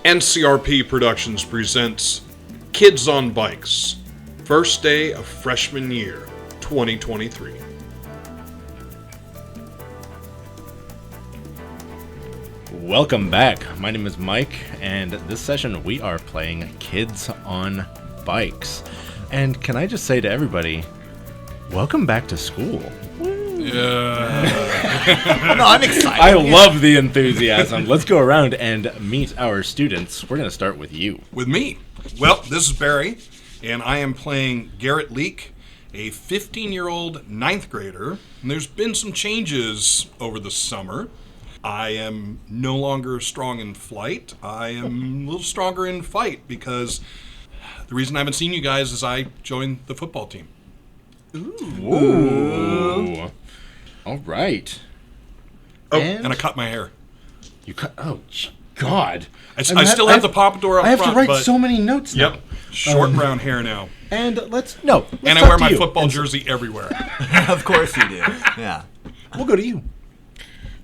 NCRP Productions presents Kids on Bikes, first day of freshman year, 2023. Welcome back. My name is Mike, and this session we are playing Kids on Bikes. And can I just say to everybody, welcome back to school. Yeah. No, I'm excited. I love the enthusiasm. Let's go around and meet our students. We're going to start with you. With me. Well, this is Barry, and I am playing Garrett Leak, a 15-year-old ninth grader. And there's been some changes over the summer. I am no longer strong in flight. I am a little stronger in fight because the reason I haven't seen you guys is I joined the football team. Ooh. All right. Oh, and I cut my hair. You cut. Oh, God. I still have the pompadour up front. I have to write so many notes now. Yep. Short brown hair now. And let's and I wear my football jersey everywhere. Of course you do. Yeah. We'll go to you.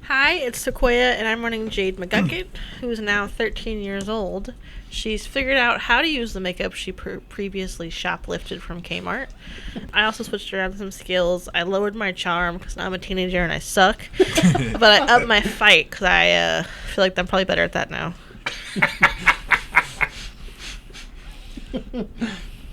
Hi, it's Sequoia, and I'm running Jade McGucket, who's now 13 years old. She's figured out how to use the makeup she previously shoplifted from Kmart. I also switched around some skills. I lowered my charm because now I'm a teenager and I suck. But I upped my fight because I feel like I'm probably better at that now.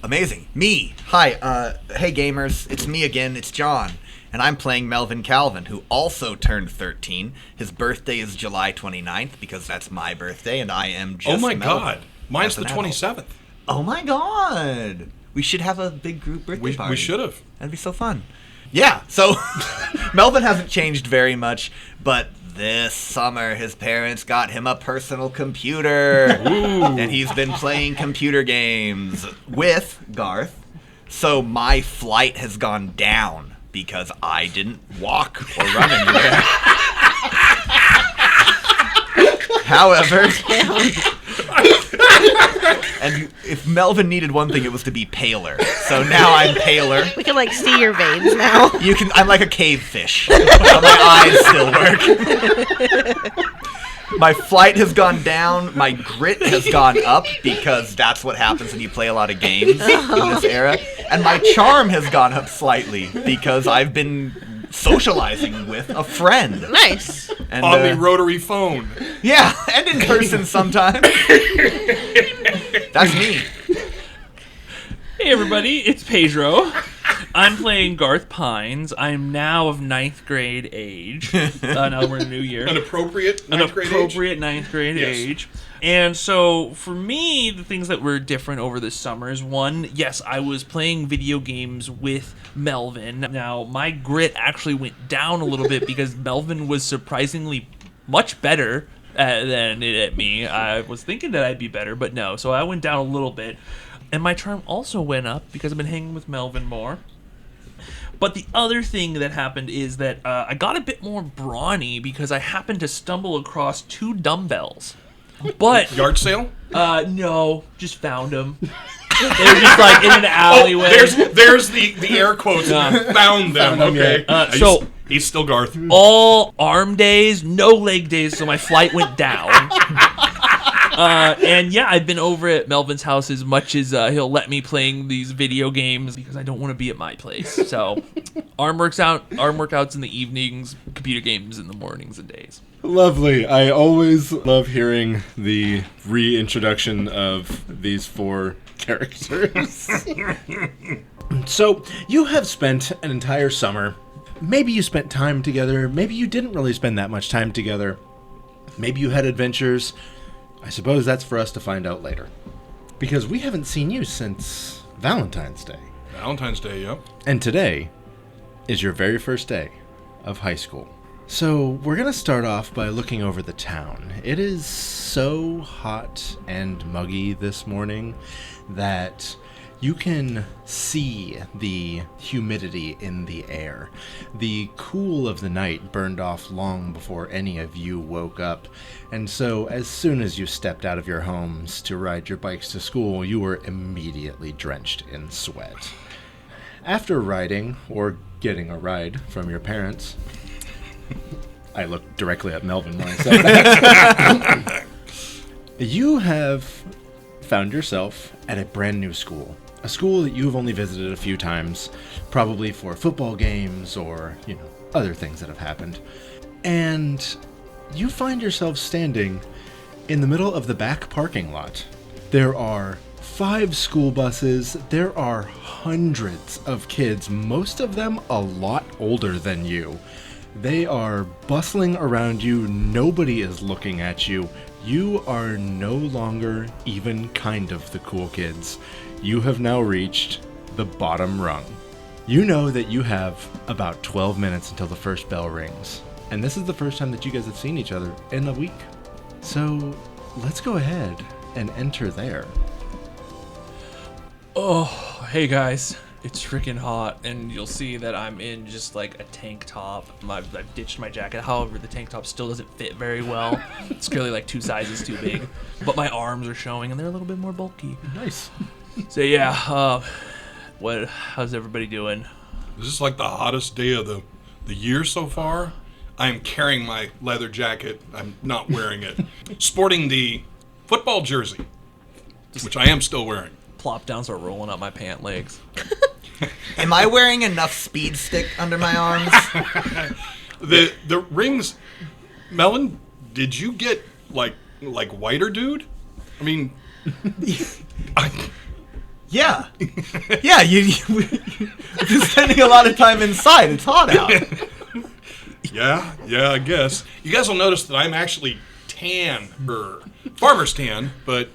Amazing. Me. Hi. Hey, gamers. It's me again. It's John. And I'm playing Melvin Calvin, who also turned 13. His birthday is July 29th, because that's my birthday, and I am just Oh my Melvin. God. Mine's the 27th. Oh my God. We should have a big group birthday party. We should have. That'd be so fun. Yeah, so Melvin hasn't changed very much, but this summer his parents got him a personal computer. Ooh. And he's been playing computer games with Garth. So my flight has gone down because I didn't walk or run anywhere. However, and if Melvin needed one thing, it was to be paler. So now I'm paler. We can, see your veins now. I'm like a cave fish. But my eyes still work. My flight has gone down. My grit has gone up because that's what happens when you play a lot of games in this era. And my charm has gone up slightly because I've been socializing with a friend. Nice. And, on the rotary phone. Yeah, and in person sometimes. That's me. Hey everybody, it's Pedro. I'm playing Garth Pines. I'm now of ninth grade age. Now we're in a new year. An appropriate ninth grade age. And so, for me, the things that were different over the summer is, one, yes, I was playing video games with Melvin. Now, my grit actually went down a little bit because Melvin was surprisingly much better than at me. I was thinking that I'd be better, but no. So I went down a little bit. And my charm also went up because I've been hanging with Melvin more. But the other thing that happened is that I got a bit more brawny because I happened to stumble across 2 dumbbells. But yard sale? No, just found them. They were just in an alleyway. There's the air quotes. Found them. Okay. So he's still Garth. All arm days, no leg days, so my flight went down. And yeah, I've been over at Melvin's house as much as he'll let me playing these video games because I don't want to be at my place. So arm workouts in the evenings, computer games in the mornings and days. Lovely. I always love hearing the reintroduction of these 4 characters. So, you have spent an entire summer. Maybe you spent time together. Maybe you didn't really spend that much time together. Maybe you had adventures. I suppose that's for us to find out later. Because we haven't seen you since Valentine's Day. Valentine's Day, yep. And today is your very first day of high school. So we're going to start off by looking over the town. It is so hot and muggy this morning that you can see the humidity in the air. The cool of the night burned off long before any of you woke up. And so as soon as you stepped out of your homes to ride your bikes to school, you were immediately drenched in sweat. After riding, or getting a ride from your parents, I looked directly at Melvin when I said that. You have found yourself at a brand new school. A school that you've only visited a few times, probably for football games or, other things that have happened. And you find yourself standing in the middle of the back parking lot. There are 5 school buses. There are hundreds of kids, most of them a lot older than you. They are bustling around you. Nobody is looking at you. You are no longer even kind of the cool kids. You have now reached the bottom rung. You know that you have about 12 minutes until the first bell rings. And this is the first time that you guys have seen each other in a week. So let's go ahead and enter there. Oh, hey guys. It's freaking hot, and you'll see that I'm in just like a tank top. I've ditched my jacket. However, the tank top still doesn't fit very well. It's clearly like 2 sizes too big. But my arms are showing, and they're a little bit more bulky. Nice. So yeah, how's everybody doing? This is like the hottest day of the year so far. I am carrying my leather jacket. I'm not wearing it. Sporting the football jersey, which I am still wearing. Plop down, start rolling up my pant legs. Am I wearing enough speed stick under my arms? The rings, Melvin, did you get like whiter, dude? I mean, Yeah. Yeah, you're spending a lot of time inside. It's hot out. yeah, I guess. You guys will notice that I'm actually tan, or farmer's tan, but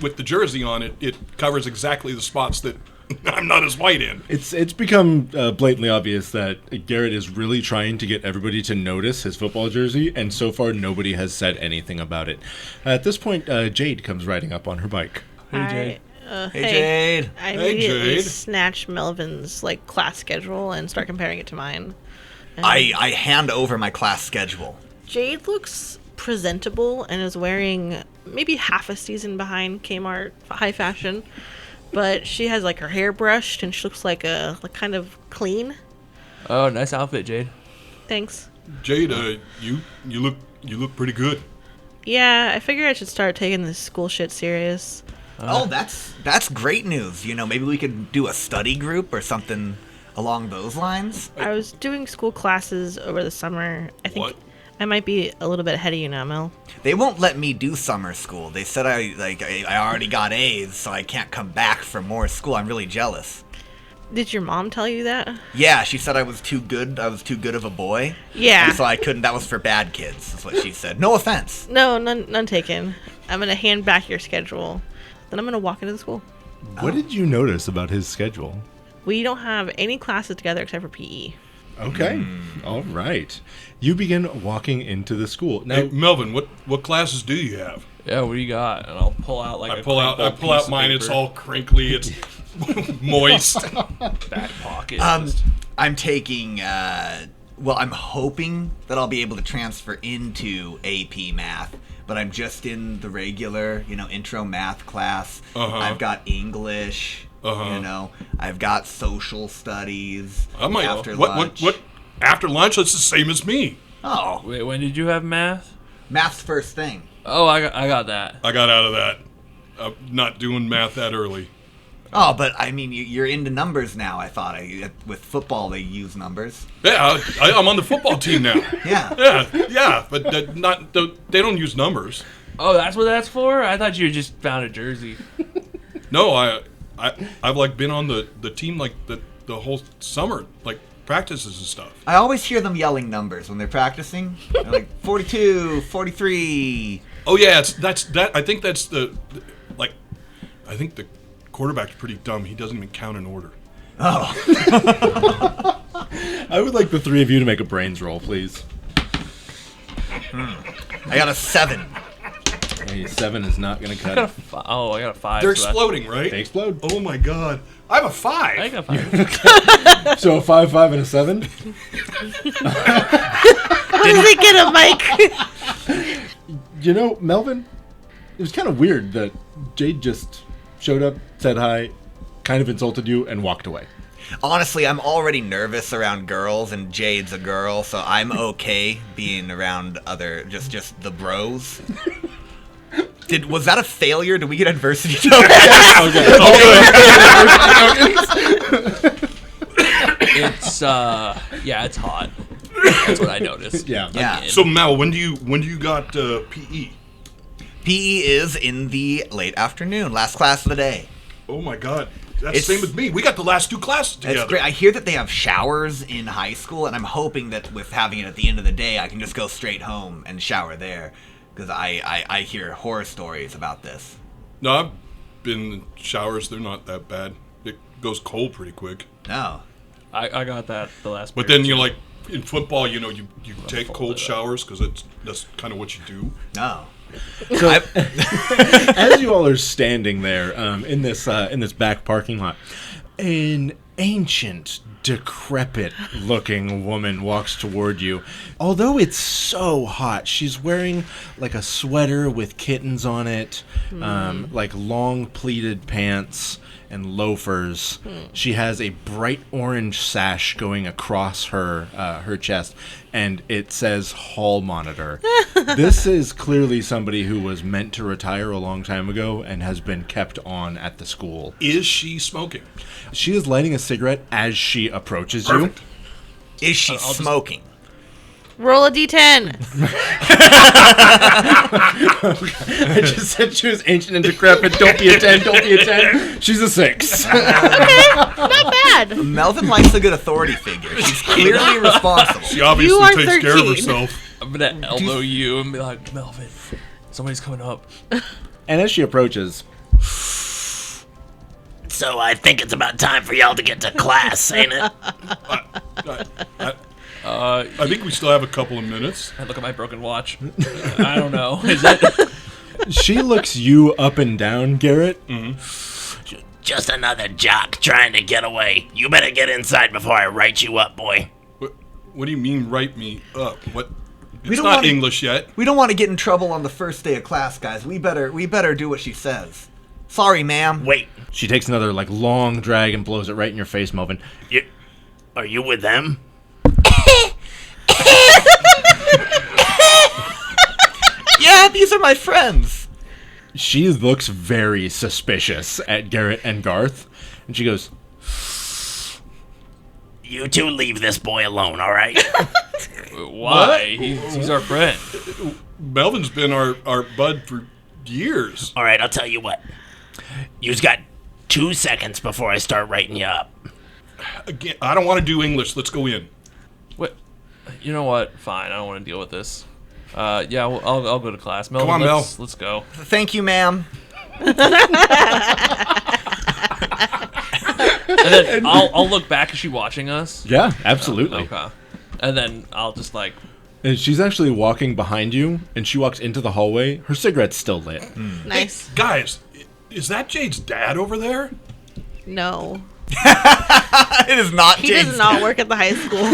with the jersey on it, it covers exactly the spots that I'm not as white in. It's become blatantly obvious that Garrett is really trying to get everybody to notice his football jersey, and so far nobody has said anything about it. At this point, Jade comes riding up on her bike. Hey, Jade. Hey, Jade. I Hey, immediately Jade. snatch Melvin's class schedule and start comparing it to mine. And I hand over my class schedule. Jade looks presentable and is wearing maybe half a season behind Kmart high fashion, but she has her hair brushed and she looks like kind of clean. Oh, nice outfit, Jade. Thanks. Jade, you look pretty good. Yeah, I figure I should start taking this school shit serious. Oh, that's great news. Maybe we could do a study group or something along those lines. I was doing school classes over the summer. I think What? I might be a little bit ahead of you now, Mel. They won't let me do summer school. They said I already got A's, so I can't come back for more school. I'm really jealous. Did your mom tell you that? Yeah, she said I was too good. I was too good of a boy. Yeah. And so I couldn't. That was for bad kids. That's what she said. No offense. No, none taken. I'm going to hand back your schedule. Then I'm going to walk into the school. What did you notice about his schedule? We don't have any classes together except for PE. Okay. All right. You begin walking into the school. Now, Hey, Melvin, what classes do you have? Yeah, what do you got? And I'll pull out I pull out mine. It's all crinkly. It's moist. back pocket. I'm taking. I'm hoping that I'll be able to transfer into AP Math, but I'm just in the regular, intro math class. I've got English. I've got social studies. I might. After What lunch. after lunch? That's the same as me. Oh, Wait, when did you have math? math's first thing. Oh, I got that. I got out of that. I'm not doing math that early. Oh, but I mean, you're into numbers now. I thought with football they use numbers. Yeah, I'm on the football team now. Yeah. Yeah, but they don't use numbers. Oh, that's what that's for? I thought you just found a jersey. No, I've been on the team the whole summer, practices and stuff. I always hear them yelling numbers when they're practicing. They're like 42, 43. Oh yeah, I think that's I think the quarterback's pretty dumb. He doesn't even count in order. Oh. I would like the three of you to make a brains roll, please. I got a 7. Hey, 7 is not going to cut I it. got a 5. They're so that's- exploding, right? They explode. Oh my god, I have a 5. I got 5. So a 5, 5, and a 7? What did they get him, Mike? Melvin, it was kind of weird that Jade just showed up, said hi, kind of insulted you, and walked away. Honestly, I'm already nervous around girls, and Jade's a girl, so I'm okay being around just the bros. Was that a failure? Did we get adversity tokens? It's it's hot. That's what I noticed. Yeah. Yeah. Again. So Mel, when do you got PE? PE is in the late afternoon, last class of the day. Oh my God, that's It's- the same with me. We got the last 2 classes together. It's great. I hear that they have showers in high school, and I'm hoping that with having it at the end of the day, I can just go straight home and shower there. Because I hear horror stories about this. No, I've been in showers. They're not that bad. It goes cold pretty quick. No. I got that the last. But period, then you too. like in football, you take fold cold it up. showers because that's kind of what you do. No. So, as you all are standing there in this back parking lot, an ancient, decrepit-looking woman walks toward you. Although it's so hot, she's wearing like a sweater with kittens on it, like long pleated pants and loafers. She has a bright orange sash going across her chest, and it says hall monitor. This is clearly somebody who was meant to retire a long time ago and has been kept on at the school. Is she smoking? She is lighting a cigarette as she approaches Perfect. Is she just- smoking? Roll a d10. I just said she was ancient and decrepit. Don't be a 10, don't be a 10. She's a 6. Not bad. Melvin likes a good authority figure. She's clearly responsible. She obviously You are takes care of 13. herself. I'm gonna elbow you and be like, Melvin, somebody's coming up. And as she approaches, So I think it's about time for y'all to get to class, ain't it? I think we still have a couple of minutes. I look at my broken watch. I don't know. Is that? she looks you up and down, Garrett. Just another jock trying to get away. You better get inside before I write you up, boy. What do you mean write me up? What? It's don't not wanna- English yet. We don't want to get in trouble on the first day of class, guys. We better do what she says. Sorry, ma'am. Wait, She takes another like long drag and blows it right in your face, Melvin. are you with them? Yeah, these are my friends. She looks very suspicious at Garrett and Garth, and she goes, You two leave this boy alone, all right? Why? He's our friend. Melvin's been our bud for years. All right, I'll tell you what. You've got 2 seconds before I start writing you up. Again, I don't want to do English. Let's go in. What? You know what? Fine. I don't want to deal with this. Yeah, well, I'll go to class. Melvin, on, Mel. let's go. Thank you, ma'am. And then I'll look back. Is she watching us? "Yeah, absolutely." Okay. And then I'll just like. And she's actually walking behind you, and she walks into the hallway. Her cigarette's still lit. Nice. Guys, is that Jade's dad over there? No. It is not He James. does not work at the high school.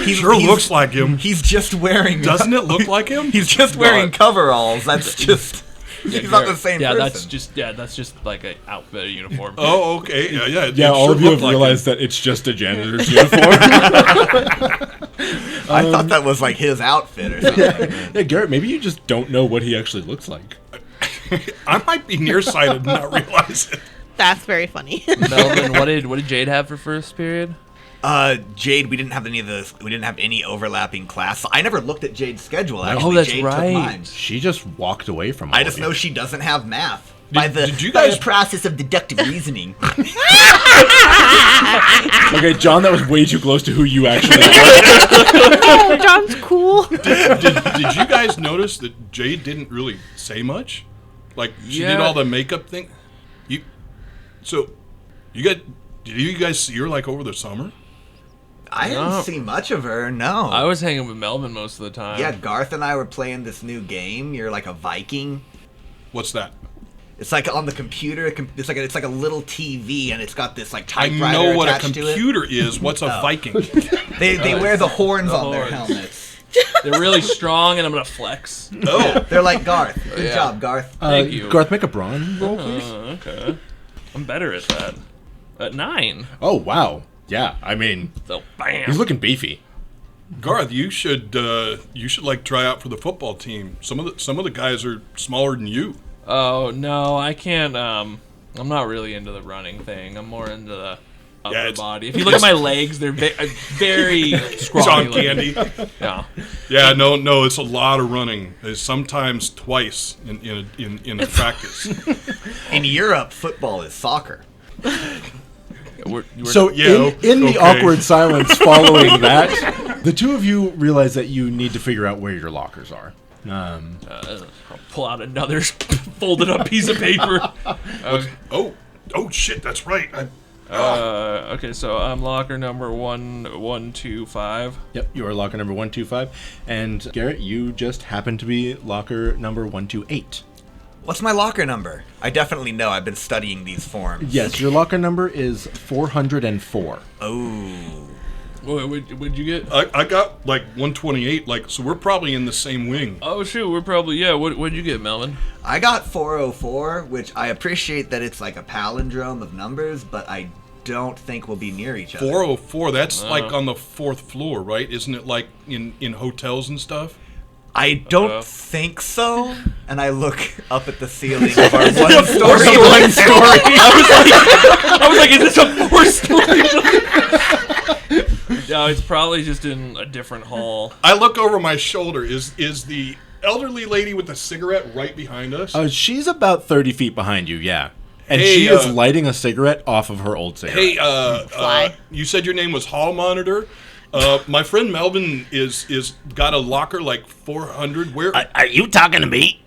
He Sure looks like him. He's just wearing. Doesn't it look like him? He's just wearing coveralls. That's just. He's not the same yeah, person. that's just like an outfit, a uniform. Oh, okay. Yeah. It Yeah, all sure of you looked have like realized that it's just a janitor's uniform. I thought that was like his outfit or something. Yeah, Garrett, maybe you just don't know what he actually looks like. him. I might be nearsighted and not realize it. That's very funny. Melvin, what did Jade have for first period? Jade, we didn't have any overlapping class. I never looked at Jade's schedule. Actually, that's Jade right. took mine. She just walked away from all I of just you. know she doesn't have math. Did you guys- process of deductive reasoning. Okay, John, that was way too close to who you actually were. Oh, John's cool. Did you guys notice that Jade didn't really say much? Like she did Yeah. all the makeup thing. Did you guys see her like over the summer? I didn't No. see much of her. No. I was hanging with Melvin most of the time. Yeah, Garth and I were playing this new game. You're like a Viking. What's that? It's like on the computer. It's like a little TV, and it's got this like I typewriter know what a attached to it. computer is. What's a Viking? They wear the horns on their horns. helmets. They're really strong, and I'm gonna flex. Oh, They're like Garth. Good Yeah. job, Garth. Thank you. Garth, make a brawn roll, please. Okay. I'm better at that. At 9. Oh, wow. Yeah, I mean, So bam. he's looking beefy. Garth, you should like try out for the football team. Some of the guys are smaller than you. Oh no, I can't. I'm not really into the running thing. I'm more into the upper body. If you look at my legs, they're very scrawny. John Candy. Yeah. Yeah, no, it's a lot of running. It's sometimes twice in a practice. In Europe, football is soccer. So in the awkward silence following that, the two of you realize that you need to figure out where your lockers are. I'll pull out another folded up piece of paper. Oh shit, that's right. Okay, so I'm locker number 125. Yep, you are locker number 125. And Garrett, you just happen to be locker number 128. What's my locker number? I definitely know. I've been studying these forms. Yes, your locker number is 404. Oh. What'd you get? I got like 128. So we're probably in the same wing. Oh shoot, we're probably What'd you get, Melvin? I got 404, which I appreciate that it's like a palindrome of numbers, but I don't think we'll be near each other. 404. That's like on the 4th floor, right? Isn't it like in hotels and stuff? I don't think so. And I look up at the ceiling of our one-story. I was like, is this a 4-story? No, it's probably just in a different hall. I look over my shoulder. Is the elderly lady with the cigarette right behind us? She's about 30 feet behind you, yeah. And Hey, she is lighting a cigarette off of her old cigarette. Hey, you said your name was Hall Monitor. My friend Melvin is got a locker like 400. Where? Are you talking to me?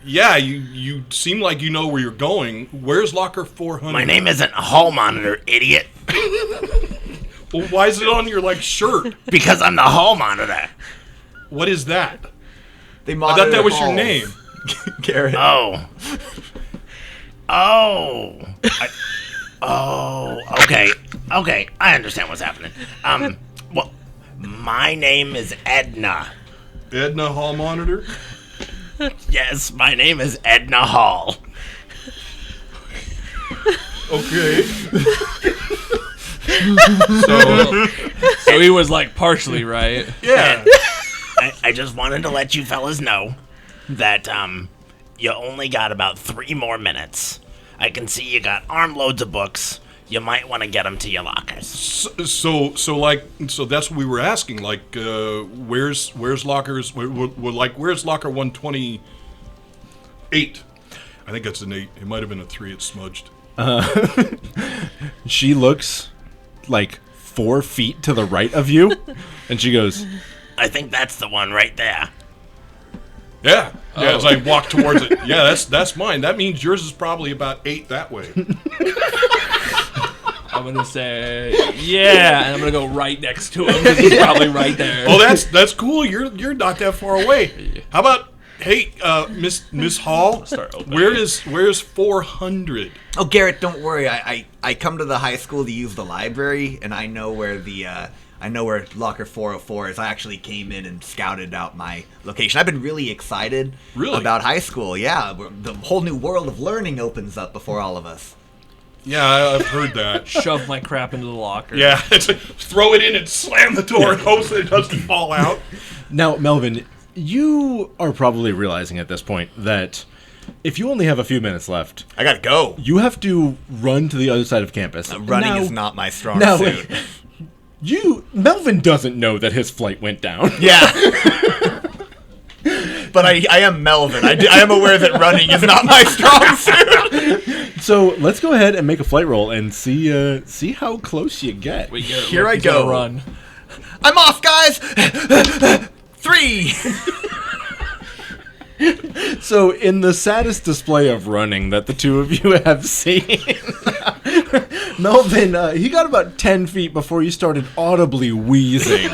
Yeah, you seem like you know where you're going. Where's locker 400? My name isn't Hall Monitor, idiot. Well, why is it on your shirt? Because I'm the Hall Monitor. What is that? They I thought that was your halls. name. Garrett. Okay, I understand what's happening. Well, my name is Edna. Edna Hall Monitor? Yes, my name is Edna Hall. Okay. So he was like partially right. Yeah. I just wanted to let you fellas know that you only got about 3 more minutes. I can see you got armloads of books. You might want to get them to your lockers. So that's what we were asking. Where's lockers? Where's locker 128? I think that's an 8. It might have been a 3. It's smudged. She looks like 4 feet to the right of you, and she goes, I think that's the one right there. Yeah. As I walk towards it. Yeah, that's mine. That means yours is probably about 8 that way. I'm gonna say yeah, and I'm gonna go right next to him because he's probably right there. Oh, that's cool. You're not that far away. How about Miss Hall? Start opening. Where's 400? Oh, Garrett, don't worry. I come to the high school to use the library, and I know where locker 404 is. I actually came in and scouted out my location. I've been really excited about high school. Yeah, the whole new world of learning opens up before all of us. Yeah, I've heard that. Shove my crap into the locker. Yeah, it's like throw it in and slam the door and hope that it doesn't fall out. Now, Melvin, you are probably realizing at this point that if you only have a few minutes left, I gotta go. you have to run to the other side of campus. Running Now- is not my strong Now, suit. Melvin doesn't know that his flight went down. Yeah. But I am Melvin. I am aware that running is not my strong suit. So let's go ahead and make a flight roll and see how close you get. Wait, Garrett, Here look, I he's gonna go. Run. I'm off, guys. 3. So in the saddest display of running that the two of you have seen, Melvin, he got about 10 feet before you started audibly wheezing.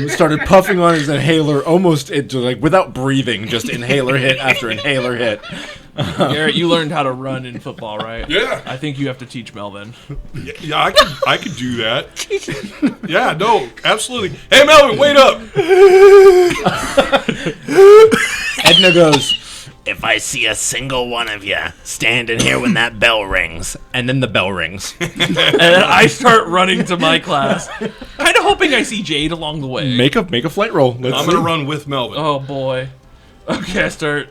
Started puffing on his inhaler almost without breathing, just inhaler hit after inhaler hit. Garrett, you learned how to run in football, right? Yeah. I think you have to teach Melvin. Yeah, I could do that. Yeah, no, absolutely. Hey, Melvin, wait up. Edna goes, If if I see a single one of you standing here when that bell rings. And then the bell rings. And I start running to my class, kind of hoping I see Jade along the way. Make a flight roll. Let's I'm see. going to run with Melvin. Oh boy. Okay, I start.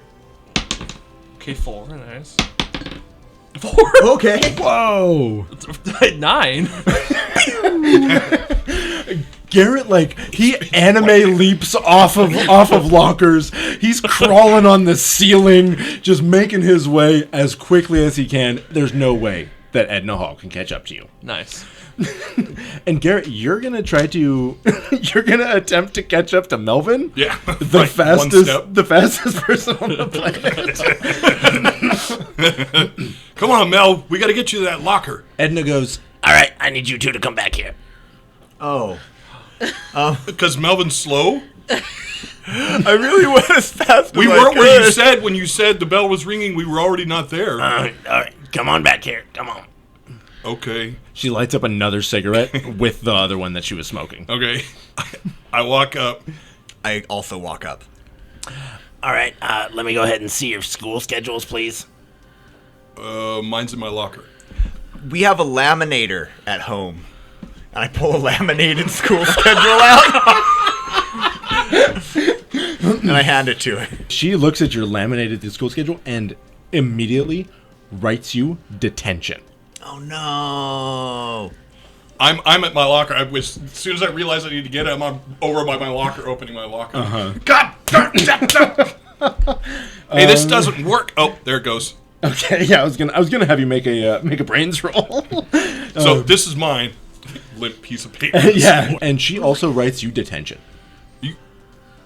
Okay, 4. Nice. 4. Okay. Whoa. 9. Garrett, like, he anime leaps off of lockers. He's crawling on the ceiling, just making his way as quickly as he can. There's no way that Edna Hall can catch up to you. Nice. And Garrett, you're gonna attempt to catch up to Melvin. Yeah. The Right, one step. fastest person on the planet. Come on, Mel. We got to get you to that locker. Edna goes, All right, I need you two to come back here. Oh. Because Melvin's slow. I really went as fast We as I weren't where you could. said when you said the bell was ringing. We were already not there. All right, come on back here. Come on. Okay. she lights up another cigarette with the other one that she was smoking. Okay. I walk up. I also walk up. All right, let me go ahead and see your school schedules, please. Mine's in my locker. We have a laminator at home. And I pull a laminated school schedule out. And I hand it to her. She looks at your laminated school schedule and immediately writes you detention. Oh no. I'm at my locker. As soon as I realize I need to get it, I'm over by my locker, opening my locker. God darn it! Hey, this doesn't work. Oh, there it goes. Okay, yeah, I was gonna have you make a brains roll. So this is mine. Limp piece of paper. Yeah, and she also writes you detention.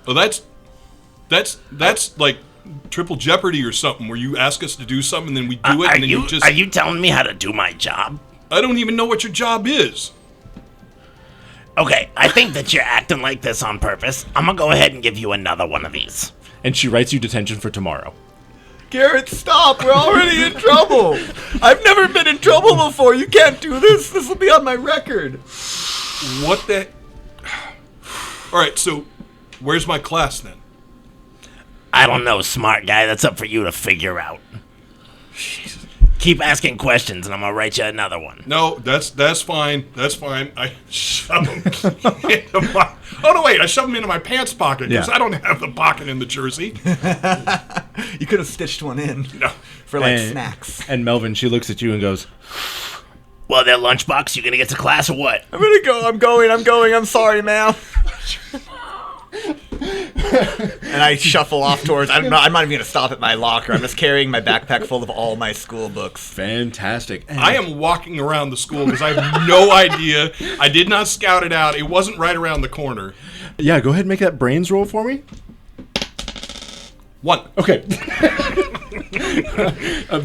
Oh, that's like Triple Jeopardy or something, where you ask us to do something and then we do it, and then you just. Are you telling me how to do my job? I don't even know what your job is. Okay, I think that you're acting like this on purpose. I'm gonna go ahead and give you another one of these. And she writes you detention for tomorrow. Garrett, stop. We're already in trouble. I've never been in trouble before. You can't do this. This will be on my record. What the? All right, so where's my class then? I don't know, smart guy. That's up for you to figure out. Keep asking questions, and I'm gonna write you another one. No, that's fine. That's fine. I shove them into my. Oh no, wait! I shove them into my pants pocket because Yeah. I don't have the pocket in the jersey. You could have stitched one in No. for like And- snacks. And Melvin, she looks at you and goes, Well, that lunchbox, you gonna get to class or what? I'm gonna go. I'm going. I'm sorry, ma'am. And I shuffle off towards. I'm not even gonna stop at my locker. I'm just carrying my backpack full of all my school books. fantastic. And I am walking around the school because I have no idea. I did not scout it out. It wasn't right around the corner. Yeah, go ahead and make that brains roll for me. 1. Okay.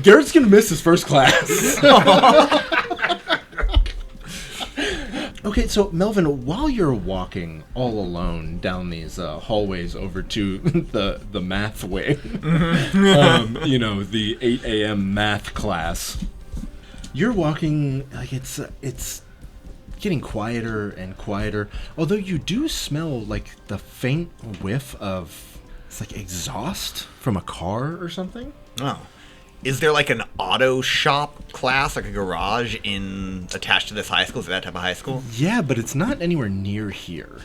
Garrett's gonna miss his first class. Okay, so Melvin, while you're walking all alone down these hallways over to the math wing, the 8 a.m. math class, you're walking like it's getting quieter and quieter. Although you do smell like the faint whiff of it's like exhaust from a car or something. Oh. Is there like an auto shop class, like a garage attached to this high school? Is it that type of high school? Yeah, but it's not anywhere near here.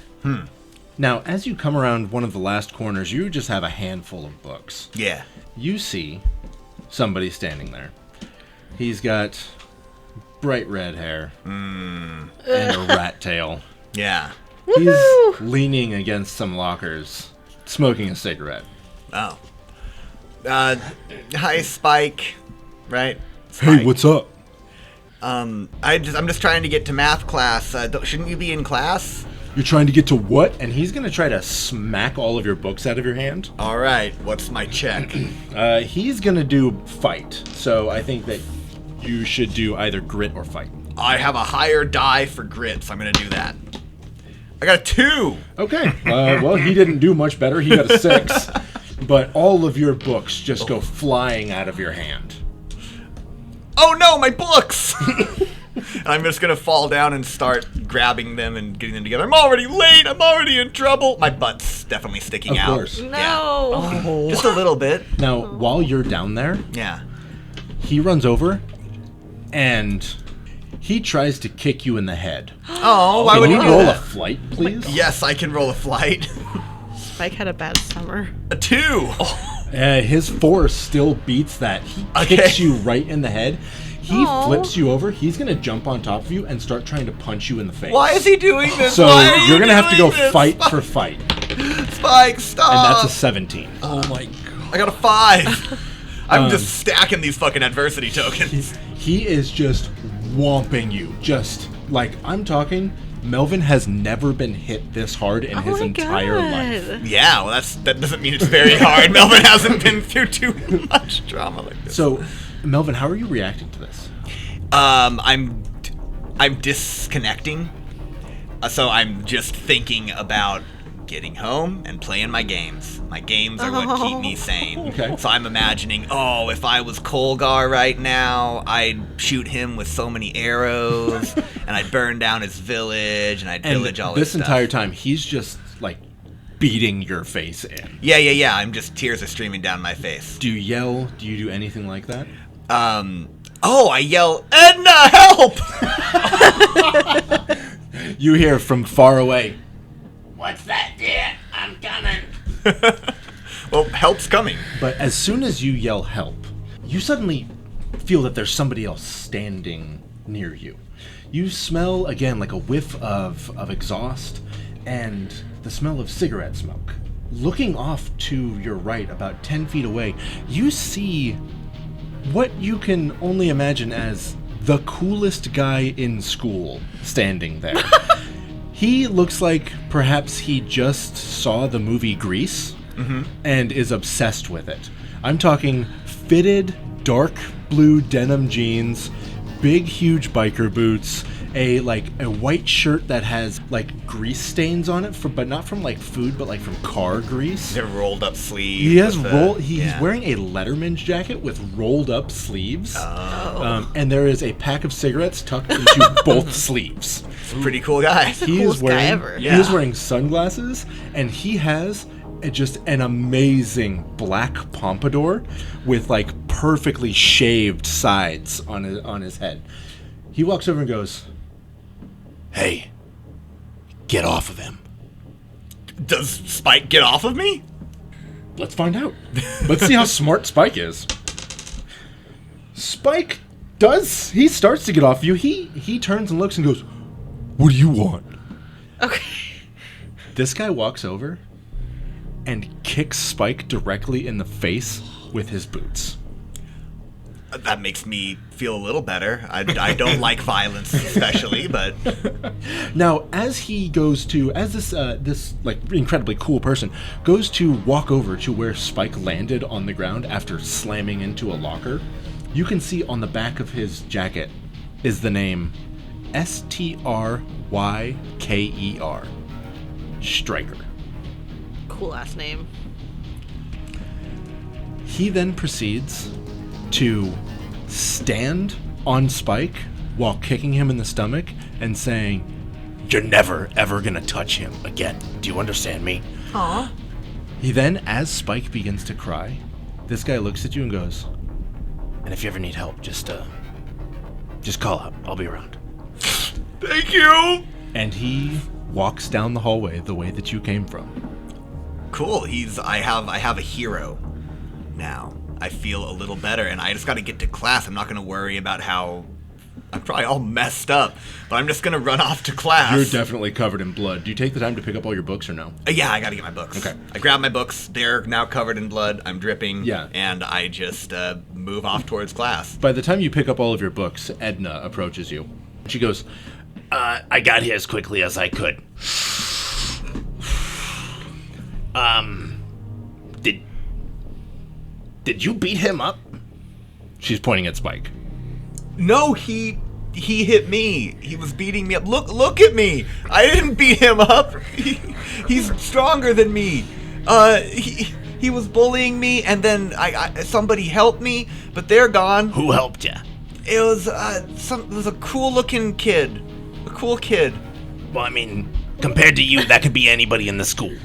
Now, as you come around one of the last corners, you just have a handful of books. Yeah. You see somebody standing there. He's got bright red hair and a rat tail. Yeah. He's leaning against some lockers, smoking a cigarette. Oh. Hi, Spike. Right? Spike. Hey, what's up? I'm just trying to get to math class. Shouldn't you be in class? You're trying to get to what? And he's going to try to smack all of your books out of your hand. All right. What's my check? He's going to do fight. So I think that you should do either grit or fight. I have a higher die for grit, so I'm gonna do that. I got a 2. Okay. Well, he didn't do much better. He got a 6. But all of your books just go flying out of your hand. Oh no, my books! And I'm just going to fall down and start grabbing them and getting them together. I'm already late. I'm already in trouble. My butt's definitely sticking out. Of course. No. Just a little bit. Now, while you're down there, Yeah. he runs over and he tries to kick you in the head. Oh, why Can would you you roll do a that? flight, please? Yes, I can roll a flight. Spike had a bad summer. A 2. His force still beats that. He Okay. kicks you right in the head. He Aw. flips you over. He's going to jump on top of you and start trying to punch you in the face. Why is he doing this? So Why are you're going to have to go doing this? fight for fight. Spike, stop. And that's a 17. Oh my god. I got a 5. I'm just stacking these fucking adversity tokens. He is just whomping you. Just like I'm talking, Melvin has never been hit this hard in his entire life. Yeah, well, that doesn't mean it's very hard. Melvin hasn't been through too much drama like this. So, Melvin, how are you reacting to this? I'm disconnecting. So I'm just thinking about getting home and playing my games. My games are what keep me sane. Okay. So I'm imagining, if I was Colgar right now, I'd shoot him with so many arrows, and I'd burn down his village, and I'd pillage all his this stuff. entire time, he's just like beating your face in. Yeah. I'm just, tears are streaming down my face. Do you yell? Do you do anything like that? I yell, Edna, help! You hear from far away. What's that, dear? I'm coming. Well, help's coming. But as soon as you yell help, you suddenly feel that there's somebody else standing near you. You smell, again, like a whiff of exhaust and the smell of cigarette smoke. Looking off to your right, about 10 feet away, you see what you can only imagine as the coolest guy in school standing there. He looks like perhaps he just saw the movie Grease and is obsessed with it. I'm talking fitted, dark blue denim jeans, big, huge biker boots, a white shirt that has like grease stains on it, but not from like food, but like from car grease. They're rolled up sleeves. He has with He's wearing a Letterman's jacket with rolled up sleeves, and there is a pack of cigarettes tucked into both sleeves. Pretty cool guy. He coolest is wearing guy ever. he is wearing sunglasses, and he has just an amazing black pompadour with like perfectly shaved sides on his head. He walks over and goes, "Hey, get off of him." Does Spike get off of me? Let's find out. Let's see how smart Spike is. Spike he starts to get off you. He turns and looks and goes, "What do you want?" Okay. This guy walks over and kicks Spike directly in the face with his boots. That makes me feel a little better. I don't like violence especially, but Now, as this like incredibly cool person goes to walk over to where Spike landed on the ground after slamming into a locker, you can see on the back of his jacket is the name Stryker. Stryker. Cool ass name. He then proceeds to stand on Spike while kicking him in the stomach and saying, "You're never, ever gonna touch him again. Do you understand me?" Aw. He then, as Spike begins to cry, this guy looks at you and goes, "And if you ever need help, just call out. I'll be around." thank you. And he walks down the hallway the way that you came from. Cool. I have a hero now. I feel a little better, and I just got to get to class. I'm not going to worry about how I'm probably all messed up, but I'm just going to run off to class. You're definitely covered in blood. Do you take the time to pick up all your books or no? Yeah, I got to get my books. Okay. I grab my books. They're now covered in blood. I'm dripping. Yeah. And I just move off towards class. By the time you pick up all of your books, Edna approaches you. She goes, I got here as quickly as I could. Did you beat him up? she's pointing at Spike. No, he hit me. He was beating me up. Look at me. I didn't beat him up. He's stronger than me. He was bullying me, and then somebody helped me, but they're gone. Who helped you? It was a cool-looking kid. A cool kid. Well, I mean, compared to you, that could be anybody in the school.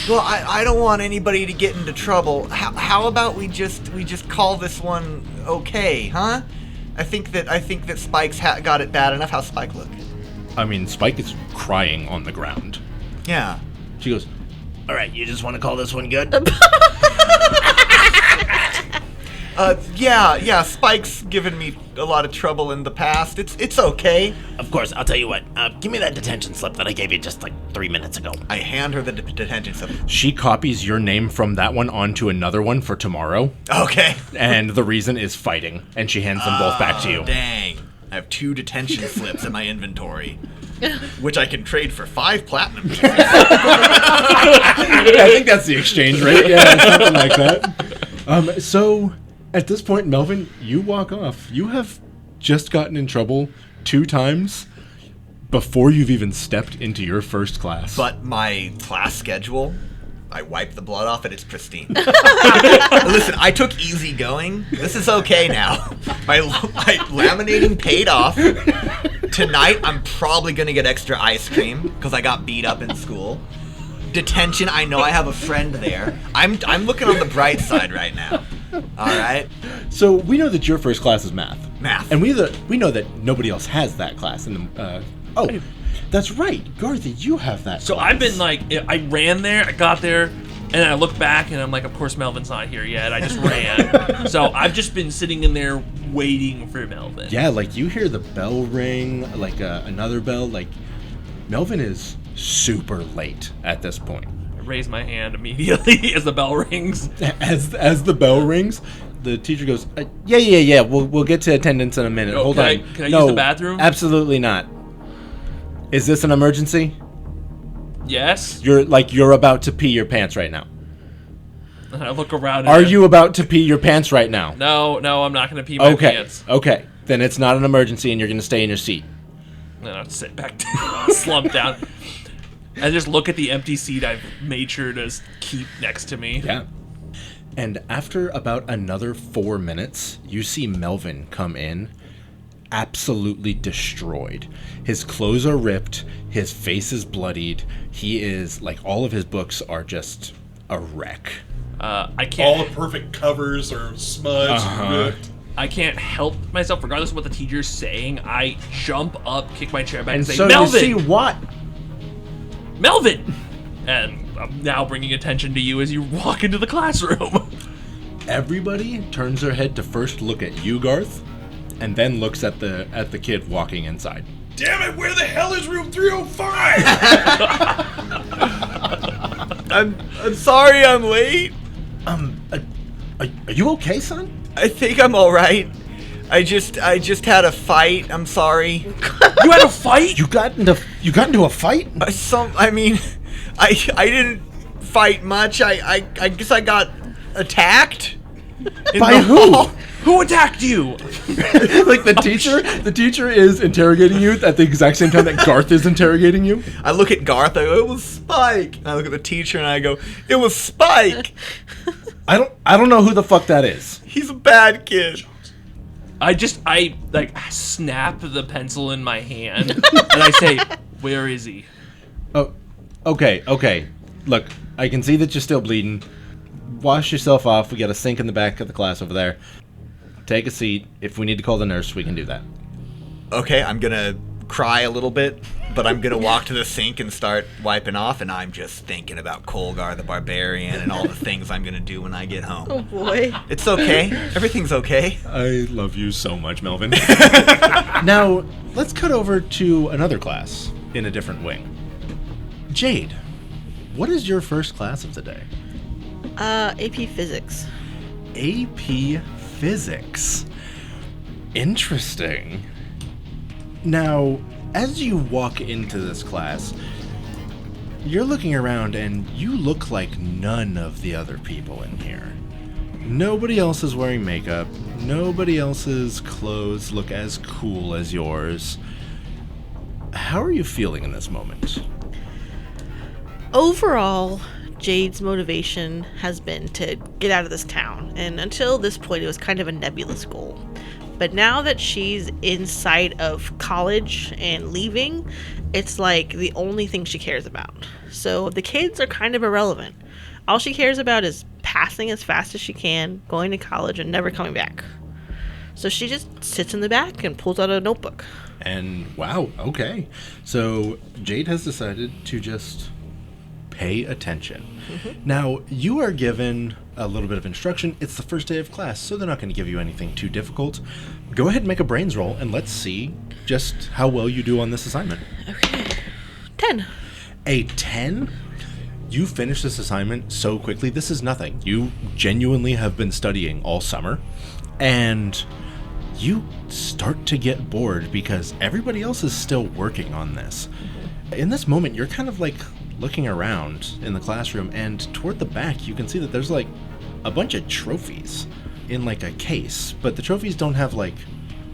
Well, I don't want anybody to get into trouble. How about we just call this one okay, huh? I think that Spike's got it bad enough. How's Spike look? I mean, Spike is crying on the ground. Yeah. She goes, All right, you just want to call this one good? Yeah, Spike's given me a lot of trouble in the past. It's okay. Of course, I'll tell you what. Give me that detention slip that I gave you just like 3 minutes ago. I hand her the detention slip. she copies your name from that one onto another one for tomorrow. Okay. And the reason is fighting. And she hands them both back to you. Dang. I have 2 detention slips in my inventory, which I can trade for 5 platinum. Yeah, I think that's the exchange rate. Yeah, something like that. So at this point, Melvin, you walk off. You have just gotten in trouble 2 times before you've even stepped into your first class. But my class schedule, I wiped the blood off and it's pristine. Listen, I took easy going. This is okay now. My laminating paid off. Tonight, I'm probably going to get extra ice cream because I got beat up in school. Detention, I know I have a friend there. I'm looking on the bright side right now. All right? So we know that your first class is math. Math. And we know that nobody else has that class. In the, that's right. Garth, you have that So class. I've been like, I ran there, I got there, and then I look back and I'm like, of course Melvin's not here yet. I just ran. So I've just been sitting in there waiting for Melvin. Yeah, like you hear the bell ring, like another bell. Like Melvin is super late at this point. I raise my hand immediately as the bell rings. As the bell rings, the teacher goes, "Yeah. We'll get to attendance in a minute. Hold on. Can I use the bathroom? Absolutely not. Is this an emergency? Yes. You're about to pee your pants right now. And I look around. Are you about to pee your pants right now? No, I'm not going to pee my pants. Okay. Then it's not an emergency, and you're going to stay in your seat. And I'll sit back down, slump down, and just look at the empty seat I've made sure to keep next to me. Yeah. And after about another 4 minutes, you see Melvin come in, absolutely destroyed. His clothes are ripped, his face is bloodied, he is, like, all of his books are just a wreck. I can't. All the perfect covers are smudged and ripped. I can't help myself, regardless of what the teacher's saying. I jump up, kick my chair back, and say, so Melvin! you see what? Melvin! And I'm now bringing attention to you as you walk into the classroom. Everybody turns their head to first look at you, Garth, and then looks at the kid walking inside. Damn it, where the hell is room 305? I'm sorry I'm late. Are you okay, son? I think I'm all right. I just had a fight. I'm sorry. You had a fight? You got into a fight? I didn't fight much. I guess I got attacked. By who? Who attacked you? Like the teacher is interrogating you at the exact same time that Garth is interrogating you? I look at Garth, I go, it was Spike. And I look at the teacher and I go, it was Spike. I don't know who the fuck that is. He's a bad kid. I snap the pencil in my hand and I say, where is he? Oh, okay. Look, I can see that you're still bleeding. Wash yourself off. We got a sink in the back of the class over there. Take a seat. If we need to call the nurse, we can do that. Okay, I'm gonna cry a little bit, but I'm gonna walk to the sink and start wiping off, and I'm just thinking about Colgar the Barbarian and all the things I'm gonna do when I get home. Oh boy. It's okay. Everything's okay. I love you so much, Melvin. Now, let's cut over to another class in a different wing. Jade, what is your first class of the day? AP Physics. AP Physics. Interesting. Now, as you walk into this class, you're looking around and you look like none of the other people in here. Nobody else is wearing makeup. Nobody else's clothes look as cool as yours. How are you feeling in this moment? Overall, Jade's motivation has been to get out of this town, and until this point it was kind of a nebulous goal. But But now that she's inside of college and leaving, it's like the only thing she cares about. So the kids are kind of irrelevant. All she cares about is passing as fast as she can, going to college, and never coming back. So she just sits in the back and pulls out a notebook. And wow, okay. So Jade has decided to just pay attention. Now, you are given a little bit of instruction. It's the first day of class, so they're not going to give you anything too difficult. Go ahead and make a brains roll, and let's see just how well you do on this assignment. Okay. 10. A 10? You finish this assignment so quickly. This is nothing. You genuinely have been studying all summer, and you start to get bored because everybody else is still working on this. In this moment, you're kind of like looking around in the classroom, and toward the back, you can see that there's like a bunch of trophies in like a case, but the trophies don't have like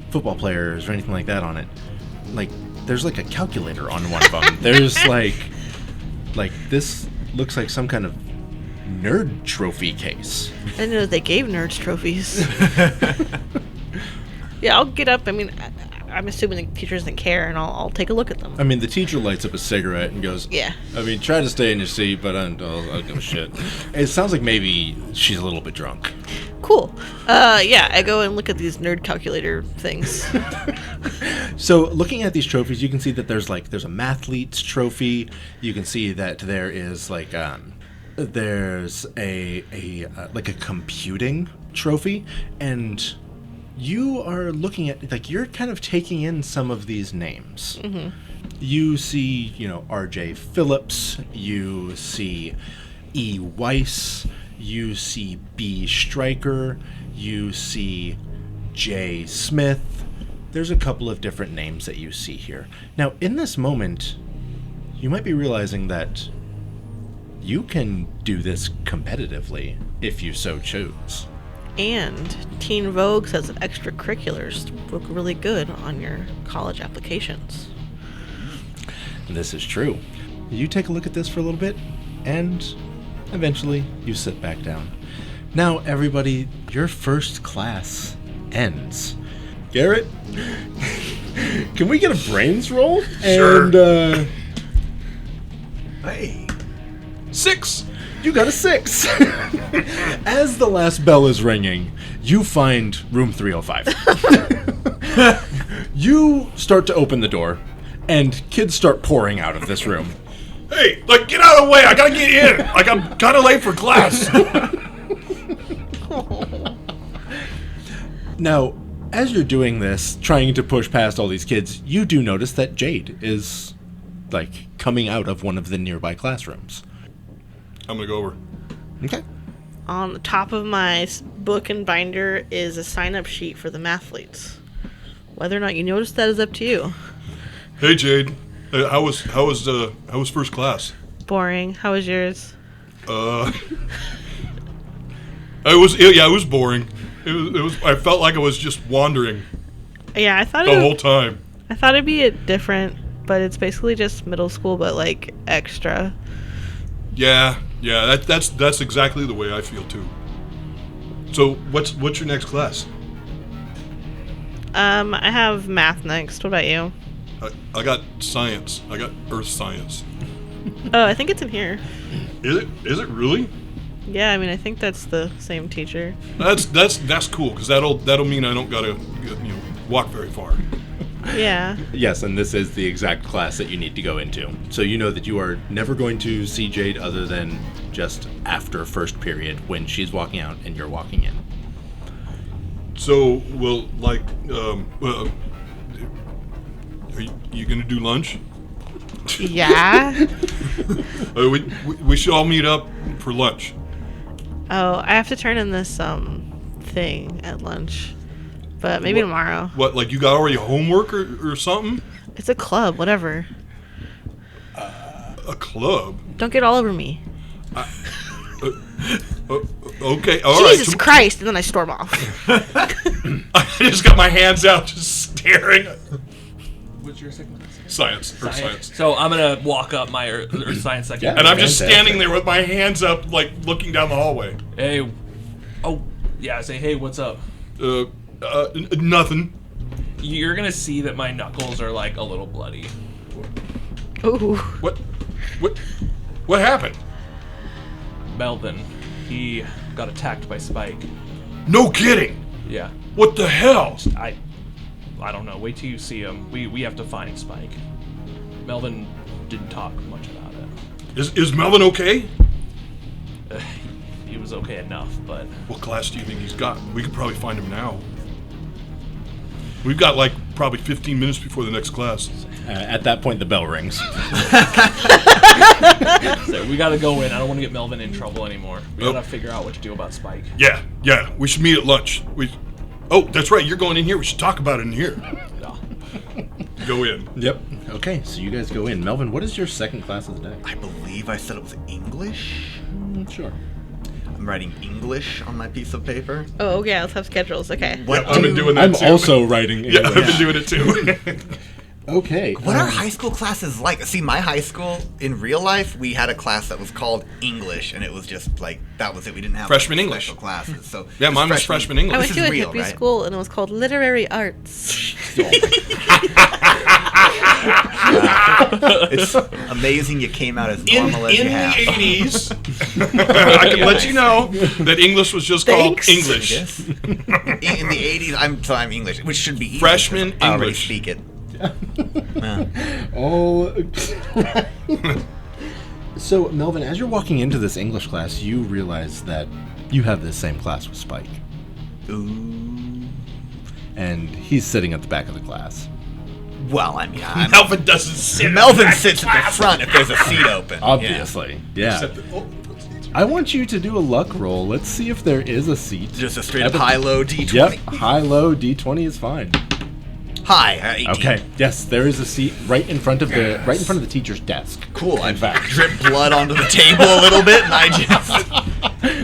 football players or anything like that on it. Like, there's like a calculator on one of them. There's like this looks like some kind of nerd trophy case. I didn't know they gave nerds trophies. Yeah, I'll get up. I mean, I'm assuming the teacher doesn't care, and I'll take a look at them. I mean, the teacher lights up a cigarette and goes, Yeah. I mean, try to stay in your seat, but I'll give a shit. It sounds like maybe she's a little bit drunk. Cool. Yeah, I go and look at these nerd calculator things. So, looking at these trophies, you can see that there's a mathletes trophy. You can see that there is there's a computing trophy, and you are looking at, you're kind of taking in some of these names. Mm-hmm. You see, R.J. Phillips, you see E. Weiss, you see B. Stryker, you see J. Smith. There's a couple of different names that you see here. Now, in this moment, you might be realizing that you can do this competitively if you so choose. And Teen Vogue says that extracurriculars look really good on your college applications. This is true. You take a look at this for a little bit, and eventually you sit back down. Now, everybody, your first class ends. Garrett, can we get a brains roll? Sure. And, Hey. 6. you got a 6. As the last bell is ringing, you find room 305. You start to open the door, and kids start pouring out of this room. Hey, get out of the way. I gotta get in. I'm kind of late for class. Now, as you're doing this, trying to push past all these kids, you do notice that Jade is, coming out of one of the nearby classrooms. I'm gonna go over. Okay. On the top of my book and binder is a sign-up sheet for the mathletes. Whether or not you notice that is up to you. Hey, Jade. How was first class? Boring. How was yours? It was boring. It was. I felt like I was just wandering Yeah, I thought the whole time. I thought it'd be different, but it's basically just middle school, but extra. Yeah. That's exactly the way I feel too. So what's your next class? I have math next. What about you? I got science. I got earth science. Oh, I think it's in here. Is it really? Yeah, I mean, I think that's the same teacher. That's cool because that'll mean I don't gotta walk very far. Yeah. Yes, and this is the exact class that you need to go into. So you know that you are never going to see Jade other than just after first period when she's walking out and you're walking in. So, are you gonna do lunch? Yeah. We should all meet up for lunch. Oh, I have to turn in this thing at lunch, but maybe tomorrow. What, you got already homework or something? It's a club, whatever. A club? Don't get all over me. Okay, all right. Jesus Christ! And then I storm off. I just got my hands out, just staring. What's your second one? Science. Science. So I'm gonna walk up my earth science section. Yeah. And I'm just Fantastic. standing there with my hands up, looking down the hallway. Hey. Oh, yeah. I say, hey, what's up? Nothing. You're gonna see that my knuckles are like a little bloody. Ooh. What happened? Melvin, he got attacked by Spike. No kidding. Yeah. What the hell? I don't know. Wait till you see him. We have to find Spike. Melvin didn't talk much about it. Is Melvin okay? He was okay enough, but What class do you think he's got? We could probably find him now. We've got like probably 15 minutes before the next class. At that point, the bell rings. so we gotta go in. I don't want to get Melvin in trouble anymore. We gotta figure out what to do about Spike. Yeah. We should meet at lunch. Oh, that's right. You're going in here. We should talk about it in here. Yeah. Go in. Yep. Okay, so you guys go in. Melvin, what is your second class of the day? I believe I said it was English. Sure. I'm writing English on my piece of paper. Oh, yeah, let's have schedules. Okay. What I've been doing that I'm too. also writing Yeah, English. I've been doing it too. Okay. What are high school classes like? See, my high school, in real life, we had a class that was called English, and it was just like, that was it. We didn't have Freshman like, English. special classes. So Yeah, it mine was freshman English. I went This to is a real, hippie right? school, and it was called Literary Arts. It's amazing you came out as normal as in you the have. 80s, I can let you know that English was just Thanks. called English. Yes. In the 80s, I'm English, which should be easy, Freshman 'cause I already English. speak it. Oh. So, Melvin, as you're walking into this English class, you realize that you have the same class with Spike. Ooh. And he's sitting at the back of the class. Well, I mean, I'm, Melvin doesn't sit. Melvin sits at the front if there's a seat open. Obviously. Yeah. I want you to do a luck roll. Let's see if there is a seat. Just a straight up high-low D20. Yep. High-low D20 is fine. High, 18. Okay. Yes, there is a seat right in front of the teacher's desk. Cool. I In fact. drip blood onto the table a little bit, and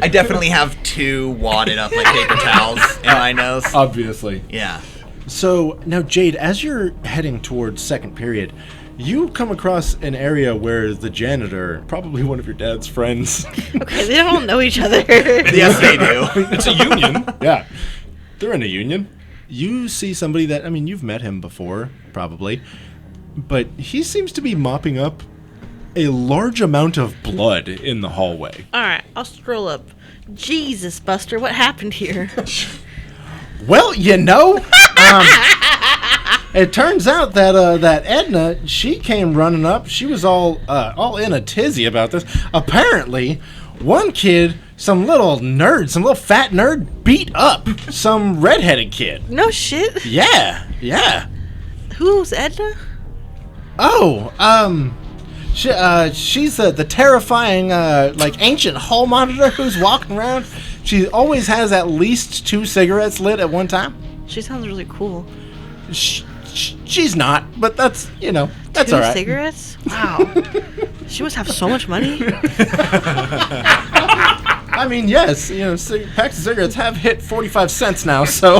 I definitely have 2 wadded up like paper towels in my nose. Obviously. Yeah. So now, Jade, as you're heading towards second period, you come across an area where the janitor, probably one of your dad's friends. Okay, they don't all know each other. Yes, they do. It's a union. Yeah, they're in a union. You see somebody that, I mean, you've met him before, probably, but he seems to be mopping up a large amount of blood in the hallway. All right, I'll scroll up. Jesus, Buster, what happened here? Well, it turns out that that Edna, she came running up. She was all in a tizzy about this. Apparently, one kid, some little fat nerd, beat up some redheaded kid. No shit. Yeah. Who's Edna? Oh, she's the terrifying, ancient hall monitor who's walking around. She always has at least 2 cigarettes lit at one time. She sounds really cool. She's not, but that's, that's 2 all right. cigarettes? Wow. She must have so much money. I mean, yes, packs of cigarettes have hit 45 cents now, so.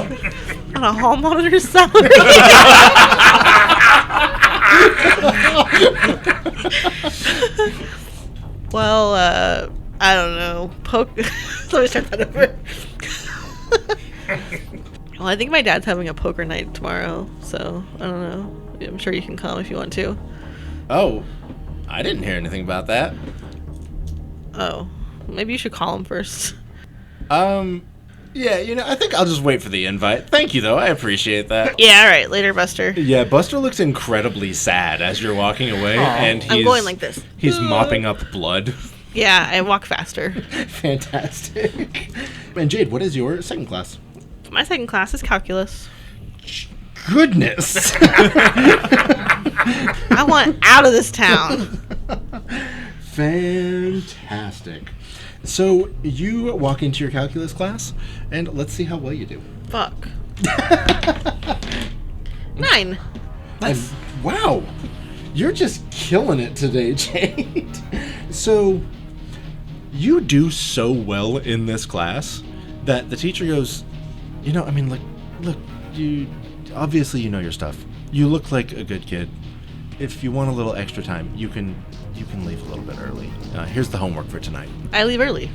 On a hall monitor salary. Well, I don't know. Let me start that over. Well, I think my dad's having a poker night tomorrow, so I don't know. I'm sure you can come if you want to. Oh, I didn't hear anything about that. Oh, maybe you should call him first. Yeah, I think I'll just wait for the invite. Thank you, though. I appreciate that. Yeah, all right. Later, Buster. Yeah, Buster looks incredibly sad as you're walking away, and I'm going like this. He's mopping up blood. Yeah, I walk faster. Fantastic. And Jade, what is your second class? My second class is calculus. Goodness. I want out of this town. Fantastic. So you walk into your calculus class, and let's see how well you do. Fuck. 9. And, wow, you're just killing it today, Jade. So you do so well in this class that the teacher goes, look, you obviously you know your stuff. You look like a good kid. If you want a little extra time, you can leave a little bit early. Here's the homework for tonight. I leave early.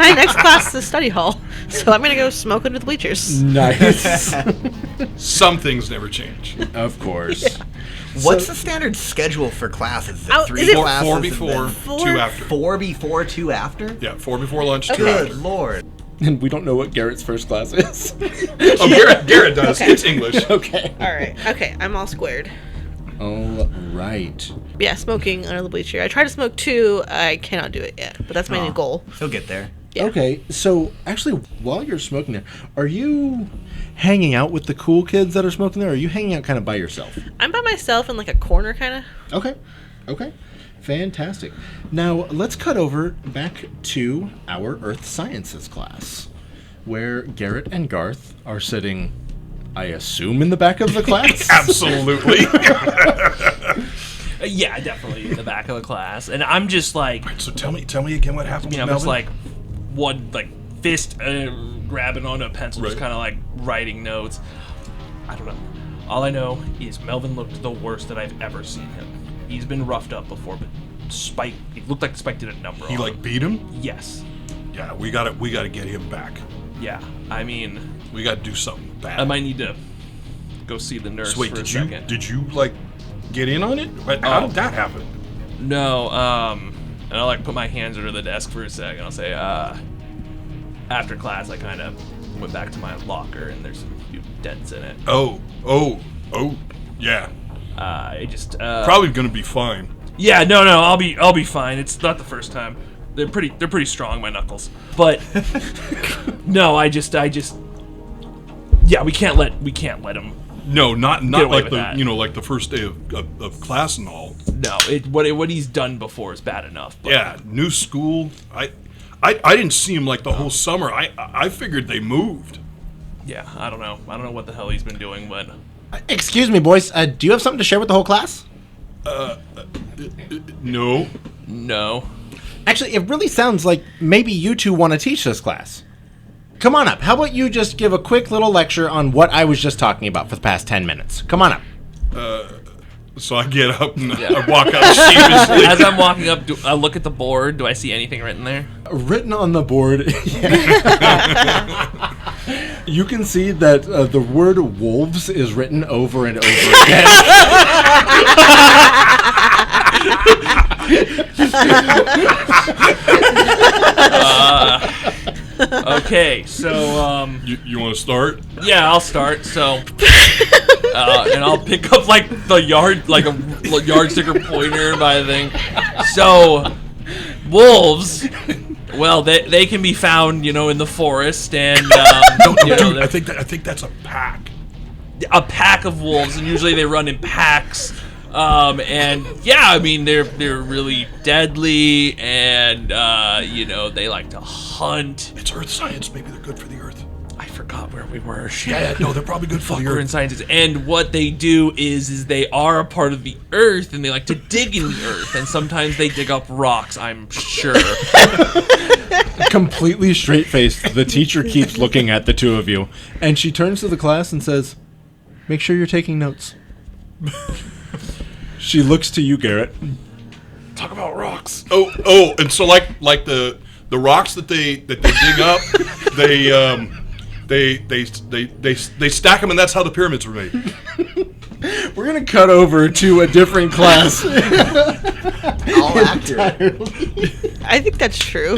My next class is the study hall, so I'm gonna go smoke under the bleachers. Nice. Some things never change. Of course. What's the standard schedule for classes? Is it Oh, 3 is it classes? 4 and before, then 2 after. 4 before, 2 after? Yeah, 4 before lunch, 2 Good after. lord. And we don't know what Garrett's first class is. Oh, Garrett does. Okay. It's English. Okay. All right. Okay, I'm all squared. All right. Yeah, smoking under the bleacher. I tried to smoke 2. I cannot do it yet, but that's my new goal. He'll get there. Yeah. Okay, so actually, while you're smoking there, are you hanging out with the cool kids that are smoking there, or are you hanging out kind of by yourself? I'm by myself in like a corner, kind of. Okay. Fantastic. Now, let's cut over back to our Earth Sciences class, where Garrett and Garth are sitting, I assume, in the back of the class? Absolutely. Yeah, definitely in the back of the class, and I'm just like, So tell me again what happened. you know, with just Melvin? like one like fist grabbing on a pencil, just Right. kind of like writing notes. I don't know. All I know is Melvin looked the worst that I've ever seen him. He's been roughed up before, but Spike, it looked like Spike did a number He on like him. beat him. Yes. Yeah, we got to get him back. Yeah. I mean, We got to do something bad. I might need to go see the nurse So wait, for a did you second. like get in on it? How did that happen? No, and I'll like put my hands under the desk for a second. I'll say, after class, I kind of went back to my locker and there's a few dents in it. Oh, yeah. I just Probably gonna be fine. yeah, no, I'll be fine. It's not the first time. They're pretty strong, my knuckles. But no, I just yeah, we can't let him. No, not away like with the that. like the first day of class and all. No, what he's done before is bad enough. But Yeah, new school. I didn't see him like the whole summer. I figured they moved. yeah, I don't know what the hell he's been doing, but Excuse me, boys. Do you have something to share with the whole class? No. no. Actually, it really sounds like maybe you two want to teach this class. Come on up. How about you just give a quick little lecture on what I was just talking about for the past 10 minutes? Come on up. So I get up and I walk up sheepishly. As I'm walking up, I look at the board. Do I see anything written there? Written on the board, you can see that the word wolves is written over and over again. Okay, so You want to start? yeah, I'll start. So, and I'll pick up like a yardstick or pointer by the thing. So, wolves. Well, they can be found, in the forest, and Dude, I think that's a pack. a pack of wolves, and usually they run in packs. And yeah, I mean they're really deadly, and they like to hunt. It's earth science. Maybe they're good for the earth. I forgot where we were. Yeah, no, they're probably good for the We're in earth. sciences, and what they do is they are a part of the earth, and they like to dig in the earth, and sometimes they dig up rocks. I'm sure. Completely straight-faced, the teacher keeps looking at the two of you, and she turns to the class and says, "Make sure you're taking notes." She looks to you, Garrett. Talk about rocks. Oh, and so like the rocks that they dig up, they stack them, and that's how the pyramids were made. We're gonna cut over to a different class. All accurate. I think that's true.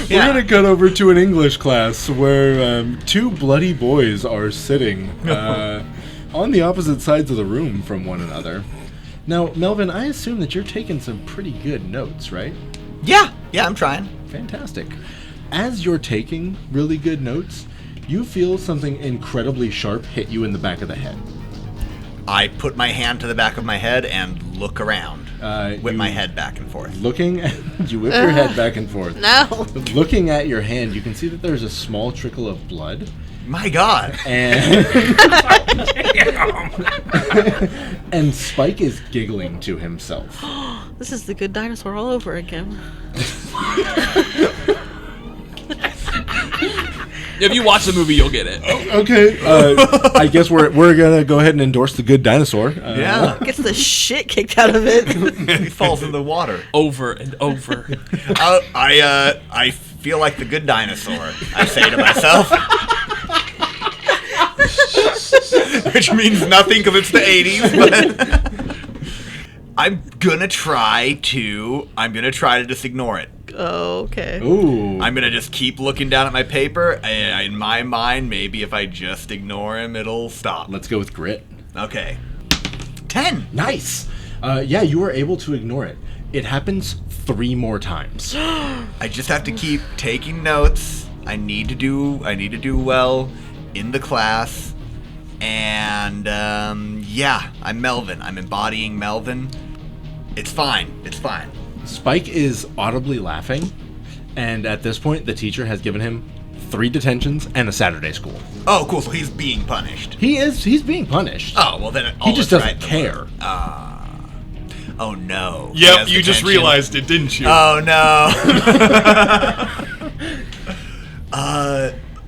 We're gonna cut over to an English class where two bloody boys are sitting on the opposite sides of the room from one another. Now, Melvin, I assume that you're taking some pretty good notes, right? Yeah, I'm trying. Fantastic. As you're taking really good notes, you feel something incredibly sharp hit you in the back of the head. I put my hand to the back of my head and look around, whip my head back and forth. You whip your head back and forth. No. Looking at your hand, you can see that there's a small trickle of blood. My God. And Spike is giggling to himself. This is the good dinosaur all over again. If you watch the movie, you'll get it. Okay, I guess we're gonna go ahead and endorse the good dinosaur. Yeah. Gets the shit kicked out of it. He falls in the water. Over and over. I feel like the good dinosaur, I say to myself. Which means nothing because it's the 80s, but I'm gonna try to just ignore it. Oh, okay. Ooh. I'm gonna just keep looking down at my paper. In my mind, maybe if I just ignore him, it'll stop. Let's go with grit. Okay. 10. Nice. Yeah, you were able to ignore it. It happens 3 more times. I just have to keep taking notes. I need to do well in the class. And yeah, I'm Melvin. I'm embodying Melvin. It's fine. It's fine. Spike is audibly laughing, and at this point, the teacher has given him 3 detentions and a Saturday school. Oh, cool. So he's being punished. He's being punished. Oh, well then He just doesn't care. Oh no. He Yep, has you just detention. realized it, didn't you? Oh no.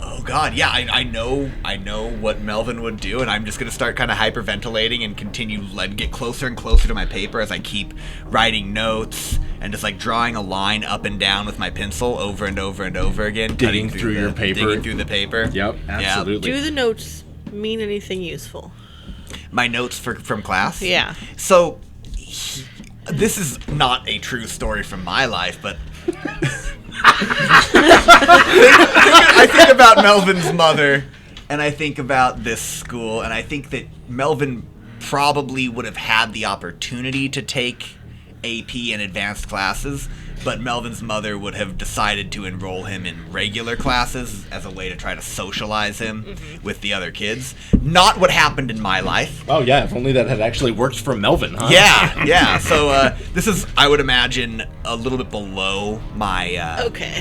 Oh god, yeah, I know what Melvin would do, and I'm just gonna start kind of hyperventilating and continue get closer and closer to my paper as I keep writing notes and just like drawing a line up and down with my pencil over and over and over again, Digging cutting through your paper. digging through the paper. Yep, absolutely. Do the notes mean anything useful? My notes from class. Yeah. So, this is not a true story from my life, but I think about Melvin's mother, and I think about this school, and I think that Melvin probably would have had the opportunity to take AP and advanced classes, but Melvin's mother would have decided to enroll him in regular classes as a way to try to socialize him with the other kids. Not what happened in my life. Oh yeah, if only that had actually worked for Melvin, huh? Yeah. So this is, I would imagine, a little bit below my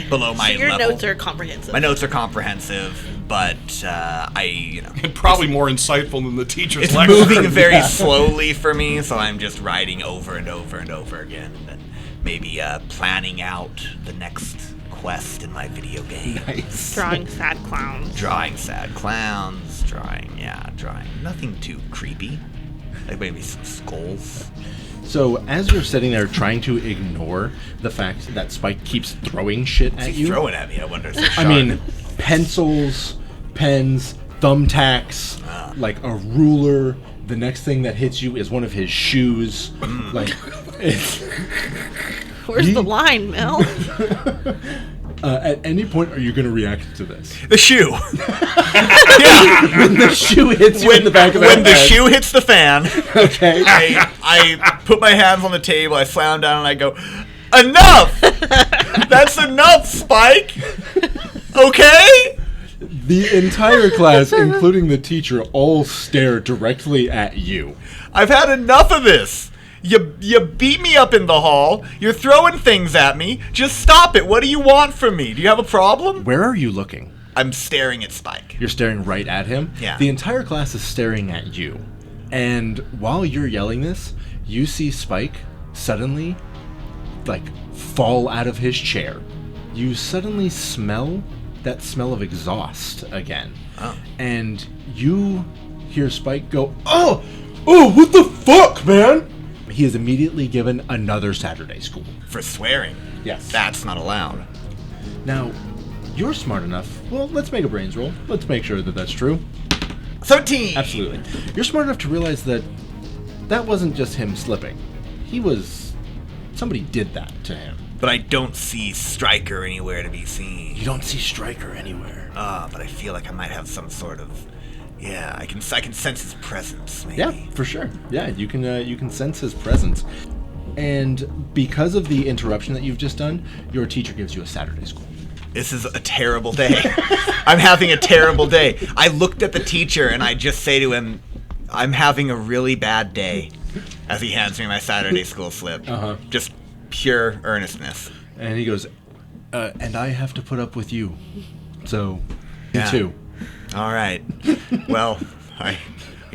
below my so your level. notes are comprehensive. My notes are comprehensive, but And probably more insightful than the teacher's it's lecture. moving very slowly for me, so I'm just writing over and over and over again, and then maybe planning out the next quest in my video game. Nice. Drawing sad clowns. Drawing sad clowns, drawing nothing too creepy. Like maybe some skulls. So as you're sitting there trying to ignore the fact that Spike keeps throwing shit at He's you, throwing at me, I wonder if it's I sharp. mean, pencils, pens, thumbtacks, like a ruler. The next thing that hits you is one of his shoes. Like, it's, Where's the line, Mel? at any point, are you going to react to this? The shoe. When the shoe hits you in the back of the When the head. shoe hits the fan, Okay. I put my hands on the table, I slam down, and I go, "Enough! That's enough, Spike! Okay?" The entire class, including the teacher, all stare directly at you. I've had enough of this. You beat me up in the hall. You're throwing things at me. Just stop it. What do you want from me? Do you have a problem? Where are you looking? I'm staring at Spike. You're staring right at him. Yeah. The entire class is staring at you. And while you're yelling this, you see Spike suddenly, like, fall out of his chair. You suddenly smell that smell of exhaust again. Oh. And you hear Spike go, "Oh, what the fuck, man?" He is immediately given another Saturday school. For swearing. Yes. That's not allowed. Now, you're smart enough. Well, let's make a brains roll. Let's make sure that that's true. 13! Absolutely. You're smart enough to realize that that wasn't just him slipping. Somebody did that to him. But I don't see Stryker anywhere to be seen. You don't see Stryker anywhere. But I feel like I might have some sort of... Yeah, I can sense his presence, maybe. Yeah, for sure. Yeah, you can sense his presence. And because of the interruption that you've just done, your teacher gives you a Saturday school. This is a terrible day. I'm having a terrible day. I looked at the teacher and I just say to him, "I'm having a really bad day," as he hands me my Saturday school slip. Uh-huh. Just pure earnestness. And he goes, and I have to put up with you. So, Yeah. me too. All right. Well, I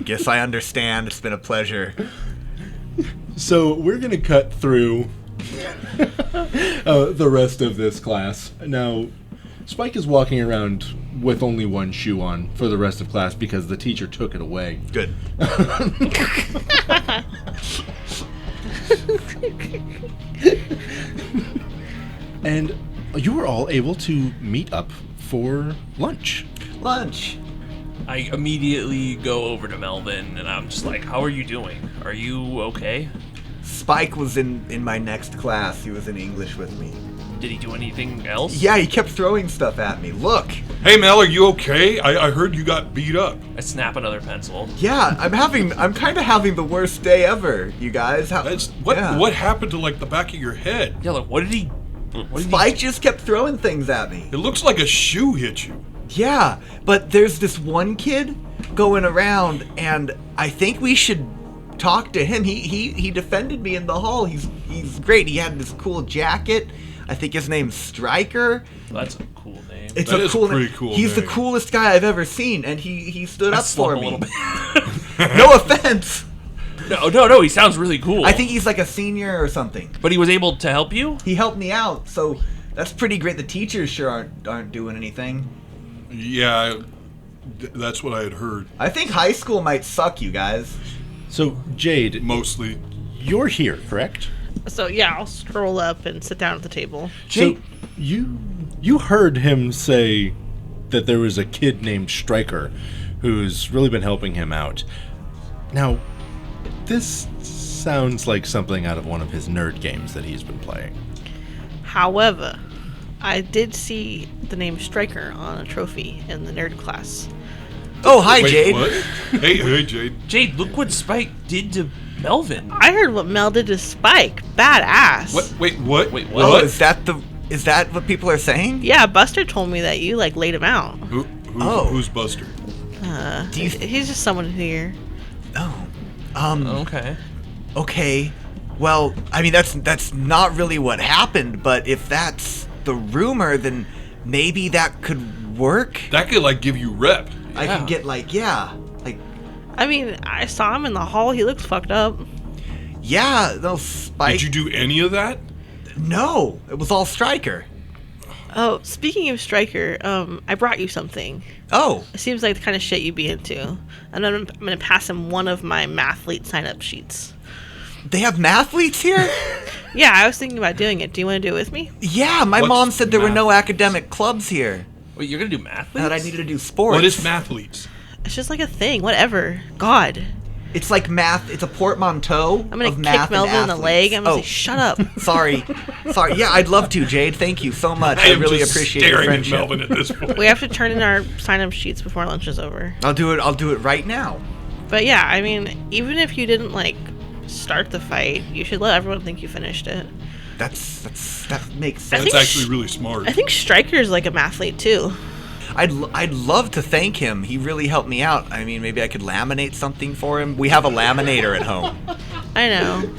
guess I understand. It's been a pleasure. So we're going to cut through the rest of this class. Now, Spike is walking around with only one shoe on for the rest of class because the teacher took it away. Good. And you were all able to meet up for lunch. Lunch. I immediately go over to Melvin and I'm just like, how are you doing? Are you okay? Spike was in my next class. He was in English with me. Did he do anything else? Yeah, he kept throwing stuff at me. Look. Hey, Mel, are you okay? I heard you got beat up. I snap another pencil. Yeah, I'm kind of having the worst day ever, you guys. What happened to like the back of your head? Yeah, like, what did he... Spike just kept throwing things at me. It looks like a shoe hit you. Yeah, but there's this one kid going around, and I think we should talk to him. He defended me in the hall. He's great. He had this cool jacket. I think his name's Stryker. That's a cool name. It's That a is cool a pretty name. cool He's the name. coolest guy I've ever seen, and he stood I up slump for a me. little bit. No offense. No, he sounds really cool. I think he's like a senior or something. But he was able to help you? He helped me out, so that's pretty great. The teachers sure aren't doing anything. Yeah, that's what I had heard. I think high school might suck, you guys. So, Jade, Mostly. you're here, correct? So yeah, I'll stroll up and sit down at the table. So, you heard him say that there was a kid named Stryker who's really been helping him out. Now, this sounds like something out of one of his nerd games that he's been playing. However, I did see the name Stryker on a trophy in the nerd class. Oh, hi, Wait, Jade. what? Hey, Jade. Jade, look what Spike did to Melvin. I heard what Mel did to Spike. Badass. What? Wait, what? Wait, Oh, what? is that what people are saying? Yeah, Buster told me that you like laid him out. Oh. Who's Buster? He's just someone here. Oh. Okay. Okay. Well, I mean that's not really what happened, but if that's the rumor, then maybe that could work. That could like give you rep. I Yeah. could get like I mean, I saw him in the hall. He looks fucked up. no Spike. Did you do any of that? No, it was all Stryker. Oh, speaking of Stryker, I brought you something. Oh, It seems like the kind of shit you'd be into. And I'm gonna pass him one of my mathlete sign-up sheets. they have mathletes here? Yeah, I was thinking about doing it. Do you want to do it with me? Yeah, my What's mom said there were no mathletes? academic clubs here. Wait, you're gonna do math? That I needed to do sports. What is mathletes? It's just like a thing. Whatever. God. It's like math. It's a portmanteau I'm gonna of kick math Melvin in and the athletes. leg. I'm gonna Oh, say, shut up. sorry. Yeah, I'd love to, Jade. Thank you so much. I am really just appreciate your staring at friendship. Melvin at this point. We have to turn in our sign-up sheets before lunch is over. I'll do it right now. But yeah, I mean, even if you didn't like start the fight, you should let everyone think you finished it. That makes I sense. think That's actually really smart. I think Stryker's like a mathlete too. I'd love to thank him. He really helped me out. I mean, maybe I could laminate something for him. We have a laminator at home. I know.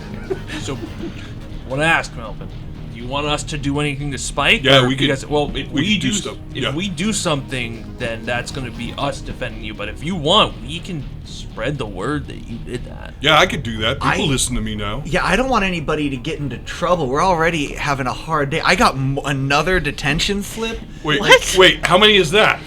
So, I want to ask Melvin. Do you want us to do anything to Spike? Yeah, Or we could- because, well, if we we could do do stuff, if yeah. we do something, then that's going to be us defending you. But if you want, we can spread the word that you did that. Yeah, I could do that. People I- listen to me now. Yeah, I don't want anybody to get into trouble. We're already having a hard day. I got another detention slip. Wait, What? wait, how many is that?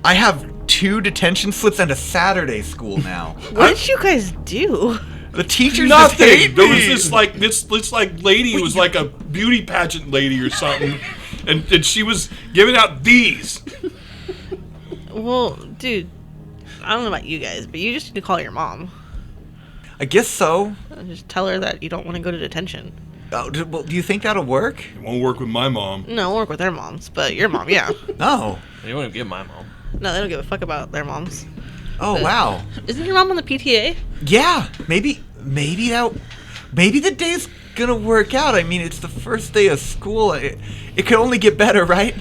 I have 2 detention slips and a Saturday school now. What did you guys do? The teachers just Nothing. hate There me. was this lady who was like a beauty pageant lady or something, and she was giving out these. Well, dude, I don't know about you guys, but you just need to call your mom. I guess so. And just tell her that you don't want to go to detention. Oh, do you think that'll work? It won't work with my mom. No, work with their moms, but your mom, yeah. No. You want to give my mom? No, they don't give a fuck about their moms. Oh, wow. Isn't your mom on the PTA? Yeah, maybe the day's gonna work out. I mean, it's the first day of school. It could only get better, right?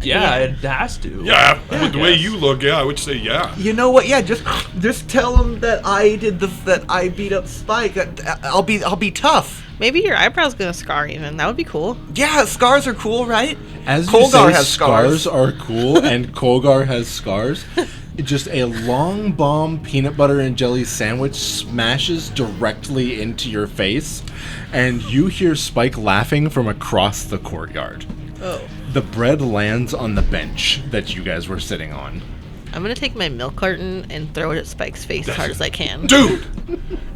Yeah, it has to. Yeah, with the way Yes. you look, yeah, I would say yeah. You know what? Yeah, just tell them that I beat up Spike. I'll be tough. Maybe your eyebrow's gonna scar even. That would be cool. Yeah, scars are cool, right? As you Colgar say, has scars scars. are cool, and Colgar has scars. Just a long bomb peanut butter and jelly sandwich smashes directly into your face, and you hear Spike laughing from across the courtyard. Oh. The bread lands on the bench that you guys were sitting on. I'm gonna take my milk carton and throw it at Spike's face as hard as I can. Dude,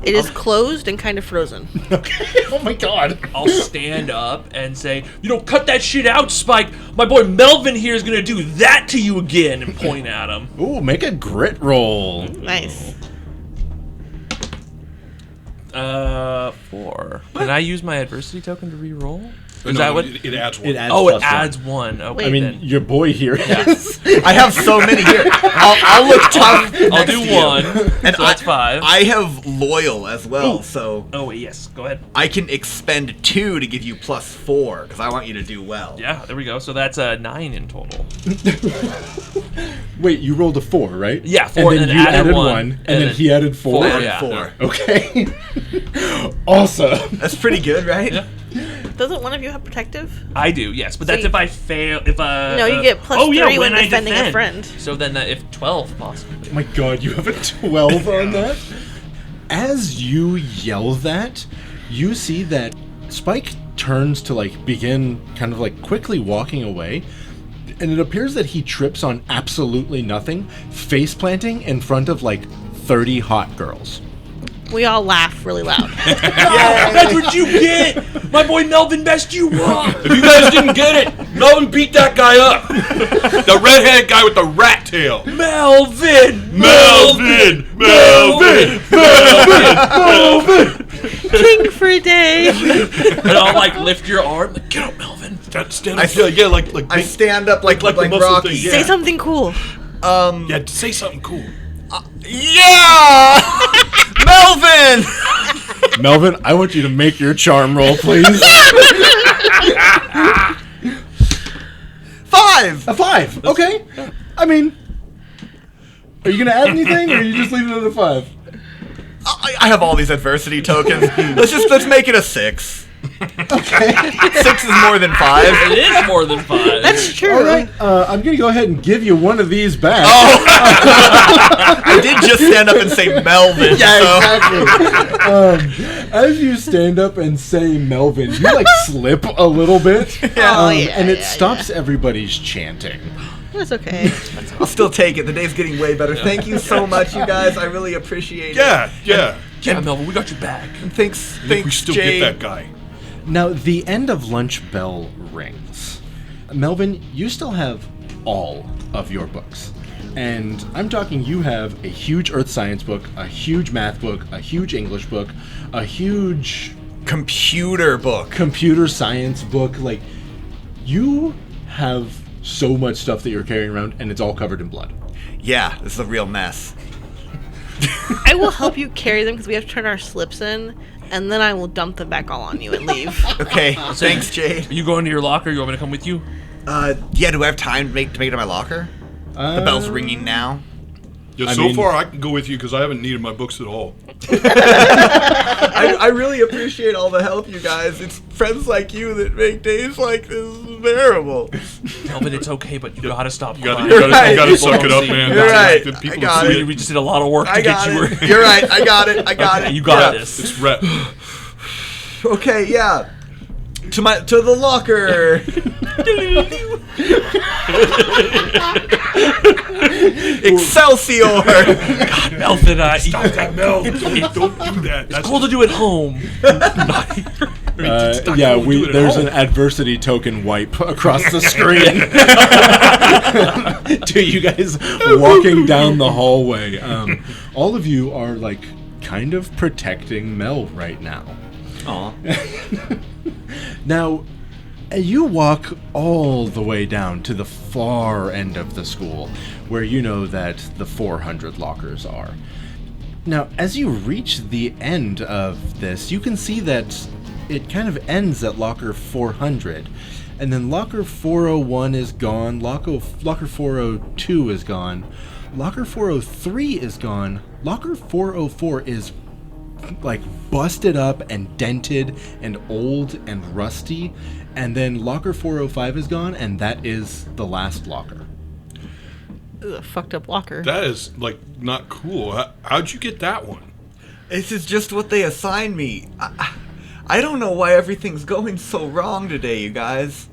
It is closed and kind of frozen. Okay. Oh my god. I'll stand up and say, cut that shit out, Spike. My boy Melvin here is going to do that to you again, and point at him. Ooh, make a grit roll. Nice. 4. Can I use my adversity token to re-roll? Is No, that what? it adds one. It adds Oh, plus it adds one. 1. Okay, I mean, then. your boy here. Yes. I have so many here. I'll look tough. I'll next do to you. 1. And So that's 5. I have loyal as well, so Oh, wait, yes. Go ahead. I can expend 2 to give you +4 because I want you to do well. Yeah, there we go. So that's 9 in total. Wait, you rolled a 4, right? Yeah, 4, And then and you added added one, 1, and and then then he added 4. 4, yeah. 4. Okay. Awesome. That's pretty good, right? Yeah. Doesn't one of you have protective? I do, yes, but that's you- if I fail. If No, you get plus 3 when I defending a defend. friend. So then, if 12 possibly. Oh my god, you have a 12 on that? As you yell that, you see that Spike turns to begin kind of quickly walking away, and it appears that he trips on absolutely nothing, face planting in front of 30 hot girls. We all laugh really loud. That's what you get. My boy Melvin messed you up. If you guys didn't get it, Melvin beat that guy up. The redheaded guy with the rat tail. Melvin. Melvin! King for a day. And I'll lift your arm. Get up, Melvin. Stand up. Yeah, like I stand up like the muscle Rocky. thing, yeah. Say something cool. Yeah, say something cool. Yeah! Melvin! Melvin, I want you to make your charm roll, please. 5! A 5. Okay. I mean, are you going to add anything, or are you just leaving it at a 5? I have all these adversity tokens. Let's make it a 6. Okay. 6 is more than 5. It is more than 5. That's true. All right. I'm going to go ahead and give you one of these back. I did just stand up and say Melvin. Yeah, so. exactly. As you stand up and say Melvin, you slip a little bit, Oh, yeah, and it yeah, stops everybody's chanting. That's okay. I'll still take it. The day's getting way better. Thank you so much, you guys. I really appreciate it. Yeah. Yeah, Melvin, we got your back. And thanks, I think we still Jade. get that guy. Now, the end of lunch bell rings. Melvin, you still have all of your books. And I'm talking you have a huge earth science book, a huge math book, a huge English book, a huge Computer book. computer science book. You have so much stuff that you're carrying around, and it's all covered in blood. Yeah, this is a real mess. I will help you carry them because we have to turn our slips in, and then I will dump them back all on you and leave. Okay, thanks, Jade. Are you going to your locker? You want me to come with you? Yeah, do I have time to make it to my locker? The bell's ringing now. Yeah, I so mean- far I can go with you because I haven't needed my books at all. I really appreciate all the help, you guys. It's friends like you that make days like this bearable. Melvin, it's okay, but you gotta stop You gotta, crying. you gotta, right. you gotta People suck don't it up, see. man. You're right. The people I got see it. We just did a lot of work to I get got you it. where... You're right. I got it. You got Yeah. this. It's ret. Okay, yeah. To the locker. Excelsior. Melvin, Stop that, Mel. Don't do that. That's cool to do at home. Yeah, do it at there's home. an adversity token wipe across the screen to you guys walking down the hallway. All of you are kind of protecting Mel right now. Aw. Now, you walk all the way down to the far end of the school, where you know that the 400 lockers are. Now, as you reach the end of this, you can see that it kind of ends at locker 400. And then locker 401 is gone, locker 402 is gone, locker 403 is gone, locker 404 is busted up and dented and old and rusty, and then locker 405 is gone, and that is the last locker. Ugh, fucked up locker. That is not cool. How'd you get that one? This is just what they assigned me. I don't know why everything's going so wrong today, you guys.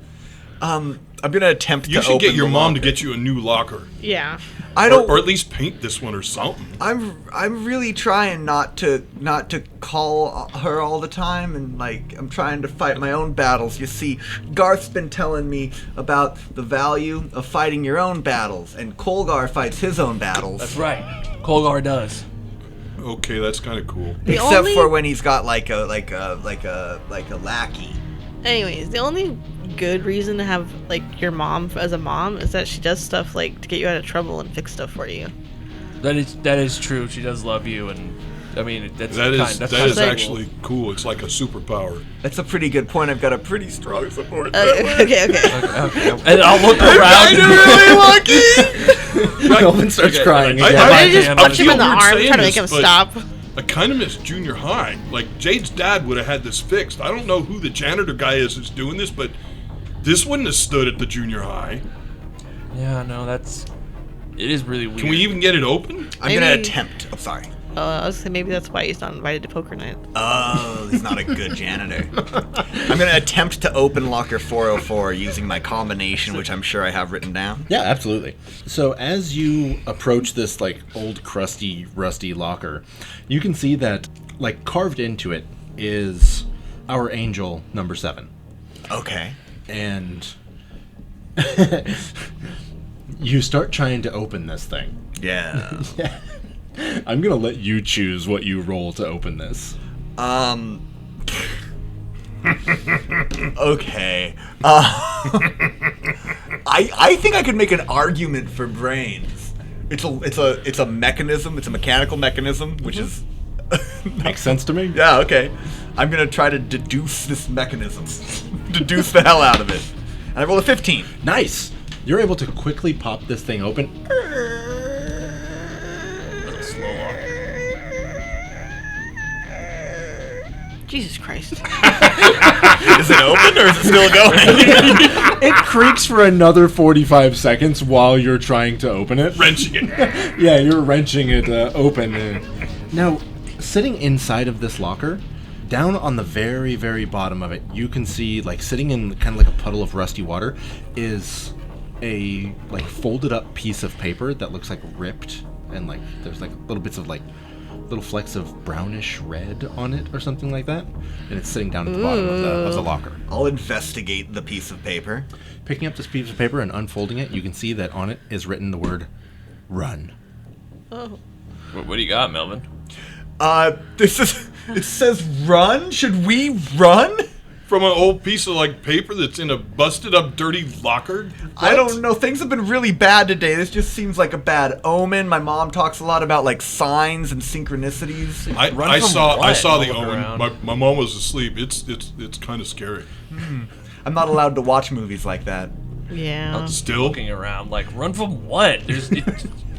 I'm gonna attempt You to should open get your the mom to locker. get you a new locker. Yeah. I don't. Or at least paint this one or something. I'm really trying not to call her all the time, and like I'm trying to fight my own battles. You see, Garth's been telling me about the value of fighting your own battles, and Colgar fights his own battles. That's right. Colgar does. Okay, that's kind of cool. Except for when he's got like a lackey. Anyways, the only good reason to have like your mom as a mom is that she does stuff like to get you out of trouble and fix stuff for you. That is true. She does love you, and I mean that is actually cool. It's like a superpower. That's a pretty good point. I've got a pretty strong support. Okay. And I'll look around. Really lucky. Melvin starts crying again. I just punch him feel in the weird arm, saying trying to make this, him but stop. I kind of miss junior high. Like, Jade's dad would have had this fixed. I don't know who the janitor guy is that's doing this, but this wouldn't have stood at the junior high. Yeah, no, it is really weird. Can we even get it open? I'm going to attempt. Oh, sorry. I was saying maybe that's why he's not invited to poker night. Oh, he's not a good janitor. I'm going to attempt to open locker 404 using my combination, which I'm sure I have written down. Yeah, absolutely. So as you approach this like old crusty rusty locker, you can see that like carved into it is our angel number 7. Okay. And you start trying to open this thing. Yeah. I'm gonna let you choose what you roll to open this. Okay. I think I could make an argument for brains. It's a mechanism. It's a mechanical mechanism, which is Makes sense to me. yeah. Okay. I'm gonna try to deduce this mechanism, deduce the hell out of it, and I rolled a 15. Nice. You're able to quickly pop this thing open. Jesus Christ. Is it open or is it still going? It creaks for another 45 seconds while you're trying to open it. Wrenching it. Yeah, you're wrenching it open. Now, sitting inside of this locker, down on the very, very bottom of it, you can see, like, sitting in kind of like a puddle of rusty water, is a, like, folded up piece of paper that looks like ripped, and, like, there's, like, little bits of, like, little flecks of brownish red on it or something like that, and it's sitting down at the bottom of the locker. I'll investigate the piece of paper. Picking up this piece of paper and unfolding it, you can see that on it is written the word "run." Oh. What do you got, Melvin? It says run? Should we run? From an old piece of, like, paper that's in a busted up, dirty locker? I don't know. Things have been really bad today. This just seems like a bad omen. My mom talks a lot about, like, signs and synchronicities. I saw the Look omen. around. My mom was asleep. It's kind of scary. I'm not allowed to watch movies like that. Yeah. Still? Looking around, like, run from what?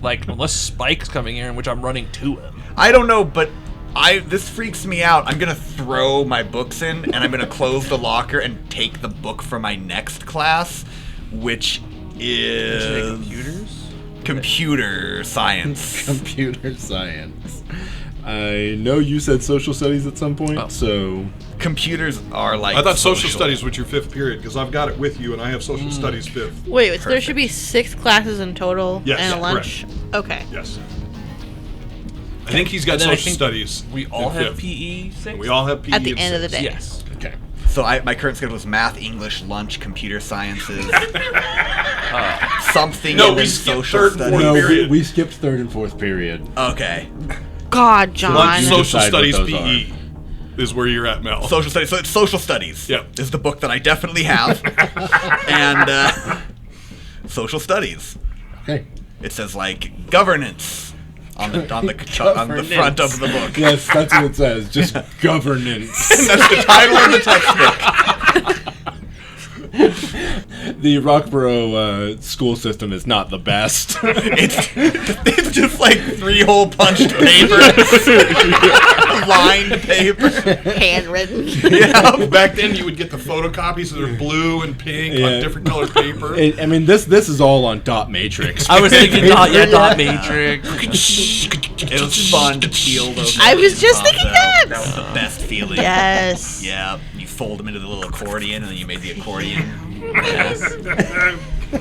Like, unless Spike's coming here, in which I'm running to him. I don't know, but this freaks me out. I'm gonna throw my books in, and I'm gonna close the locker and take the book for my next class, which is Computers? computer science. Computer science. I know you said social studies at some point, so Computers are like. I thought social studies was your 5th period, because I've got it with you, and I have social studies 5th. Wait, so there should be 6 classes in total Yes, and a lunch? Okay. Yes. I think he's got And then I social think studies. We all in have 5th. PE 6? We all have PE At the in end of the 6th. day. Yes. okay. So my current schedule is math, English, lunch, computer sciences, something. No, and we then skipped social 3rd and studies. 4th No, period. we skipped 3rd and 4th period. Okay. God, John. Lunch, You social decide what studies those PE is where you're at, Mel. Social studies. So it's social studies. Yep. Is the book that I definitely have, and social studies. Okay. It says like governance on the front of the book. Yes, that's what it says. Just governance. And that's the title of the textbook. The Rocksborough school system is not the best. It's just like 3 hole punched paper, lined paper. Handwritten. Yeah. Back then, you would get the photocopies that are blue and pink Yeah. on different colored paper. I mean, this is all on dot matrix. I was thinking dot matrix. It was fun to peel those. I was just off, thinking though. that. That was the best feeling. Yes. Yeah. You fold them into the little accordion, and then you made the accordion. Yes.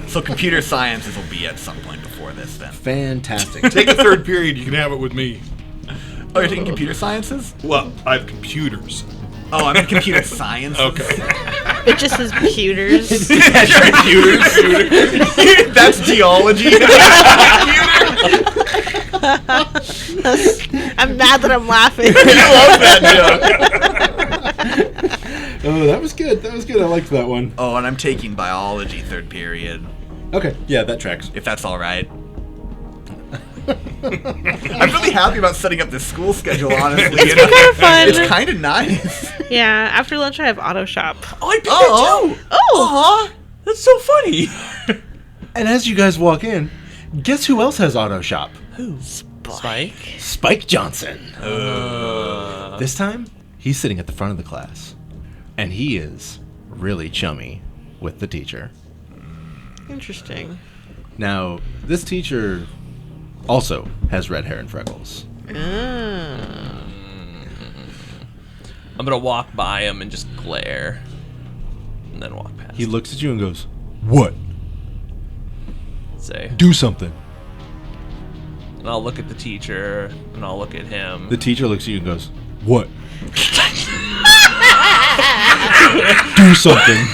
So computer sciences will be at some point before this then. Fantastic. Take a third period. You can have it with me. Oh, you're taking computer sciences? Well, I have computers. Oh, I'm in computer science. Okay. It just says computers. Computers. That's geology. I'm mad that I'm laughing. I love that joke. Oh, that was good. That was good. I liked that one. Oh, and I'm taking biology third period, Okay. Yeah, that tracks. if that's all right. I'm really happy about setting up this school schedule, honestly. It's been kind of fun. It's kind of nice. Yeah, after lunch I have auto shop. Oh, I picked Oh. that too. Oh, that's so funny. And as you guys walk in, guess who else has auto shop? Who? Spike? Spike Johnson. This time, he's sitting at the front of the class. And he is really chummy with the teacher. Interesting. Now, this teacher also has red hair and freckles. Ah. I'm gonna walk by him and just glare, and then walk past. He looks at you and goes, "What? Say, Do something." and I'll look at the teacher, and I'll look at him. The teacher looks at you and goes, "What? Do something."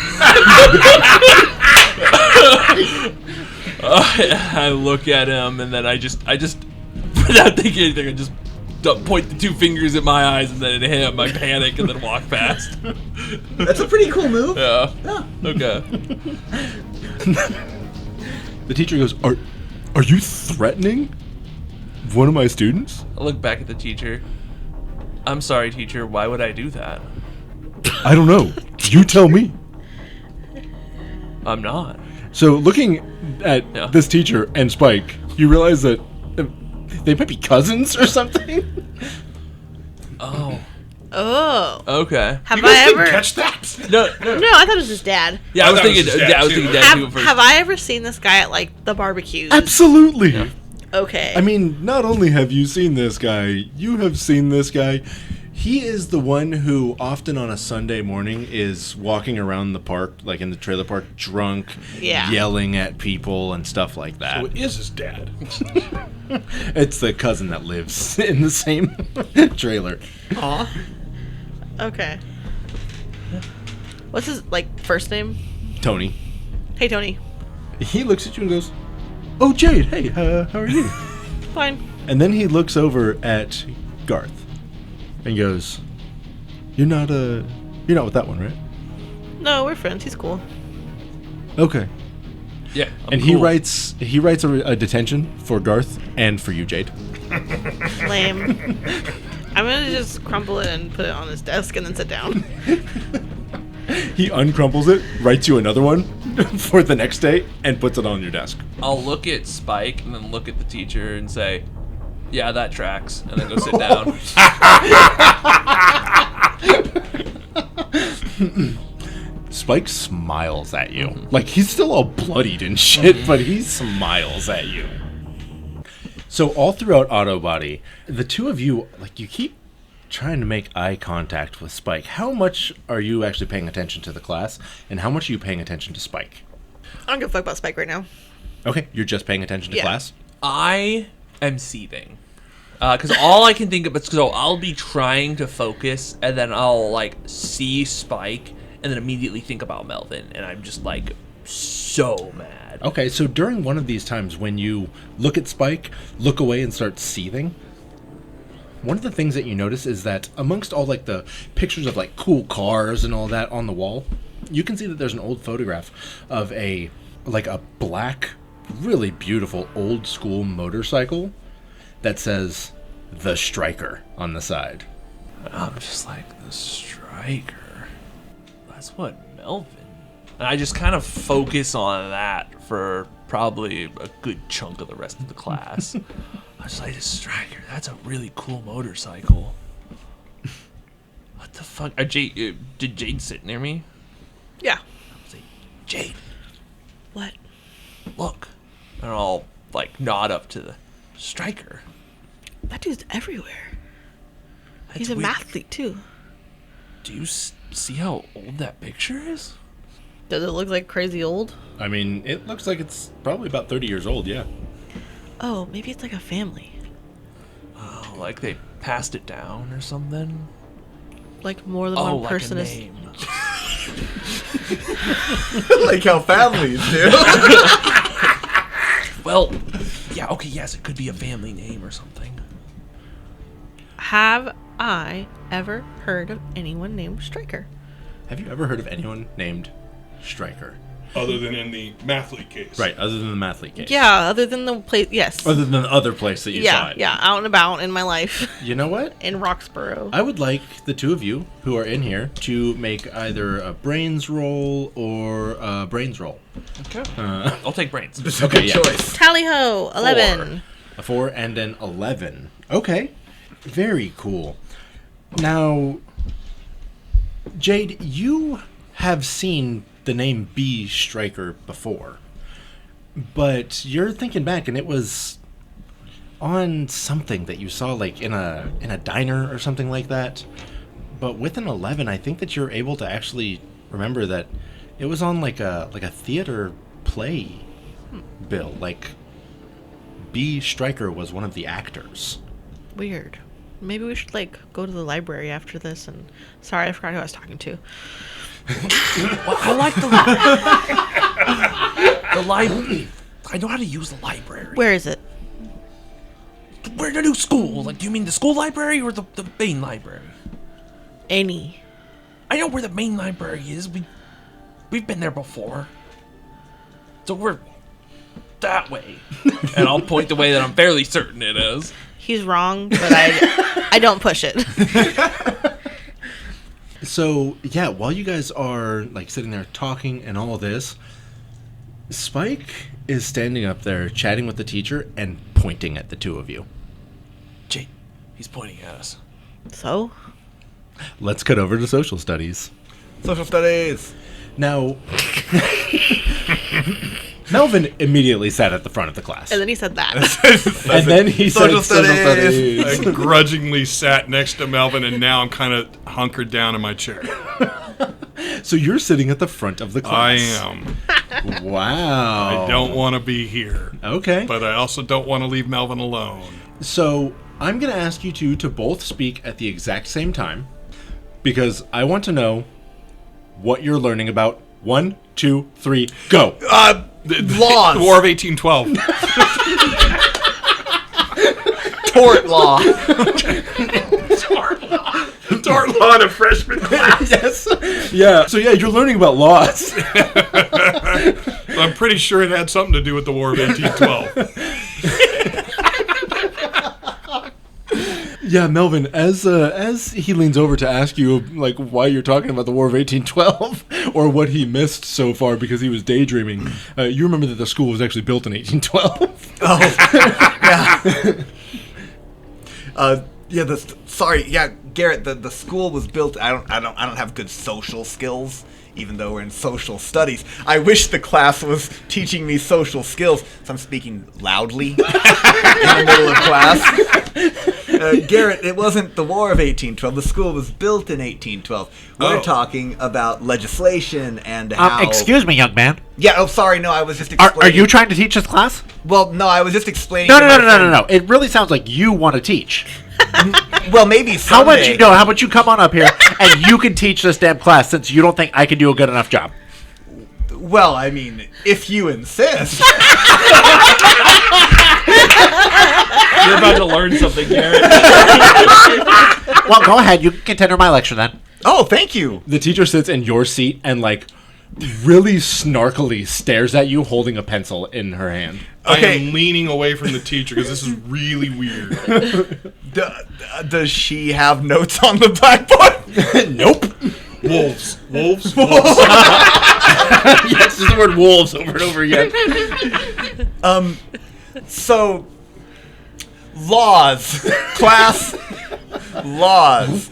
I look at him, and then I just, without thinking anything, I just point the two fingers at my eyes, and then at him, I panic, and then walk past. That's a pretty cool move. Yeah. Okay. The teacher goes, "Are you threatening one of my students?" I look back at the teacher. I'm sorry, teacher. Why would I do that? "I don't know. You tell me." I'm not. So looking at Yeah. this teacher and Spike, you realize that they might be cousins or something. Oh. Oh. Okay. Have You guys I didn't ever? catch that? No. No, I thought it was his dad. Yeah, I was thought it was thinking. his dad, Yeah, I was too. thinking that too at first. Have I ever seen this guy at like the barbecues? Absolutely. Yeah. Okay. I mean, not only have you seen this guy, you have seen this guy. He is the one who often on a Sunday morning is walking around the park, like in the trailer park, drunk, Yeah. yelling at people and stuff like that. So it is his dad. It's the cousin that lives in the same trailer. Aw. Okay. What's his like first name? Tony. Hey Tony. He looks at you and goes, "Oh, Jade, hey, how are you?" Fine. And then he looks over at Garth and goes, you're not with that one, right?" No, we're friends. He's cool. "Okay." Yeah. I'm And cool. he writes a detention for Garth and for you, Jade. Lame. I'm gonna just crumple it and put it on his desk and then sit down. He uncrumples it, writes you another one for the next day, and puts it on your desk. I'll look at Spike and then look at the teacher and say, "Yeah, that tracks," and then go sit down. Spike smiles at you. Like, he's still all bloodied and shit, but he smiles at you. So all throughout Auto Body, the two of you, like, you keep trying to make eye contact with Spike. How much are you actually paying attention to the class, and how much are you paying attention to Spike? I don't give a fuck about Spike right now. Okay, you're just paying attention to Yeah. class? I am seething. Because all I can think of is, so I'll be trying to focus, and then I'll, like, see Spike, and then immediately think about Melvin, and I'm just, like, so mad. Okay, so during one of these times when you look at Spike, look away and start seething, one of the things that you notice is that amongst all like the pictures of like cool cars and all that on the wall, you can see that there's an old photograph of a black, really beautiful old school motorcycle that says "The Striker" on the side. I'm just like, the Striker. That's what Melvin. And I just kind of focus on that for probably a good chunk of the rest of the class. I was like, the Striker, that's a really cool motorcycle. What the fuck? Did Jade sit near me? Yeah. I was like, Jade, What? look. And I'll like nod up to the Striker. That dude's everywhere. That's He's a weird. mathlete too. Do you see how old that picture is? Does it look like crazy old? I mean, it looks like it's probably about 30 years old, yeah. Oh, maybe it's like a family. Oh, like they passed it down or something? Like more than Oh, one like person a is. name. Like how families do. Well, yeah, okay, yes, it could be a family name or something. Have I ever heard of anyone named Striker? Have you ever heard of anyone named Striker? Other than in the Mathlete case. Right, other than the Mathlete case. Yeah, other than the place. Yes. Other than the other place that you saw Yeah, it. yeah, out and about in my life You know what? in Rocksborough. I would like the two of you who are in here to make either a brains roll or a brains roll. Okay. I'll take brains. Okay, yeah. Choice. Tally ho, 11. A 4 and an 11. Okay. Very cool. Now, Jade, you have seen the name B Striker before, but you're thinking back and it was on something that you saw like in a diner or something like that. But with an 11, I think that you're able to actually remember that it was on like a theater play bill. Like B Striker was one of the actors. Weird. Maybe we should like go to the library after this and sorry, I forgot who I was talking to. Well, I like the library. I know how to use the library. Where is it? We're in a new school. Like, do you mean the school library or the main library? Any. I know where the main library is. We've been there before. So we're that way. And I'll point the way that I'm fairly certain it is. He's wrong, but I don't push it. So, yeah, while you guys are, like, sitting there talking and all of this, Spike is standing up there chatting with the teacher and pointing at the two of you. Jade, he's pointing at us. So? Let's cut over to social studies. Social studies. Now, Melvin immediately sat at the front of the class. And then he said that. And then he said Social social studies. studies. I grudgingly sat next to Melvin, and now I'm kind of hunkered down in my chair. So you're sitting at the front of the I class. am. Wow. I don't want to be here. Okay. But I also don't want to leave Melvin alone. So I'm going to ask you two to both speak at the exact same time because I want to know what you're learning about. 1, 2, 3, go. Laws. The War of 1812. Tort law. Tort law in a freshman class. Yes. Yeah. So yeah, you're learning about laws. I'm pretty sure it had something to do with the War of 1812. Yeah, Melvin, as he leans over to ask you like why you're talking about the War of 1812 or what he missed so far because he was daydreaming, you remember that the school was actually built in 1812. Oh, yeah. Sorry, Garrett. The school was built. I don't have good social skills, even though we're in social studies. I wish the class was teaching me social skills, so I'm speaking loudly in the middle of class. Garrett, it wasn't the War of 1812. The school was built in 1812. We're talking about legislation and how... Excuse me, young man. Yeah, oh, sorry, no, I was just explaining... Are you trying to teach this class? Well, no, I was just explaining... No. to my friend- It really sounds like you want to teach. Well, maybe How someday. about you come on up here and you can teach this damn class since you don't think I can do a good enough job? Well, I mean, if you insist. You're about to learn something, Garrett. Well, go ahead. You can continue my lecture then. Oh, thank you. The teacher sits in your seat and like really snarkily stares at you holding a pencil in her hand. I Okay. am leaning away from the teacher because this is really weird. Does she have notes on the blackboard? Nope. Wolves. Wolves. Yes, there's the word wolves over and over again. So, laws. Class, laws.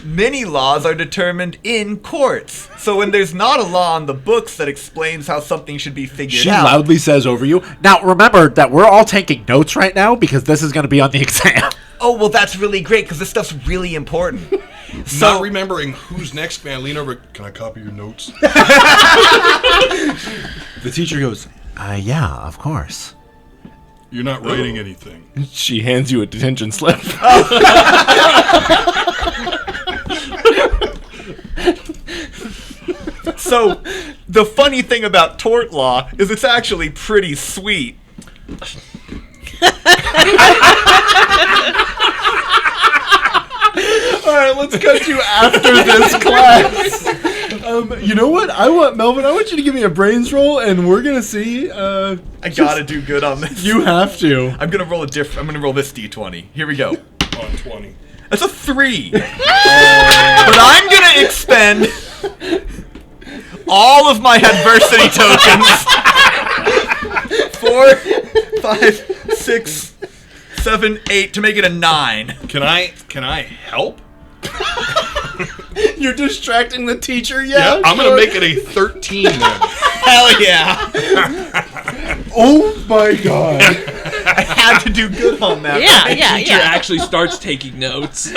Many laws are determined in courts. So when there's not a law on the books that explains how something should be figured She out. loudly says over you, Now, remember that we're all taking notes right now because this is going to be on the exam. Oh, well, that's really great because this stuff's really important. Not remembering who's next, man. Lean over. Can I copy your notes? The teacher goes, Yeah, of course. You're not writing anything. she hands you a detention slip. So, the funny thing about tort law is it's actually pretty sweet. Alright, let's cut you after this class. You know what? Melvin, I want you to give me a brains roll, and we're gonna see. I gotta do good on this. You have to. I'm gonna roll this d20. Here we go. On 20. That's a 3. But I'm gonna expend all of my adversity tokens. 4, 5, 6, 7, 8 to make it a 9. Can I help? You're distracting the teacher, Yeah, I'm gonna make it a 13 then. Hell yeah! Oh my god. I had to do good on that. Teacher actually starts taking notes.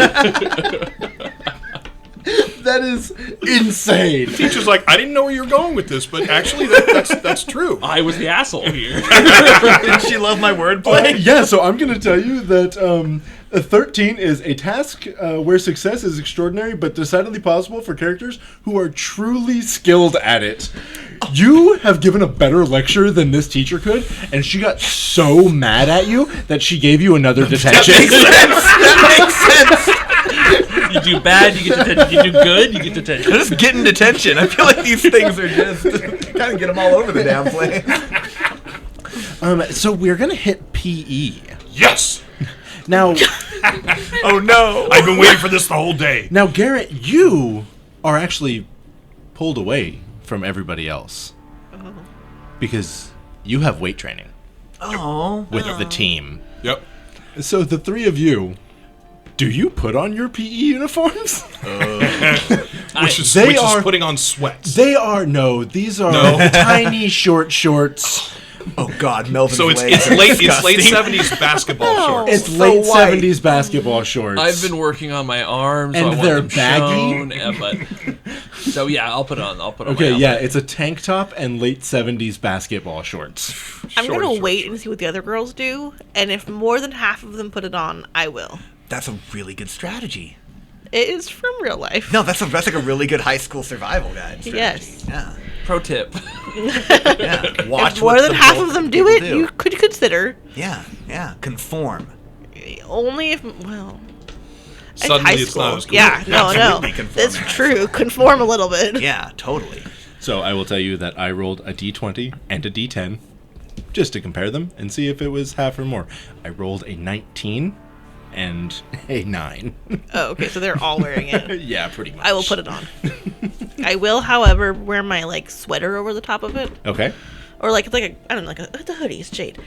That is insane. Teacher's like, I didn't know where you were going with this, but actually that's true. I was the asshole here. Didn't she love my wordplay? Yeah, so I'm going to tell you that a 13 is a task where success is extraordinary but decidedly possible for characters who are truly skilled at it. You have given a better lecture than this teacher could, and she got so mad at you that she gave you another detention. That makes sense. You do bad, you get detention. You do good, you get detention. Just getting detention. I feel like these things are just kind of get them all over the damn place. So we're going to hit PE. Yes! Now, Oh no! I've been waiting for this the whole day. now, Garrett, you are actually pulled away from everybody else because you have weight training Oh. with the team. Yep. So the three of you, do you put on your PE uniforms? Which is They are- putting on sweats. These are tiny short shorts. Oh God, Melvin's So it's legs are late disgusting. 70s basketball shorts. It's so late white. 70s basketball shorts. I've been working on my arms, so And I want they're them baggy? shown, so yeah, I'll put on. Okay, my yeah, outfit. it's a tank top and late 70s basketball shorts. I'm Short, gonna short, wait short. and see what the other girls do, and if more than half of them put it on, I will. That's a really good strategy. It is from real life. No, that's like a really good high school survival guide. Strategy. Yes. Yeah. Pro tip. Yeah. Watch If more what than the half both of them people do it, you could consider. Yeah. Yeah. Conform. Only if, well... in Suddenly high it's school. not as cool. Yeah, no. Absolutely conform It's in high true. Conform a little bit. Yeah. Totally. So I will tell you that I rolled a d20 and a d10 just to compare them and see if it was half or more. I rolled a 19 and a 9. Oh, okay, so they're all wearing it. Yeah, pretty much. I will put it on. I will, however, wear my, like, sweater over the top of it. Okay. Or, like, it's like a, I don't know, it's a hoodie. It's Jade.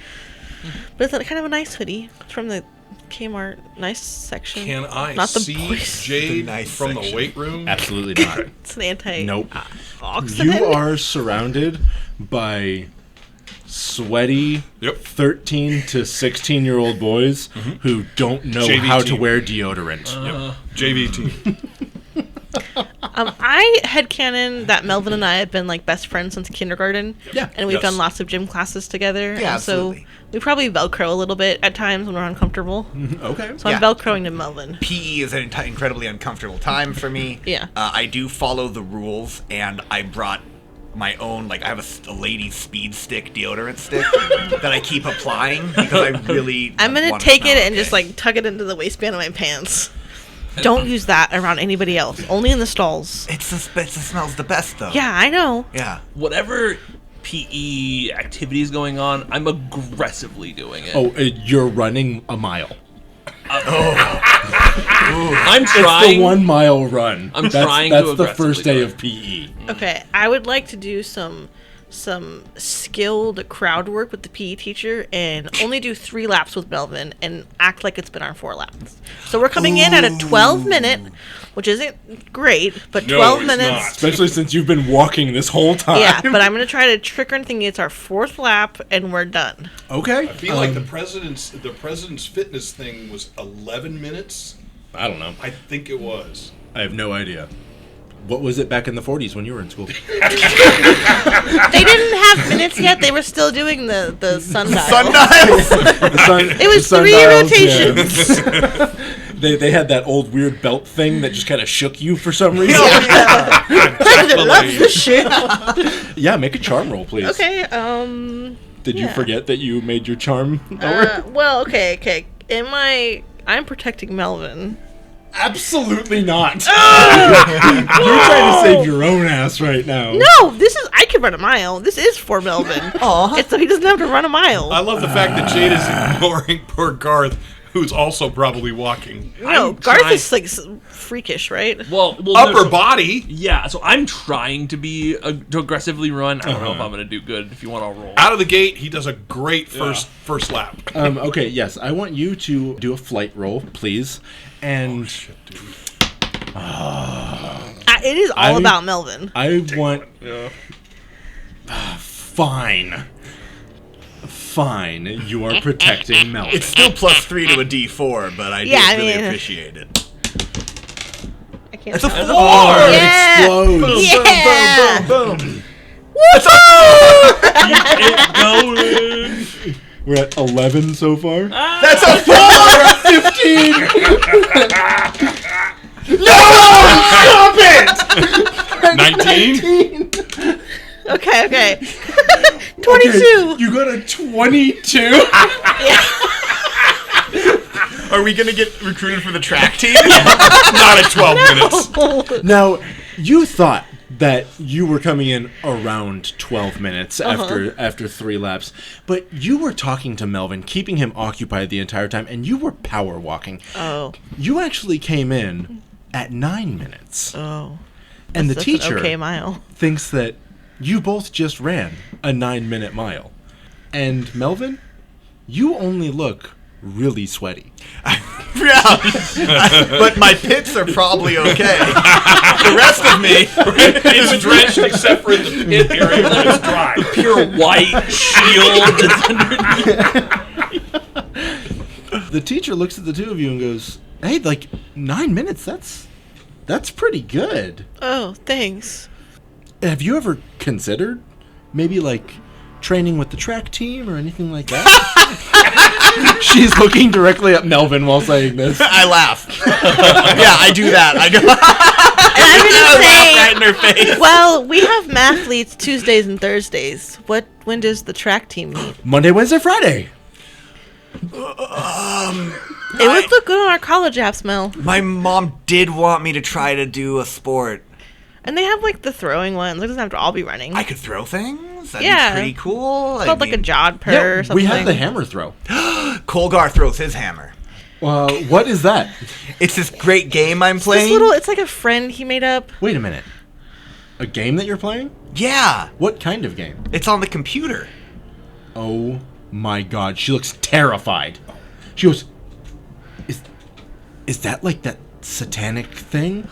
But it's kind of a nice hoodie. It's from the Kmart nice section. Can I Not the see boys. Jade The nice from section. the weight room? Absolutely not. It's an anti... Nope. oxidant. You are surrounded by sweaty Yep. 13 to 16-year-old boys who don't know JV how to team. wear deodorant. Yep. JV team. I headcanon that Melvin and I have been like best friends since kindergarten. Yeah. And we've Yes. done lots of gym classes together. Yeah, and so absolutely. we probably Velcro a little bit at times when we're uncomfortable. Okay. So Yeah. I'm Velcroing to Melvin. PE is an incredibly uncomfortable time for me. Yeah. I do follow the rules, and I brought my own, like, I have a lady speed stick deodorant stick that I keep applying because I really I'm going wanna to take smell it and okay. just like tuck it into the waistband of my pants. Don't use that around anybody else. Only in the stalls. It smells the best, though. Yeah, I know. Yeah. Whatever PE activity is going on, I'm aggressively doing it. Oh, you're running a mile. I'm It's trying. the 1 mile run. I'm that's, trying That's to the first day aggressively of E. PE. Okay, I would like to do some skilled crowd work with the PE teacher and only do 3 laps with Melvin and act like it's been our 4 laps. So we're coming in at a 12-minute, which isn't great, but No, 12 it's minutes. not. Especially since you've been walking this whole time. Yeah, but I'm gonna try to trick her and thinking it's our 4th lap and we're done. Okay. I feel like the president's fitness thing was 11 minutes. I don't know. I think it was. I have no idea. What was it back in the 40s when you were in school? They didn't have minutes yet. They were still doing the sundial. Sundials. It was 3 rotations. They had that old weird belt thing that just kind of shook you for some reason. President loves this shit. Yeah, make a charm roll, please. Okay. Did you yeah. forget that you made your charm? Lower? Well, okay. I'm protecting Melvin. Absolutely not. You're trying to save your own ass right now. No, I can run a mile. This is for Melvin. It's so he doesn't have to run a mile. I love the fact that Jade is ignoring poor Garth, who's also probably walking. No, Garth is like freakish, right? Well, Upper body. Yeah, so I'm trying to be to aggressively run. I don't know if I'm gonna do good. If you want, I'll roll. Out of the gate, he does a great first lap. Okay, yes. I want you to do a flight roll, please. And Shit, dude. It is all about Melvin. I want... Fine. You are protecting Melvin. It's still +3 to a D4, but I really appreciate it. I can't. It's a 4! Oh, Yeah. it explodes. Yeah. Boom, boom, boom. Keep it going. We're at 11 so far. That's a 4! 15! No! Stop it! 19? Okay. 22. Okay, you got a 22? Are we gonna get recruited for the track team? Not at 12 minutes. Now, you thought that you were coming in around 12 minutes after 3 laps, but you were talking to Melvin, keeping him occupied the entire time, and you were power walking. Oh. You actually came in at 9 minutes. Oh. And the That's teacher an okay mile. thinks that you both just ran a 9-minute mile. And Melvin, you only look really sweaty. Yeah. But my pits are probably okay. The rest of me It's drenched except for the pit area where it's dry. Pure white shield that's underneath. The teacher looks at the two of you and goes, "Hey, like 9 minutes, that's pretty good. Oh, thanks. Have you ever considered maybe like training with the track team or anything like that?" She's looking directly at Melvin while saying this. I laugh. Yeah, I do that. I go And I'm gonna say, right in her face. well, we have mathletes Tuesdays and Thursdays. When does the track team meet? Monday, Wednesday, Friday. It would look good on our college apps, Mel. My mom did want me to try to do a sport. And they have like the throwing ones. It doesn't have to all be running. I could throw things? That'd Yeah. be pretty cool. It's called like a jodhpur or something. we have the hammer throw. Colgar throws his hammer. What is that? It's this great game I'm playing. It's like a friend he made up. Wait a minute. A game that you're playing? Yeah, What kind of game? it's on the computer. Oh my god, she looks terrified. She goes, Is that like that satanic thing?